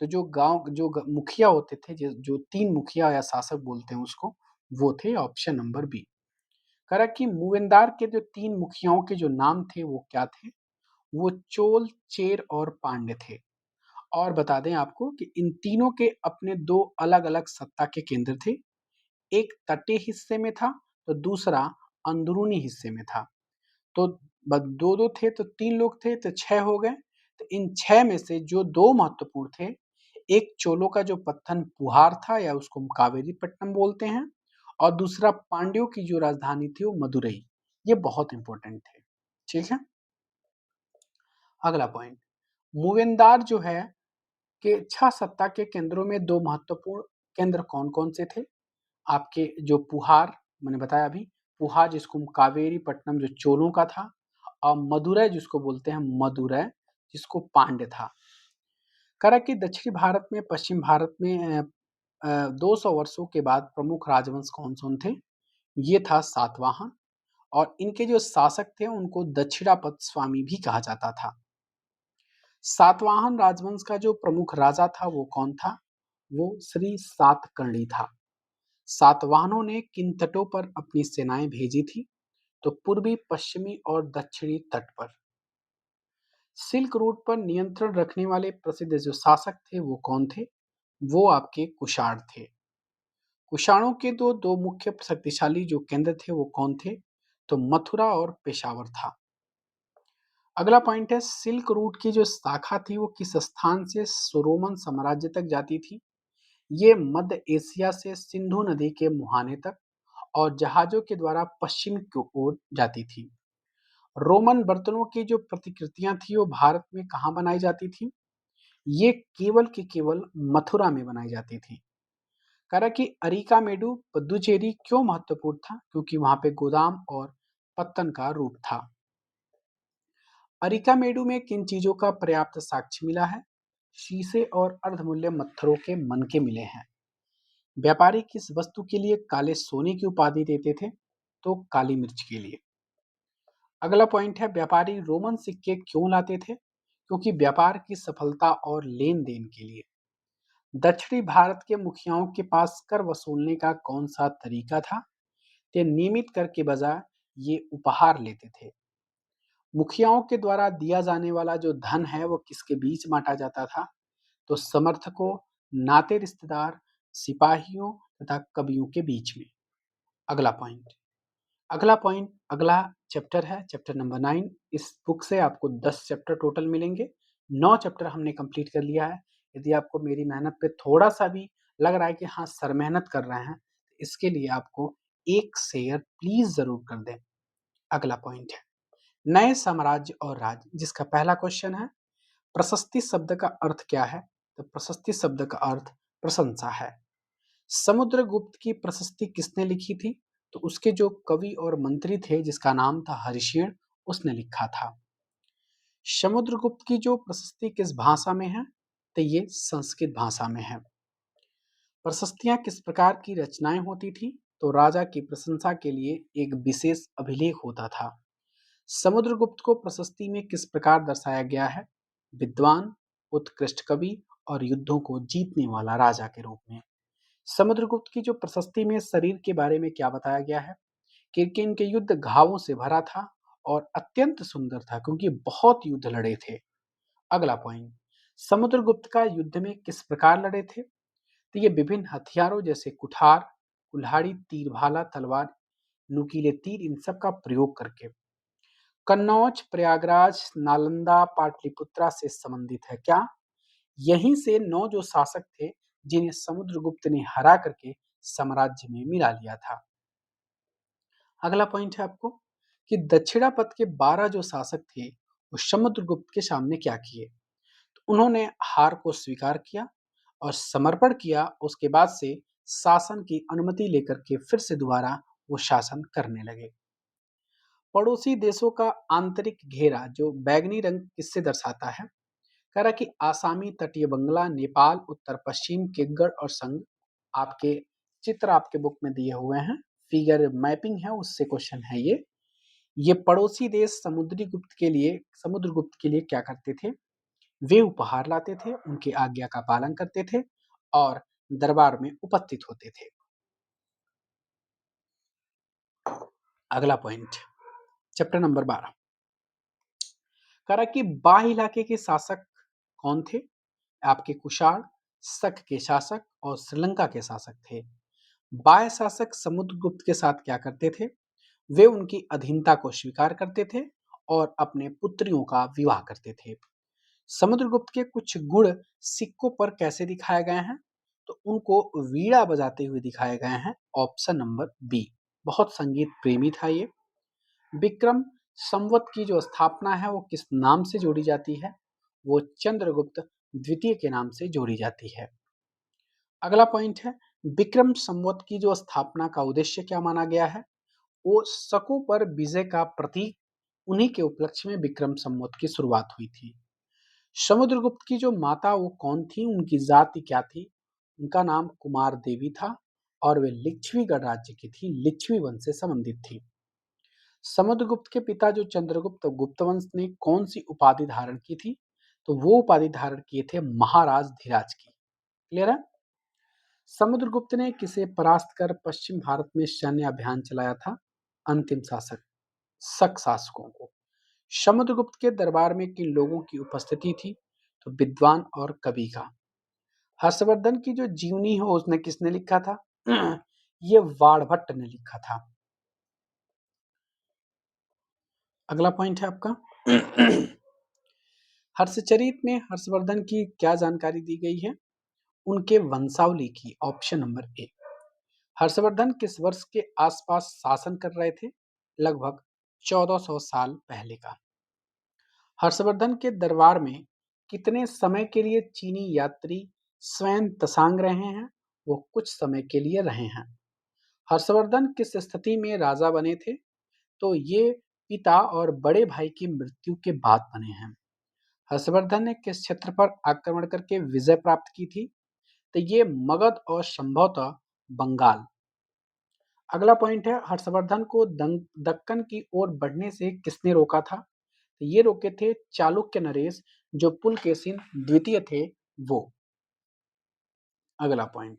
तो जो गांव जो मुखिया होते थे, जो तीन मुखिया या शासक बोलते हैं उसको, वो थे ऑप्शन नंबर बी। करा कि मुएंदार के जो तीन मुखियाओं के जो नाम थे वो क्या थे? वो चोल, चेर और पांड्य थे। और बता दें आपको कि इन तीनों के अपने दो अलग अलग सत्ता के केंद्र थे। एक तटीय हिस्से में था तो दूसरा अंदरूनी हिस्से में था। तो दो दो थे तो तीन लोग थे तो छह हो गए। तो इन छह में से जो दो महत्वपूर्ण थे, एक चोलों का जो पत्तन पुहार था या उसको हम कावेरी पट्टनम बोलते हैं, और दूसरा पांड्यों की जो राजधानी थी वो मदुरई। ये बहुत इंपॉर्टेंट थे। ठीक है। अगला पॉइंट, मूवेंदार जो है कि छह सत्ता के केंद्रों में दो महत्वपूर्ण केंद्र कौन कौन से थे? आपके जो पुहार, मैंने बताया अभी, पुहार जिसको हम कावेरी पट्टनम जो चोलों का था, और मदुरै जिसको बोलते हैं मदुरै, जिसको पांड्य था। करा कि दक्षिणी भारत में पश्चिम भारत में 200 वर्षों के बाद प्रमुख राजवंश कौन कौन थे? ये था सातवाहन, और इनके जो शासक थे उनको दक्षिणापथ स्वामी भी कहा जाता था। सातवाहन राजवंश का जो प्रमुख राजा था वो कौन था? वो श्री सातकर्णी था। सातवाहनों ने किन तटों पर अपनी सेनाएं भेजी थी? तो पूर्वी, पश्चिमी और दक्षिणी तट पर। सिल्क रूट पर नियंत्रण रखने वाले प्रसिद्ध जो शासक थे वो कौन थे? वो आपके कुषाण थे। कुषाणों के दो मुख्य शक्तिशाली जो केंद्र थे वो कौन थे? तो मथुरा और पेशावर था। अगला पॉइंट है, सिल्क रूट की जो शाखा थी वो किस स्थान से रोमन साम्राज्य तक जाती थी? ये मध्य एशिया से सिंधु नदी के मुहाने तक और जहाजों के द्वारा पश्चिम की ओर जाती थी। रोमन बर्तनों की जो प्रतिकृतियां थी वो भारत में कहाँ बनाई जाती थी? ये केवल की केवल मथुरा में बनाई जाती थी। कह रहा कि अरिकामेडु पुदुचेरी क्यों महत्वपूर्ण था? क्योंकि वहां पे गोदाम और पत्तन का रूप था। अरिकामेडु में किन चीजों का पर्याप्त साक्ष्य मिला है? शीशे और अर्धमूल्य पत्थरों के मनके मिले हैं। व्यापारी किस वस्तु के लिए काले सोने की उपाधि देते थे? तो काली मिर्च के लिए। अगला पॉइंट है, व्यापारी रोमन सिक्के क्यों लाते थे? क्योंकि व्यापार की सफलता और लेन देन के लिए। दक्षिणी भारत के मुखियाओं के पास कर वसूलने का कौन सा तरीका था? ये नियमित कर के बजाय ये उपहार लेते थे। मुखियाओं के द्वारा दिया जाने वाला जो धन है वो किसके बीच बांटा जाता था? तो समर्थकों, नाते रिश्तेदार, सिपाहियों तथा कवियों के बीच में। अगला पॉइंट, अगला चैप्टर है चैप्टर नंबर 9। इस बुक से आपको 10 चैप्टर टोटल मिलेंगे। 9 चैप्टर हमने कंप्लीट कर लिया है। यदि आपको मेरी मेहनत पे थोड़ा सा भी लग रहा है कि हाँ सर मेहनत कर रहे हैं, तो इसके लिए आपको एक शेयर प्लीज जरूर कर दें। अगला पॉइंट है नए साम्राज्य और राज्य, जिसका पहला क्वेश्चन है प्रशस्ति शब्द का अर्थ क्या है? तो प्रशस्ति शब्द का अर्थ प्रशंसा है। समुद्रगुप्त की प्रशस्ति किसने लिखी थी? तो उसके जो कवि और मंत्री थे जिसका नाम था हरिशेन, उसने लिखा था। समुद्रगुप्त की जो प्रशस्ति किस भाषा में है? तो ये संस्कृत भाषा में है। प्रशस्तियां किस प्रकार की रचनाएं होती थी? तो राजा की प्रशंसा के लिए एक विशेष अभिलेख होता था। समुद्रगुप्त को प्रशस्ति में किस प्रकार दर्शाया गया है? विद्वान, उत्कृष्ट कवि और युद्धों को जीतने वाला राजा के रूप में। समुद्रगुप्त की जो प्रशस्ति में शरीर के बारे में क्या बताया गया है? कि इनके युद्ध घावों से भरा था और अत्यंत सुंदर था क्योंकि बहुत युद्ध लड़े थे। अगला पॉइंट, समुद्रगुप्त का युद्ध में किस प्रकार लड़े थे? तो ये विभिन्न हथियारों जैसे कुठार, कुल्हाड़ी, तीर भाला, तलवार, नुकीले तीर, इन सब का प्रयोग करके। कन्नौज, प्रयागराज, नालंदा, पाटलिपुत्रा से संबंधित है क्या? यहीं से 9 जो शासक थे जिन्हें समुद्रगुप्त ने हरा करके साम्राज्य में मिला लिया था। अगला पॉइंट है आपको कि दक्षिणापथ के 12 जो शासक थे वो समुद्रगुप्त के सामने क्या किए? तो उन्होंने हार को स्वीकार किया और समर्पण किया। उसके बाद से शासन की अनुमति लेकर के फिर से दोबारा वो शासन करने लगे। पड़ोसी देशों का आंतरिक घेरा जो बैगनी रंग किससे दर्शाता है? कह रहा कि आसामी तटीय बंगला, नेपाल, उत्तर पश्चिम, किग्गड़ और संघ। आपके चित्र आपके बुक में दिए हुए हैं, फिगर मैपिंग है उससे क्वेश्चन है ये पड़ोसी देश समुद्रगुप्त के लिए क्या करते थे? वे उपहार लाते थे, उनकी आज्ञा का पालन करते थे और दरबार में उपस्थित होते थे। अगला पॉइंट, चैप्टर नंबर 12। कह रहा कि बाह्य इलाके के शासक कौन थे? आपके कुषाण, शक के शासक और श्रीलंका के शासक थे। बाह्य शासक समुद्रगुप्त के साथ क्या करते थे? वे उनकी अधीनता को स्वीकार करते थे और अपने पुत्रियों का विवाह करते थे। समुद्रगुप्त के कुछ गुण सिक्कों पर कैसे दिखाए गए हैं? तो उनको वीणा बजाते हुए दिखाए गए हैं। Option number B. बहुत संगीत प्रेमी था ये। विक्रम संवत की जो स्थापना है वो किस नाम से जोड़ी जाती है? वो चंद्रगुप्त द्वितीय के नाम से जोड़ी जाती है। अगला पॉइंट है विक्रम संवत की जो स्थापना का उद्देश्य क्या माना गया है? वो शकों पर विजय का प्रतीक, उन्हीं के उपलक्ष्य में विक्रम संवत की शुरुआत हुई थी। समुद्रगुप्त की जो माता वो कौन थी, उनकी जाति क्या थी? उनका नाम कुमार देवी था और वे लिच्छवीगढ़ राज्य की थी, लिच्छवी वंश से संबंधित थी। समुद्रगुप्त के पिता जो चंद्रगुप्त गुप्त वंश ने कौन सी उपाधि धारण की थी? तो वो उपाधि धारण किए थे महाराज धीराज की। क्लियर है? समुद्रगुप्त ने किसे परास्त कर पश्चिम भारत में सैन्य अभियान चलाया था? अंतिम शासक शक शासकों को। समुद्रगुप्त के दरबार में किन लोगों की उपस्थिति थी? तो विद्वान और कवि का। हर्षवर्धन की जो जीवनी है उसने किसने लिखा था? ये वाणभट्ट ने लिखा था। अगला पॉइंट है आपका हर्षचरित में हर्षवर्धन की क्या जानकारी दी गई है? उनके वंशावली की। Option number A. हर्षवर्धन किस वर्ष के आसपास शासन कर रहे थे? लगभग 1400 साल पहले का। हर्षवर्धन के दरबार में कितने समय के लिए चीनी यात्री स्वयं तसांग रहे हैं? वो कुछ समय के लिए रहे हैं। हर्षवर्धन किस स्थिति में राजा बने थे? तो ये पिता और बड़े भाई की मृत्यु के बाद बने हैं। हर्षवर्धन ने किस क्षेत्र पर आक्रमण करके विजय प्राप्त की थी? तो ये मगध और संभवतः बंगाल। अगला पॉइंट है, हर्षवर्धन को दक्कन की ओर बढ़ने से किसने रोका था? तो ये रोके थे चालुक्य नरेश, जो पुलकेशिन द्वितीय थे वो। अगला पॉइंट,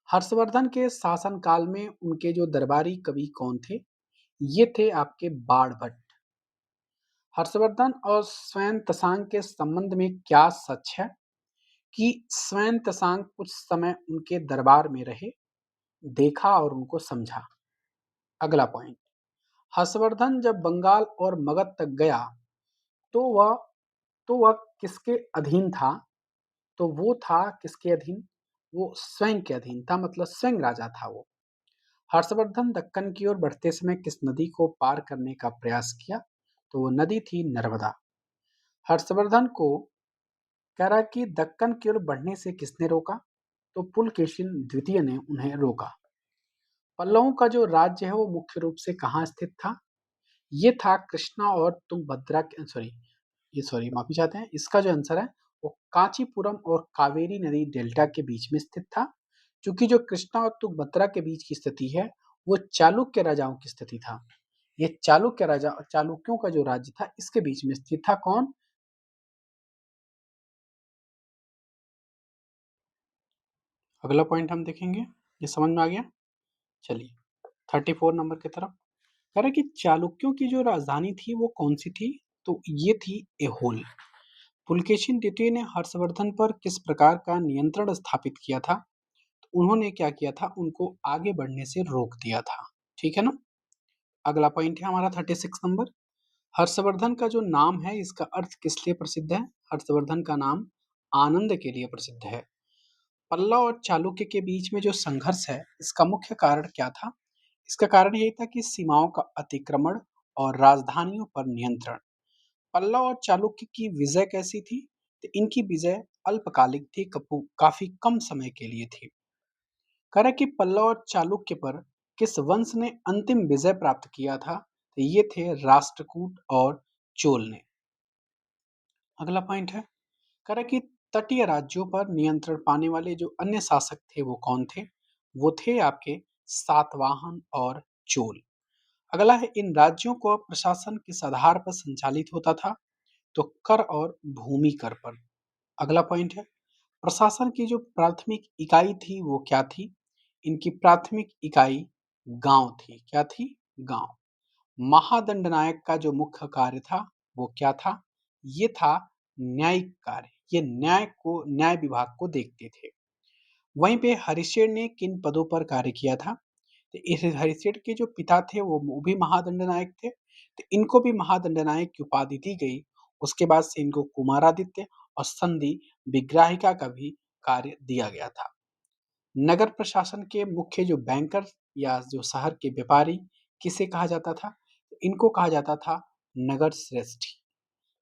हर्षवर्धन के शासनकाल में उनके जो दरबारी कवि कौन थे? ये थे आपके बाण भट्ट। हर्षवर्धन और स्वयं तसांग के संबंध में क्या सच है कि स्वयं तसांग कुछ समय उनके दरबार में रहे, देखा और उनको समझा? अगला पॉइंट, हर्षवर्धन जब बंगाल और मगध तक गया तो वह तो वह किसके अधीन था? तो वो था किसके अधीन? वो स्वयं के अधीन था, मतलब स्वयं राजा था वो। हर्षवर्धन दक्कन की ओर बढ़ते समय किस नदी को पार करने का प्रयास किया? तो वो नदी थी नर्मदा। हर्षवर्धन को कह रहा है कि दक्कन की ओर बढ़ने से किसने रोका? तो पुलकेशिन द्वितीय ने उन्हें रोका। पल्लवों का जो राज्य है वो मुख्य रूप से कहाँ स्थित था? ये था कृष्णा और तुंगभद्रा के, सॉरी माफी चाहते हैं, इसका जो आंसर है वो कांचीपुरम और कावेरी नदी डेल्टा के बीच में स्थित था। क्योंकि जो कृष्णा और तुंगभद्रा के बीच की स्थिति है वो चालुक्य राजाओं की स्थिति था। ये चालुक्यों का जो राज्य था इसके बीच में स्थित था। कौन? अगला पॉइंट हम देखेंगे, ये समझ में आ गया? चलिए 34 नंबर की तरफ। कह रहा है कि चालुक्यों की जो राजधानी थी वो कौन सी थी? तो ये थी एहोल। पुलकेशिन द्वितीय ने हर्षवर्धन पर किस प्रकार का नियंत्रण स्थापित किया था? तो उन्होंने क्या किया था, उनको आगे बढ़ने से रोक दिया था। ठीक है ना? अगला पॉइंट है हमारा 36 नंबर। हर्षवर्धन का जो नाम है इसका अर्थ किस लिए प्रसिद्ध है? हर्षवर्धन का नाम आनंद के लिए प्रसिद्ध है। पल्लव और चालुक्य के बीच में जो संघर्ष है इसका मुख्य कारण क्या था? इसका कारण यही था कि सीमाओं का अतिक्रमण और राजधानियों पर नियंत्रण। पल्लव और चालुक्य की विजय कैसी थी? तो इनकी विजय अल्पकालिक थी, काफी कम समय के लिए थी। कह रहा है कि पल्लव और चालुक्य पर किस वंश ने अंतिम विजय प्राप्त किया था? तो ये थे राष्ट्रकूट और चोल ने। अगला पॉइंट है, कह रहा है कि तटीय राज्यों पर नियंत्रण पाने वाले जो अन्य शासक थे वो कौन थे? वो थे आपके सातवाहन और चोल। अगला है, इन राज्यों को प्रशासन किस आधार पर संचालित होता था? तो कर और भूमि कर पर। अगला पॉइंट है, प्रशासन की जो प्राथमिक इकाई थी वो क्या थी? इनकी प्राथमिक इकाई गांव थी। क्या थी? गांव। महादंडनायक का जो मुख्य कार्य था वो क्या था? ये था न्यायिक कार्य। ये न्याय विभाग को देखते थे। वहीं पे हरिशेर ने किन पदों पर कार्य किया था? तो इस हरिशेर के जो पिता थे वो भी महादंडनायक थे, तो इनको भी महादंडनायक की उपाधि दी गई। उसके बाद से इनको कुमारादित्य और संधि विग्राहिका का भी कार्य दिया गया था। नगर प्रशासन के मुख्य जो बैंकर या जो शहर के व्यापारी किसे कहा जाता था? इनको कहा जाता था नगर श्रेष्ठी।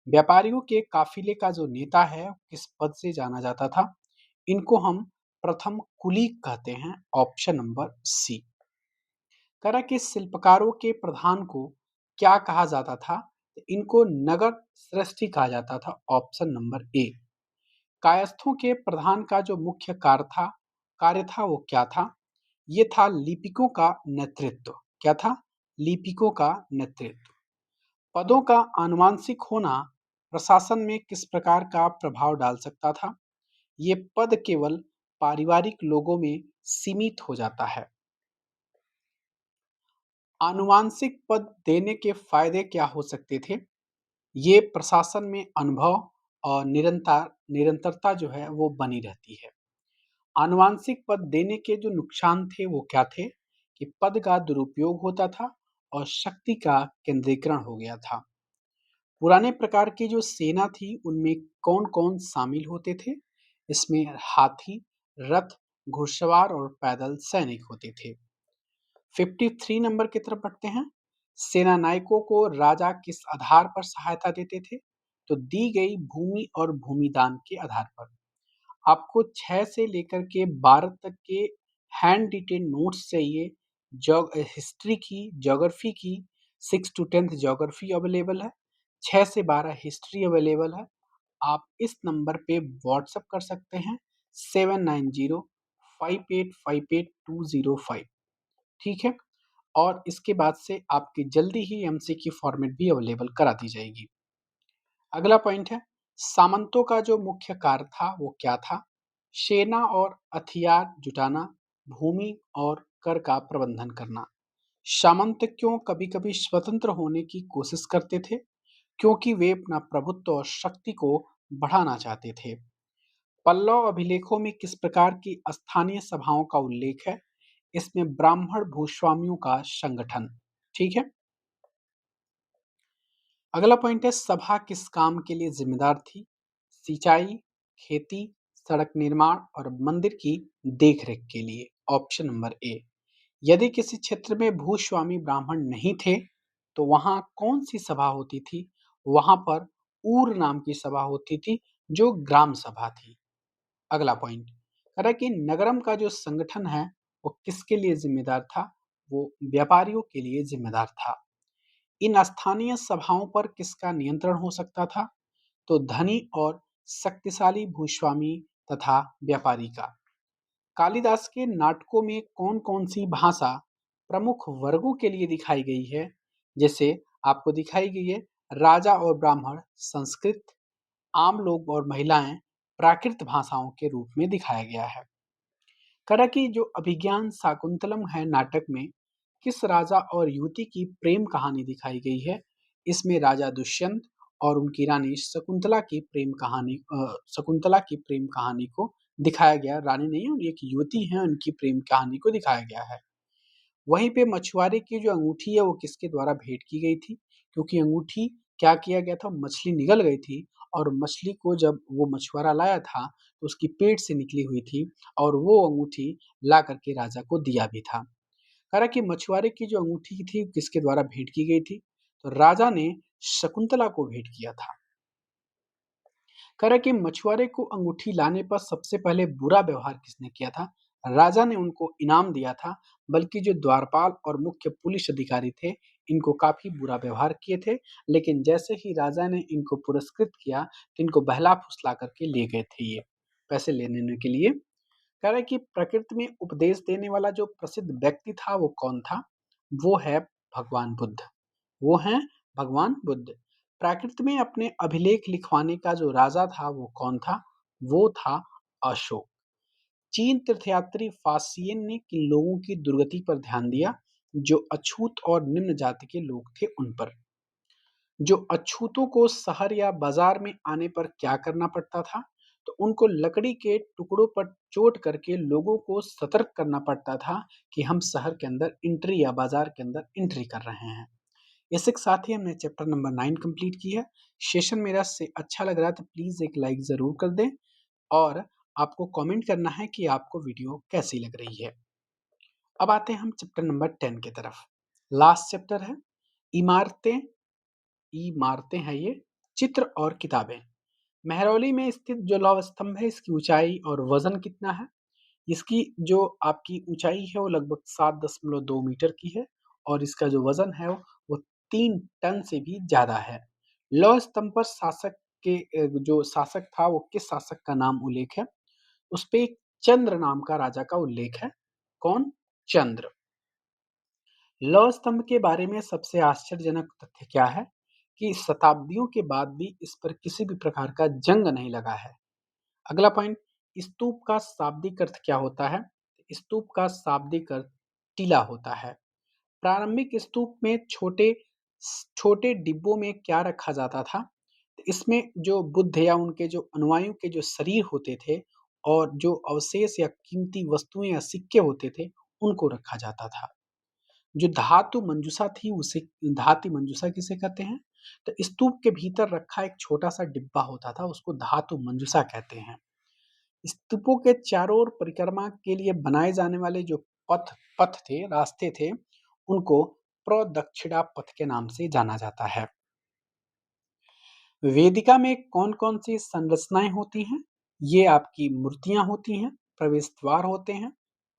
व्यापारियों के काफिले का जो नेता है किस पद से जाना जाता था? इनको हम प्रथम कुलीक कहते हैं। Option number C. करा के शिल्पकारों के प्रधान को क्या कहा जाता था? तो इनको नगर श्रेष्ठी कहा जाता था। Option number A. कायस्थों के प्रधान का जो मुख्य कार्य था वो क्या था? ये था लिपिकों का नेतृत्व। क्या था? लिपिकों का नेतृत्व। पदों का आनुवांशिक होना प्रशासन में किस प्रकार का प्रभाव डाल सकता था? ये पद केवल पारिवारिक लोगों में सीमित हो जाता है। आनुवांशिक पद देने के फायदे क्या हो सकते थे? ये प्रशासन में अनुभव और निरंतरता जो है वो बनी रहती है। आनुवांशिक पद देने के जो नुकसान थे वो क्या थे? कि पद का दुरुपयोग होता था और शक्ति का केंद्रीकरण हो गया था। पुराने प्रकार की जो सेना थी उनमें कौन कौन शामिल होते थे? इसमें हाथी, रथ, घुड़सवार और पैदल सैनिक होते थे। 53 नंबर की तरफ बढ़ते हैं। सेना नायकों को राजा किस आधार पर सहायता देते थे? तो दी गई भूमि और भूमिदान के आधार पर। आपको 6 से लेकर के 12 तक के हैंड रिटेन नोट्स चाहिए। हिस्ट्री की, ज्योग्राफी की, 6 टू 10th ज्योग्राफी अवेलेबल है, 6 से 12 हिस्ट्री अवेलेबल है। आप इस नंबर पे व्हाट्सएप कर सकते हैं 7905858205। ठीक है? और इसके बाद से आपकी जल्दी ही एमसीक्यू फॉर्मेट भी अवेलेबल करा दी जाएगी। अगला पॉइंट है, सामंतों का जो मुख्य कार्य था वो क्या था? सेना और हथियार जुटाना, भूमि और कर का प्रबंधन करना। सामंत क्यों कभी-कभी स्वतंत्र होने की कोशिश करते थे? क्योंकि वे अपना प्रभुत्व और शक्ति को बढ़ाना चाहते थे। पल्लव अभिलेखों में किस प्रकार की स्थानीय सभाओं का उल्लेख है? इसमें ब्राह्मण भूस्वामियों का संगठन। ठीक है। अगला पॉइंट है, सभा किस काम के लिए जिम्मेदार थी? सिंचाई, खेती, सड़क निर्माण और मंदिर की देखरेख के लिए। Option number A. यदि किसी क्षेत्र में भूस्वामी ब्राह्मण नहीं थे तो वहां कौन सी सभा होती थी? वहां पर ऊर नाम की सभा होती थी जो ग्राम सभा थी। अगला पॉइंट कह रहा है कि नगरम का जो संगठन है वो किसके लिए जिम्मेदार था? वो व्यापारियों के लिए जिम्मेदार था। इन स्थानीय सभाओं पर किसका नियंत्रण हो सकता था? तो धनी और शक्तिशाली भूस्वामी तथा व्यापारी का। कालिदास के नाटकों में कौन कौन सी भाषा प्रमुख वर्गों के लिए दिखाई गई है? जैसे आपको दिखाई गई है राजा और ब्राह्मण संस्कृत, आम लोग और महिलाएं प्राकृत भाषाओं के रूप में दिखाया गया है। करा की जो अभिज्ञान शाकुंतलम है नाटक में किस राजा और युवती की प्रेम कहानी दिखाई गई है? इसमें राजा दुष्यंत और उनकी रानी शकुंतला की प्रेम कहानी को दिखाया गया। रानी नहीं है, एक युवती है, उनकी प्रेम कहानी को दिखाया गया है। वहीं पे मछुआरे की जो अंगूठी है वो किसके द्वारा भेंट की गई थी? क्योंकि अंगूठी क्या किया गया था, मछली निगल गई थी और मछली को जब वो मछुआरा लाया था तो उसकी पेट से निकली हुई थी और वो अंगूठी ला करके राजा को दिया भी था। कहा कि मछुआरे की जो अंगूठी थी किसके द्वारा भेंट की गई थी? तो राजा ने शकुंतला को भेंट किया था। कह रहा है कि मछुआरे को अंगूठी लाने पर सबसे पहले बुरा व्यवहार किसने किया था? राजा ने उनको इनाम दिया था, बल्कि जो द्वारपाल और मुख्य पुलिस अधिकारी थे, इनको काफी बुरा व्यवहार किए थे। लेकिन जैसे ही राजा ने इनको पुरस्कृत किया, तो इनको बहला फुसला करके ले गए थे ये, पैसे लेने के लिए। कह रहा है कि प्रकृति में उपदेश देने वाला जो प्रसिद्ध व्यक्ति था, वो कौन था? वो है भगवान बुद्ध। वो हैं भगवान बुद्ध। प्राकृत में अपने अभिलेख लिखवाने का जो राजा था वो कौन था? वो था अशोक। चीन तीर्थयात्री फासियन ने किन लोगों की दुर्गति पर ध्यान दिया? जो अछूत और निम्न जाति के लोग थे उन पर। जो अछूतों को शहर या बाजार में आने पर क्या करना पड़ता था? तो उनको लकड़ी के टुकड़ों पर चोट करके लोगों को सतर्क करना पड़ता था कि हम शहर के अंदर एंट्री या बाजार के अंदर एंट्री कर रहे हैं। इसके साथ ही हमने चैप्टर नंबर 9 कंप्लीट की है। सेशन मेरा से अच्छा लग रहा है तो प्लीज़ एक लाइक ज़रूर कर दें और आपको कमेंट करना है कि आपको वीडियो कैसी लग रही है। अब आते हैं हम चैप्टर नंबर 10 की तरफ। लास्ट चैप्टर है इमारतें। इमारतें हैं ये, चित्र और किताबें। महरौली में स्थित जो लौह स्तंभ है इसकी ऊंचाई और वजन कितना है? इसकी जो आपकी ऊंचाई है वो लगभग 7.2 मीटर की है और इसका जो वजन है वो 3 टन से भी ज्यादा है। लौह स्तंभ पर शासक के जो शासक था वो किस शासक का नाम उल्लेख है? उस पे एक चंद्र नाम का राजा का उल्लेख है। कौन? चंद्र। लौह स्तंभ के बारे में सबसे आश्चर्यजनक तथ्य क्या है? कि शताब्दियों के बाद भी इस पर किसी भी प्रकार का जंग नहीं लगा है। अगला पॉइंट, स्तूप का शाब्दिक अर्थ क्या होता है? स्तूप का शाब्दिक अर्थ टीला होता है। प्रारंभिक स्तूप में छोटे छोटे डिब्बों में क्या रखा जाता था? इसमें जो बुद्ध या उनके जो अनुयायियों के जो शरीर होते थे और जो अवशेष या कीमती वस्तुएं या सिक्के होते थे उनको रखा जाता था। जो धातु मंजूषा थी उसे धातु मंजूषा किसे कहते हैं? तो स्तूप के भीतर रखा एक छोटा सा डिब्बा होता था उसको धातु मंजूषा कहते हैं। स्तूपों के चारों ओर परिक्रमा के लिए बनाए जाने वाले जो पथ पथ थे, रास्ते थे, उनको प्रदक्षिणा पथ के नाम से जाना जाता है। वेदिका में कौन कौन सी संरचनाएं होती हैं? ये आपकी मूर्तियाँ होती हैं, प्रवेश द्वार होते हैं,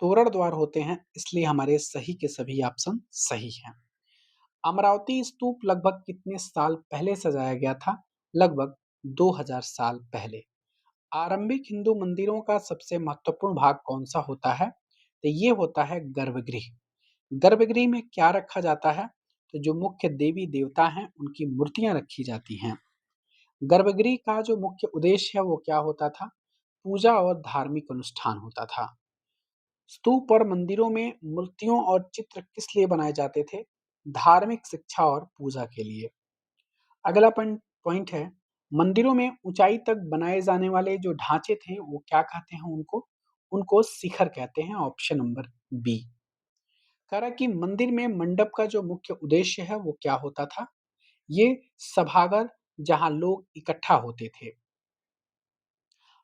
तोरण द्वार होते हैं, इसलिए हमारे सही के सभी ऑप्शन सही हैं। अमरावती स्तूप लगभग कितने साल पहले सजाया गया था? लगभग 2000 साल पहले। आरंभिक हिंदू मंदिरों का सबसे महत्वपूर्ण भाग कौन सा होता है? तो ये होता है गर्भगृह। गर्भगृह में क्या रखा जाता है? तो जो मुख्य देवी देवता हैं उनकी मूर्तियां रखी जाती हैं। गर्भगृह का जो मुख्य उद्देश्य है वो क्या होता था? पूजा और धार्मिक अनुष्ठान होता था। स्तूप और मंदिरों में मूर्तियों और चित्र किस लिए बनाए जाते थे? धार्मिक शिक्षा और पूजा के लिए। अगला पॉइंट पॉइंट है, मंदिरों में ऊंचाई तक बनाए जाने वाले जो ढांचे थे वो क्या कहते हैं उनको? उनको शिखर कहते हैं, ऑप्शन नंबर बी। कह रहा है कि मंदिर में मंडप का जो मुख्य उद्देश्य है वो क्या होता था? ये सभागार जहां लोग इकट्ठा होते थे।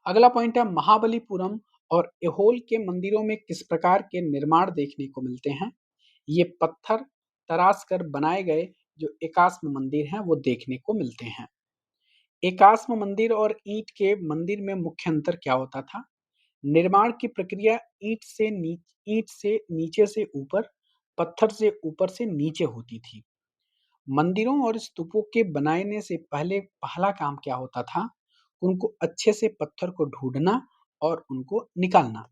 अगला पॉइंट है, महाबलीपुरम और एहोल के मंदिरों में किस प्रकार के निर्माण देखने को मिलते हैं? ये पत्थर तराश कर बनाए गए जो एकाश्म मंदिर हैं वो देखने को मिलते हैं। एकाश्म मंदिर और ईंट के मंदिर में मुख्य अंतर क्या होता था? निर्माण की प्रक्रिया ईंट से नीचे से ऊपर, पत्थर से ऊपर से नीचे होती थी। मंदिरों और स्तूपों के बनाने से पहले पहला काम क्या होता था? उनको अच्छे से पत्थर को ढूंढना और उनको निकालना।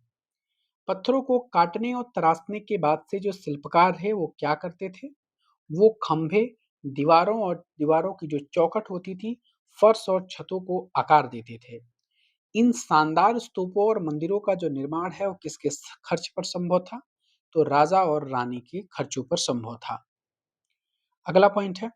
पत्थरों को काटने और तराशने के बाद से जो शिल्पकार है वो क्या करते थे? वो खंभे, दीवारों की जो चौखट होती थी, फर्श और छतों को आकार देते थे। इन शानदार स्तूपों और मंदिरों का जो निर्माण है वो किसके खर्च पर संभव था? तो राजा और रानी के खर्चों पर संभव था। अगला पॉइंट है,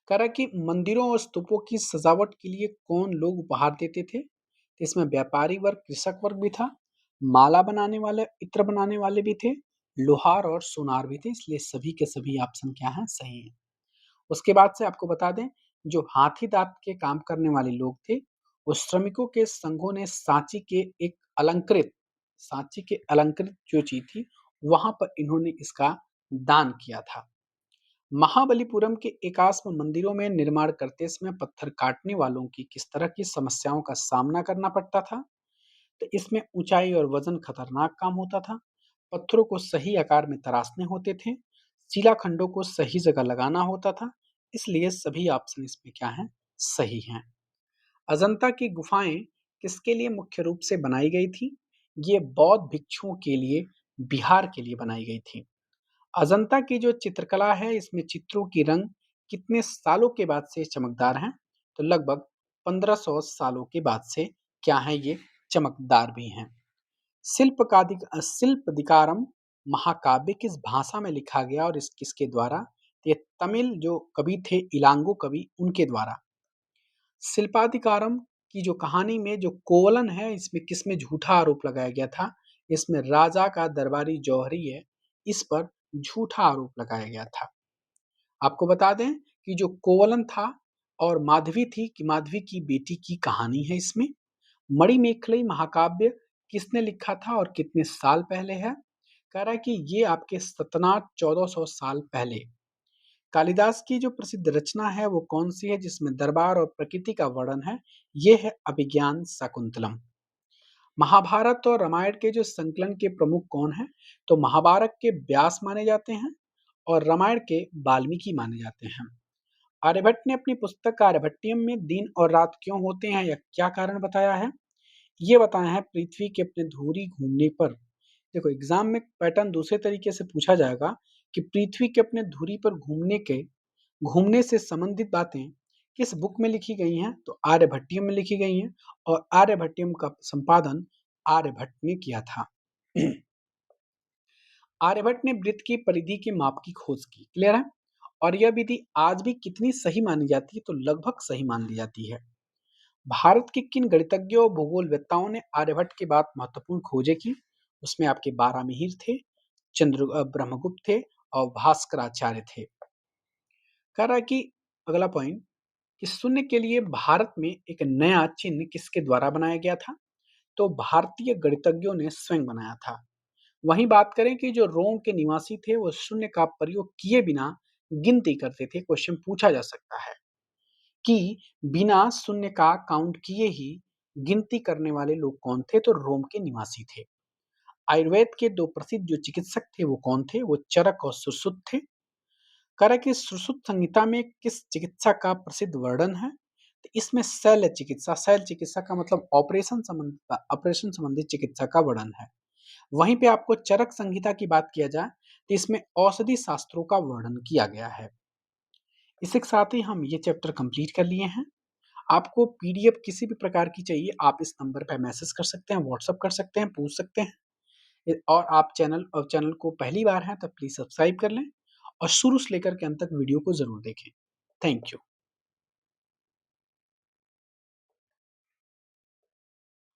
कह रहा है कि मंदिरों और स्तूपों की सजावट के लिए कौन लोग उपहार देते थे? तो इसमें व्यापारी वर्ग, कृषक वर्ग भी था, माला बनाने वाले, इत्र बनाने वाले भी थे, लोहार और सोनार भी थे, इसलिए सभी के सभी ऑप्शन क्या हैं? सही है। उसके बाद से आपको बता दें, जो हाथी दांत के काम करने वाले लोग थे, वो श्रमिकों के संघों ने एक अलंकृत सांची के अलंकृत जो चीज थी वहां पर इन्होंने इसका दान किया था। महाबलीपुरम के एकाश्म मंदिरों में निर्माण करते समय पत्थर काटने वालों की किस तरह की समस्याओं का सामना करना पड़ता था? तो इसमें ऊंचाई और वजन खतरनाक काम होता था, पत्थरों को सही आकार में तराशने होते थे, शिलाखंडों को सही जगह लगाना होता था, इसलिए सभी ऑप्शन इसमें क्या हैं? सही हैं। अजंता की गुफाएं किसके लिए मुख्य रूप से बनाई गई थी? ये बौद्ध भिक्षुओं के लिए, बिहार के लिए बनाई गई थी। अजंता की जो चित्रकला है इसमें चित्रों की रंग कितने सालों के बाद से चमकदार हैं? तो लगभग 1500 सालों के बाद से क्या है ये चमकदार भी हैं। शिल्पदिकारम महाकाव्य किस भाषा में लिखा गया और इस किसके द्वारा? तो ये तमिल जो कवि थे इलांगो कवि उनके द्वारा। शिल्पाधिकारम की जो कहानी में जो कोवलन है इसमें किसमें झूठा आरोप लगाया गया था? इसमें राजा का दरबारी जौहरी है, इस पर झूठा आरोप लगाया गया था। आपको बता दें कि जो कोवलन था और माधवी थी कि माधवी की बेटी की कहानी है इसमें। मणिमेखलाई महाकाव्य किसने लिखा था और कितने साल पहले है? कह रहा है कि ये आपके सतनाट 1400 साल पहले। कालिदास की जो प्रसिद्ध रचना है वो कौन सी है जिसमें दरबार और प्रकृति का वर्णन है? ये है अभिज्ञान शाकुंतलम। महाभारत और रामायण के जो संकलन के प्रमुख कौन है? तो महाभारत के व्यास माने जाते हैं और रामायण के वाल्मीकि माने जाते हैं। आर्यभट्ट ने अपनी पुस्तक आर्यभट्टियम में दिन और रात क्यों होते हैं या क्या कारण बताया है? ये बताया है पृथ्वी के अपने धुरी घूमने पर। देखो एग्जाम में पैटर्न दूसरे तरीके से पूछा जाएगा कि पृथ्वी के अपने धुरी पर घूमने से संबंधित बातें किस बुक में लिखी गई हैं? तो आर्यभट्टियम में लिखी गई हैं और आर्यभट्टियम का संपादन आर्यभट्ट ने किया था। आर्यभट्ट ने वृत्त की परिधि के माप की खोज की, क्लियर है? और यह विधि आज भी कितनी सही मानी जाती है? तो लगभग सही मान ली जाती है। भारत के किन गणितज्ञों और भूगोलवेत्ताओं ने आर्यभट्ट के बाद महत्वपूर्ण खोजें की? उसमें आपके बारहमिहिर थे, ब्रह्मगुप्त थे और भास्कराचार्य थे। कह रहा है कि अगला पॉइंट कि शून्य के लिए भारत में एक नया चिन्ह किसके द्वारा बनाया गया था? तो भारतीय गणितज्ञों ने स्वयं बनाया था। वहीं बात करें कि जो रोम के निवासी थे वो शून्य का प्रयोग किए बिना गिनती करते थे। क्वेश्चन पूछा जा सकता है कि बिना शून्य का काउंट किए ही गिनती करने वाले लोग कौन थे? तो रोम के निवासी थे। आयुर्वेद के 2 प्रसिद्ध जो चिकित्सक थे वो कौन थे? वो चरक और सुश्रुत थे। करा की सुश्रुत संहिता में किस चिकित्सा का प्रसिद्ध वर्णन है? तो इसमें शैल चिकित्सा का मतलब ऑपरेशन संबंधित चिकित्सा का वर्णन है। वहीं पे आपको चरक संहिता की बात किया जाए तो इसमें औषधि शास्त्रों का वर्णन किया गया है। इसी के साथ ही हम ये चैप्टर कंप्लीट कर लिए हैं। आपको पीडीएफ किसी भी प्रकार की चाहिए, आप इस नंबर पे मैसेज कर सकते हैं, व्हाट्सएप कर सकते हैं, पूछ सकते हैं। और आप चैनल को पहली बार हैं तो प्लीज़ सब्सक्राइब कर लें और शुरू से लेकर के अंत तक वीडियो को ज़रूर देखें। Thank you.